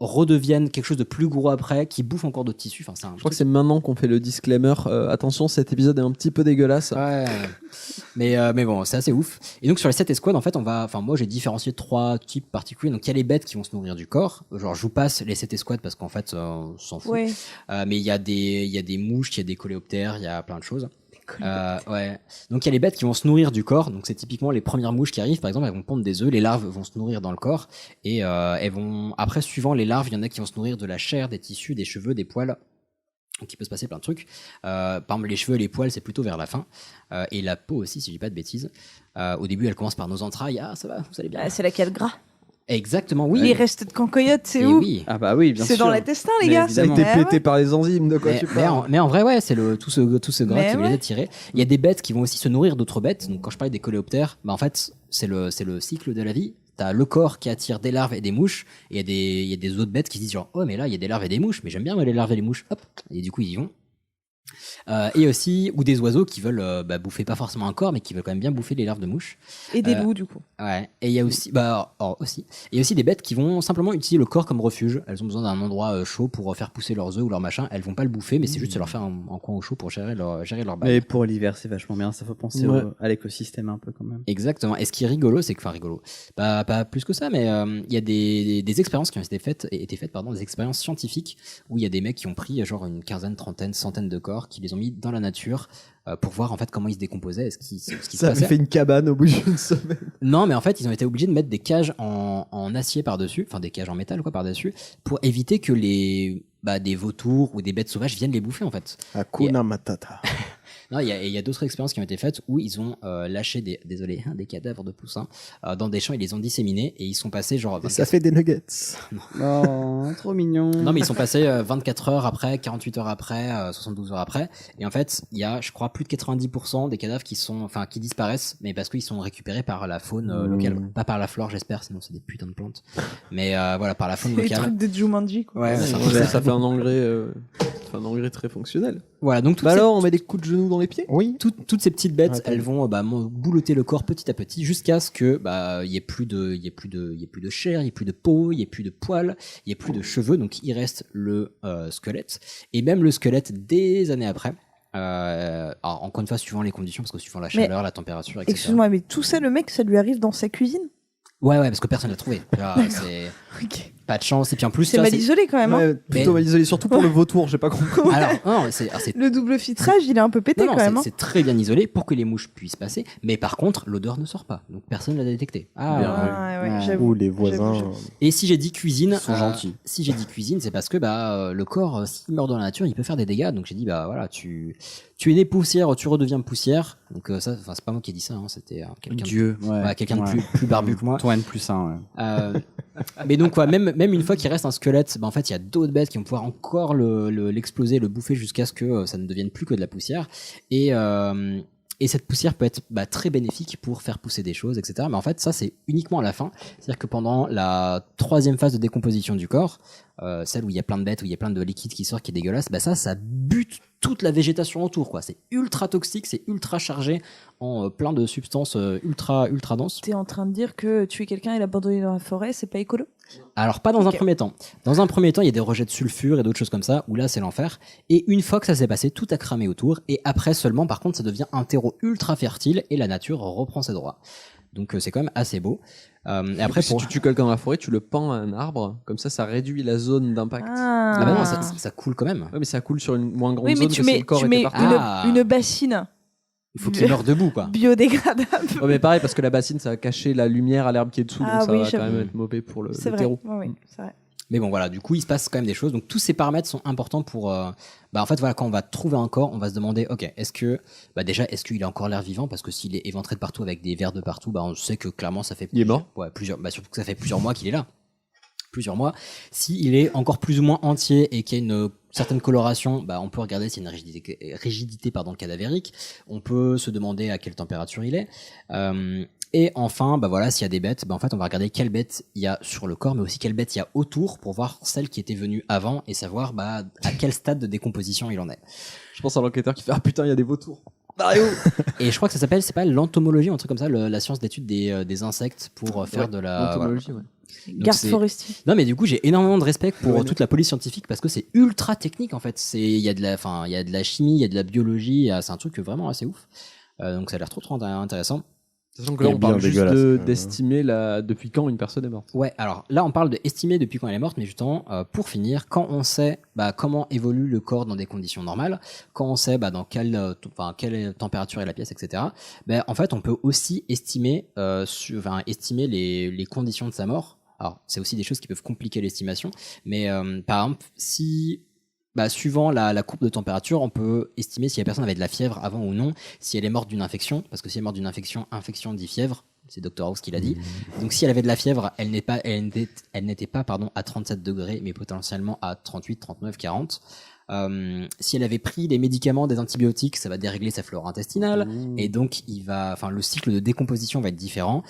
redeviennent quelque chose de plus gros après, qui bouffe encore d'autres tissus. Enfin, je crois que c'est maintenant qu'on fait le disclaimer. Attention, cet épisode est un petit peu dégueulasse. Ouais. mais bon, c'est assez ouf. Et donc sur les 7 escouades, en fait, moi j'ai différencié 3 types particuliers. Donc il y a les bêtes qui vont se nourrir du corps. Genre je vous passe les 7 escouades parce qu'en fait, on s'en fout. Ouais. Mais il y a des mouches, il y a des coléoptères, il y a plein de choses. Ouais. Donc il y a les bêtes qui vont se nourrir du corps. Donc c'est typiquement les premières mouches qui arrivent. Par exemple, elles vont pondre des œufs. Les larves vont se nourrir dans le corps et elles vont. Après, suivant les larves, il y en a qui vont se nourrir de la chair, des tissus, des cheveux, des poils. Donc il peut se passer plein de trucs. Par exemple, les cheveux et les poils, c'est plutôt vers la fin. Et la peau aussi, si je dis pas de bêtises. Au début, elle commence par nos entrailles. Ah, ça va, vous allez bien. C'est laquelle gras. Exactement, oui. Les restes de cancoyote, c'est Et où? oui. Ah bah oui, bien sûr. C'est dans l'intestin, les gars. Ça a été pété par les enzymes, de quoi tu Mais parles. en vrai, ouais, c'est tout ce gras Mais qui va ouais. les attirer. Il y a des bêtes qui vont aussi se nourrir d'autres bêtes. Donc quand je parlais des coléoptères, bah en fait, c'est le cycle de la vie. T'as le corps qui attire des larves et des mouches, et il y a des autres bêtes qui se disent genre, oh mais là il y a des larves et des mouches, mais j'aime bien moi, les larves et les mouches. Hop, et du coup ils y vont. Et aussi, ou des oiseaux qui veulent bouffer pas forcément un corps, mais qui veulent quand même bien bouffer les larves de mouches. Et des loups, du coup. Ouais. Et il y a aussi, aussi. Et il y a aussi des bêtes qui vont simplement utiliser le corps comme refuge. Elles ont besoin d'un endroit chaud pour faire pousser leurs œufs ou leur machin. Elles vont pas le bouffer, mais c'est juste de leur faire un coin au chaud pour gérer leur bail. Mais pour l'hiver, c'est vachement bien. Ça faut penser Ouais. à l'écosystème un peu quand même. Exactement. Et ce qui est rigolo, c'est que, enfin rigolo, pas plus que ça, mais il y a des expériences qui ont été faites, des expériences scientifiques où il y a des mecs qui ont pris genre une quinzaine, trentaine, centaine de corps, qui les ont mis dans la nature pour voir en fait comment ils se décomposaient, ce qui se Ça avait passait. fait une cabane au bout d'une semaine. Non, mais en fait, ils ont été obligés de mettre des cages en acier par-dessus, enfin des cages en métal quoi par-dessus, pour éviter que des vautours ou des bêtes sauvages viennent les bouffer en fait. Hakuna Matata. Non, il y a d'autres expériences qui ont été faites où ils ont lâché des cadavres de poussins dans des champs, ils les ont disséminés et ils sont passés genre. Et ça fait des nuggets. Oh, trop mignon. Non, mais ils sont passés 24 heures après, 48 heures après, 72 heures après. Et en fait, il y a, je crois, plus de 90% des cadavres qui disparaissent, mais parce qu'ils sont récupérés par la faune locale. Pas par la flore, j'espère, sinon c'est des putains de plantes. Mais voilà, par la faune Les locale. trucs de Jumanji, quoi. Ouais, Ça fait un engrais très fonctionnel. Voilà, donc alors, on met des coups de genoux dans les pieds. Oui. Toutes ces petites bêtes, elles vont boulotter le corps petit à petit jusqu'à ce que il y ait plus de chair, il y ait plus de peau, il y ait plus de poils, il y ait plus de cheveux, donc il reste le squelette et même le squelette des années après. Alors, encore une fois, suivant les conditions, parce que suivant la chaleur, la température, etc. Excuse-moi, mais tout ça, le mec, ça lui arrive dans sa cuisine? Ouais, parce que personne l'a trouvé. C'est pas de chance. Et puis en plus, C'est mal isolé quand même. Ouais, plutôt mal isolé, surtout pour le vautour, j'ai pas compris. Alors, non, c'est le double filtrage, il est un peu pété quand même. C'est très bien isolé pour que les mouches puissent passer, mais par contre, l'odeur ne sort pas, donc personne ne l'a détecté. Ou les voisins. Et si j'ai dit cuisine, sont gentils. Si j'ai dit cuisine, c'est parce que le corps, s'il meurt dans la nature, il peut faire des dégâts. Donc j'ai dit voilà, tu es né poussière, tu redeviens poussière. Donc ça, c'est pas moi qui ai dit ça, c'était quelqu'un. Dieu, quelqu'un de plus barbu que moi. Toi N+1. Ouais. Mais donc même une fois qu'il reste un squelette, en fait il y a d'autres bêtes qui vont pouvoir encore l'exploser, le bouffer jusqu'à ce que ça ne devienne plus que de la poussière. Et cette poussière peut être très bénéfique pour faire pousser des choses, etc. Mais en fait, ça, c'est uniquement à la fin. C'est-à-dire que pendant la 3e phase de décomposition du corps, celle où il y a plein de bêtes, où il y a plein de liquide qui sort, qui est dégueulasse, ça bute toute la végétation autour, quoi. C'est ultra toxique, c'est ultra chargé en plein de substances ultra denses. T'es en train de dire que tuer quelqu'un et l'abandonner dans la forêt, c'est pas écolo? Alors pas dans un premier temps. Dans un premier temps, il y a des rejets de sulfure et d'autres choses comme ça, où là c'est l'enfer. Et une fois que ça s'est passé, tout a cramé autour. Et après seulement, par contre, ça devient un terreau ultra fertile et la nature reprend ses droits. Donc c'est quand même assez beau. Et après, si tu tues quelqu'un dans la forêt, tu le pends à un arbre, comme ça réduit la zone d'impact. Ah bah non, ça coule quand même. Ouais, mais ça coule sur une moins grande oui, mais zone que si le corps était parti. une bassine. Il faut qu'il meure debout, quoi. Biodégradable. Ouais, mais pareil, parce que la bassine, ça va cacher la lumière à l'herbe qui est dessous, donc ça va quand même être mauvais pour le terreau. Oui, c'est vrai. Mais bon, voilà, du coup, il se passe quand même des choses. Donc, tous ces paramètres sont importants pour. En fait, voilà, quand on va trouver un corps, on va se demander, ok, est-ce qu'il a encore l'air vivant? Parce que s'il est éventré de partout avec des vers de partout, on sait que clairement, ça fait. Il est mort. Ouais, surtout que ça fait plusieurs mois qu'il est là. Plusieurs mois. S'il est encore plus ou moins entier et qu'il y a une certaine coloration, on peut regarder s'il y a une rigidité cadavérique. On peut se demander à quelle température il est. Et enfin, s'il y a des bêtes, en fait, on va regarder quelles bêtes il y a sur le corps, mais aussi quelles bêtes il y a autour pour voir celles qui étaient venues avant et savoir à quel stade de décomposition il en est. Je pense à l'enquêteur qui fait ah putain, il y a des vautours. Et je crois que ça s'appelle, c'est pas l'entomologie ou un truc comme ça, la science d'étude des insectes pour faire de la. L'entomologie, ouais. Garde forestier. Non, mais du coup, j'ai énormément de respect pour toute la police scientifique parce que c'est ultra technique en fait. Il y a de la chimie, il y a de la biologie, c'est un truc vraiment assez ouf. Donc ça a l'air trop intéressant. Sachant que là, on parle juste d'estimer depuis quand une personne est morte. Ouais, alors là, on parle d'estimer depuis quand elle est morte, mais justement, pour finir, quand on sait comment évolue le corps dans des conditions normales, quand on sait dans quelle température est la pièce, etc., en fait, on peut aussi estimer les conditions de sa mort. Alors, c'est aussi des choses qui peuvent compliquer l'estimation, mais par exemple, si... suivant la courbe de température, on peut estimer si la personne avait de la fièvre avant ou non, si elle est morte d'une infection, parce que si elle est morte d'une infection dit fièvre, c'est Dr House qui l'a dit. Donc si elle avait de la fièvre, elle n'était pas à 37 degrés, mais potentiellement à 38, 39, 40. Si elle avait pris des médicaments, des antibiotiques, ça va dérégler sa flore intestinale, et donc le cycle de décomposition va être différent.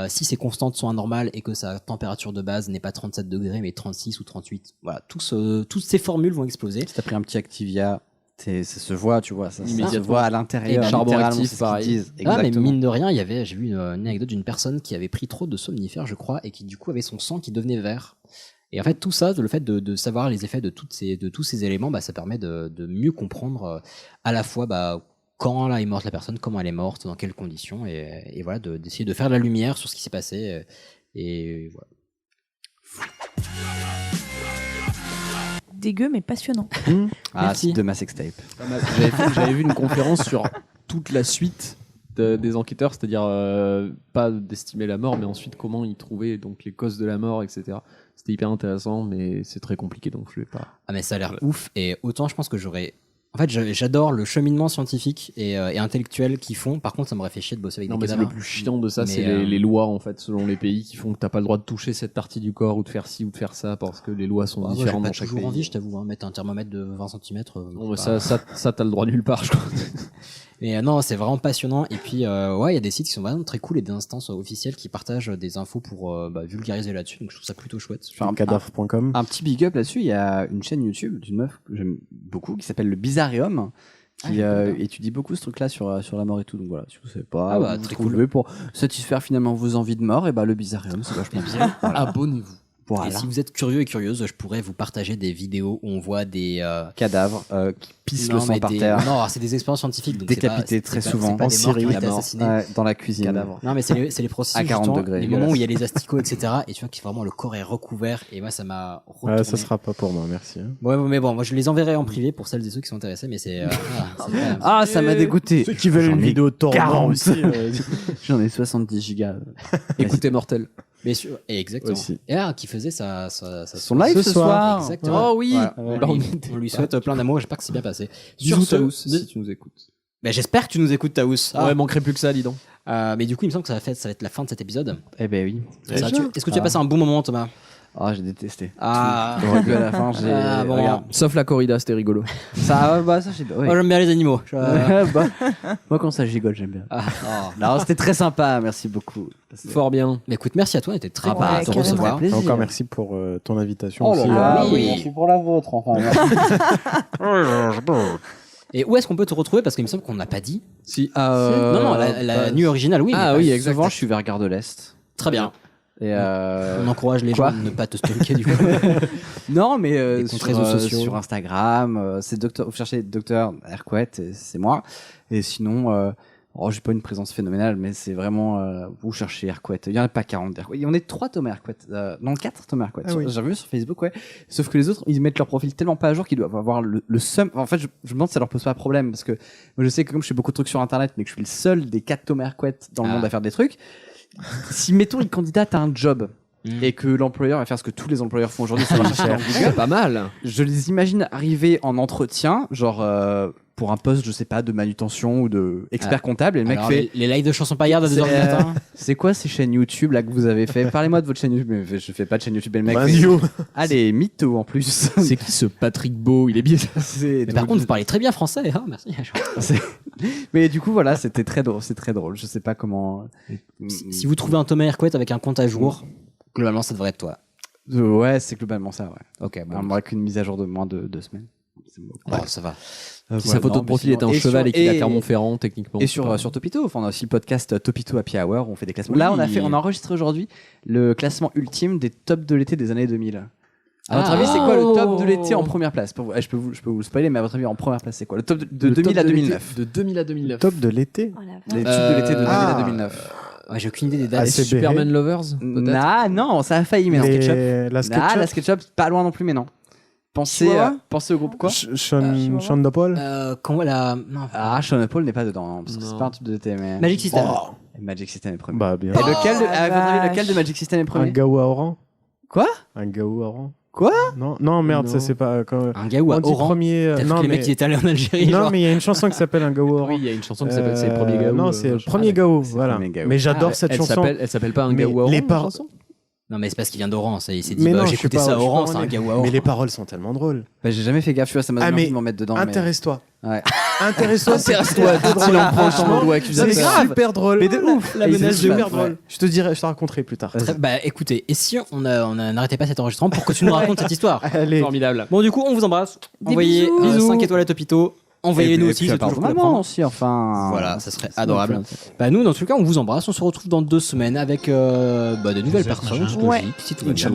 Si ses constantes sont anormales et que sa température de base n'est pas 37 degrés mais 36 ou 38, voilà, toutes ces formules vont exploser. Si t'as pris un petit Activia, ça se voit, tu vois, ça se voit à l'intérieur. Et charbon actif, pareil. Mais mine de rien, j'ai vu une anecdote d'une personne qui avait pris trop de somnifères, je crois, et qui du coup avait son sang qui devenait vert. Et en fait, tout ça, le fait de savoir les effets de tous ces éléments, ça permet de mieux comprendre à la fois quand est morte la personne, comment elle est morte, dans quelles conditions, et voilà, d'essayer de faire de la lumière sur ce qui s'est passé. Et voilà. Dégueu, mais passionnant. C'est de ma sextape. J'avais vu une conférence sur toute la suite des enquêteurs, c'est-à-dire pas d'estimer la mort, mais ensuite comment ils trouvaient donc les causes de la mort, etc. C'était hyper intéressant, mais c'est très compliqué, donc je vais pas. Ah mais ça a l'air ouf, et autant je pense que j'adore le cheminement scientifique et intellectuel qu'ils font. Par contre, ça m'aurait fait chier de bosser avec des cadavres. Le plus chiant de ça, c'est les lois en fait, selon les pays, qui font que t'as pas le droit de toucher cette partie du corps ou de faire ci ou de faire ça parce que les lois sont différentes dans chaque pays. J'ai pas toujours envie, je t'avoue, mettre un thermomètre de 20 cm. Non, mais ça t'as le droit nulle part, je crois. Mais non, c'est vraiment passionnant. Et puis, il y a des sites qui sont vraiment très cool et des instances officielles qui partagent des infos pour vulgariser là-dessus. Donc, je trouve ça plutôt chouette. Cadavre.com. Un petit big up là-dessus. Il y a une chaîne YouTube d'une meuf que j'aime beaucoup qui s'appelle le Bizarrium, qui étudie beaucoup ce truc-là sur la mort et tout. Donc voilà, si vous savez pas, vous très trouvez cool. Pour satisfaire finalement vos envies de mort, et le Bizarrium, c'est vachement bien. Voilà. Abonnez-vous. Voilà. Et si vous êtes curieux et curieuse, je pourrais vous partager des vidéos où on voit des cadavres qui pissent le sang par terre. Non, c'est des expériences scientifiques. Donc décapités très souvent en Syrie, dans la cuisine. Cadavres. Non, mais c'est les processus à 40 degrés. Les moments où il y a les asticots, etc. Et tu vois que vraiment le corps est recouvert. Et moi, ça m'a retourné. Ça sera pas pour moi, merci. Ouais, mais bon, moi je les enverrai en privé pour celles et ceux qui sont intéressés. Mais c'est ça m'a dégoûté. Ceux qui veulent une vidéo de torrent aussi. J'en ai 70 gigas. Écoutez Mortel. Mais exactement. Aussi. Et qui faisait son live ce soir. Exactement. Oh oui. Voilà. On lui souhaite plein d'amour. J'espère que c'est bien passé. Sur Taous, si tu nous écoutes. J'espère que tu nous écoutes, Taous. Ouais, manquerait plus que ça, dis donc. Mais du coup, il me semble que ça va être la fin de cet épisode. Eh ben oui. Est-ce que tu as passé un bon moment, Thomas? J'ai détesté. Ah. À la fin, bon. Regarde. Sauf la corrida, c'était rigolo. Ça j'ai. Ouais. Moi, j'aime bien les animaux. Moi, quand ça gigole, j'aime bien. Non, c'était très sympa. Merci beaucoup. Fort bien. Mais écoute, merci à toi. On était très content de te carrément. recevoir. Encore merci pour ton invitation Oh aussi. là là, oui. merci pour la vôtre, enfin. Et où est-ce qu'on peut te retrouver? Parce qu'il me semble qu'on n'a pas dit. Si. Non, la nuit originale, oui. Ah oui, exactement. Je suis vers Gare de l'Est. Très bien. Et on encourage les gens à ne pas te stalker du coup. Non, mais comptes réseaux sociaux. sur Instagram, vous cherchez Dr Erquet, c'est moi. Et sinon, j'ai pas une présence phénoménale, mais c'est vraiment vous cherchez Erquet. Il y en a pas 40 Erquet. Il y en a 3 Thomas Erquet, non 4 Thomas Erquet. J'ai vu sur Facebook, ouais. Sauf que les autres, ils mettent leur profil tellement pas à jour qu'ils doivent avoir le seum. En fait, je me demande si ça leur pose pas problème parce que moi, je sais que comme je fais beaucoup de trucs sur Internet, mais que je suis le seul des 4 Thomas Erquet dans le monde à faire des trucs. Si mettons ils candidatent à un job et que l'employeur va faire ce que tous les employeurs font aujourd'hui, c'est pas mal. Je les imagine arriver en entretien, genre pour un poste, je sais pas, de manutention ou de expert comptable, et le mec fait les lives de chansons paillardes à 2h du matin. C'est quoi ces chaînes YouTube là que vous avez fait? Parlez-moi de votre chaîne YouTube. Mais je fais pas de chaîne YouTube, et le mec allez, mytho en plus. C'est qui ce Patrick Beau? Il est bien. Mais par contre, vous parlez très bien français, hein, merci. Mais du coup, voilà, c'était très drôle. C'est très drôle. Je sais pas comment. Si vous trouvez un Thomas Erquet avec un compte à jour, globalement, ça devrait être toi. Ouais, c'est globalement ça, ouais. Ok, bon. Moi, qu'une mise à jour de moins de 2 semaines. Ouais, ça va. Si sa photo de profil est un cheval et qu'il a Clermont-Ferrand, techniquement. Et sur Topito, on a aussi le podcast Topito Happy Hour, on fait des classements. Là, on a enregistré aujourd'hui le classement ultime des tops de l'été des années 2000. À votre avis, c'est quoi le top de l'été en première place? Pour vous, je peux vous le spoiler, mais à votre avis, en première place, c'est quoi? Le top de 2000 à 2009. De 2000 à 2009. Top de l'été? Les tubes de l'été de 2000 à 2009. Ouais, j'ai aucune idée des dates. ACBR. Superman Lovers peut-être. Ah non, ça a failli, mais non. La SketchUp. Ah, la SketchUp, pas loin non plus, mais non. Pensez au groupe quoi Sean DePaul. Comment la. Non. Ah, Sean Paul n'est pas dedans, hein, parce que c'est pas un truc de DT, mais. Magic System. Magic System est premier. Bah bien. Et lequel de Magic System est Un premier? Gaou à Oran. Quoi? Un Gaou à Oran. Quoi? Non, merde, Non. ça c'est pas. Un Gaou à on dit Oran. premier. Peut-être Non, que les mais mecs qui étaient allés en Algérie. non, genre. mais il y a une chanson qui s'appelle Un Gaou à Oran. Oui, il y a une chanson qui s'appelle C'est le premier Gaou. Non, c'est le machin. premier Gaou, voilà. premier Gaou. Mais j'adore cette chanson. Elle s'appelle pas Un Mais Gaou à Oran, les la par- chanson. Non, mais c'est parce qu'il vient d'Oran. Ça, il s'est dit, Mais bah, non, j'écoutais ça à Oran, c'est un Gaou à Oran. Mais les paroles sont tellement drôles. Bah, j'ai jamais fait gaffe, tu vois, ça m'a donné envie de m'en mettre dedans. Intéresse-toi. Ouais. Intéresse-toi, Intéresse-toi, dit-il en pointant le doigt accusateur. C'est super drôle. Mais de ouf. La Et menace c'est super super drôle. Je te raconterai plus tard. Bah écoutez, et si on n'arrêtait pas cet enregistrement pour que tu nous racontes cette histoire? Allez. Formidable. Bon, du coup, on vous embrasse. Des Envoyez bisous. 5 étoiles à Topito. Envoyez-nous aussi, c'est toujours cool à maman prendre. aussi, enfin. Voilà, ça serait adorable. Bah nous, dans tout cas, on vous embrasse. On se retrouve dans 2 semaines avec de nouvelles personnes. C'est Ouais. logique, si tout va bien.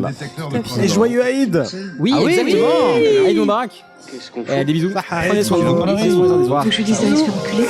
Et joyeux Aïd. Oui, Ah oui, exactement. Aïd Moubarak. Qu'est-ce qu'on fait? Des bisous. Prenez soin de vous. Faut que je lui dise d'aller se faire enculer.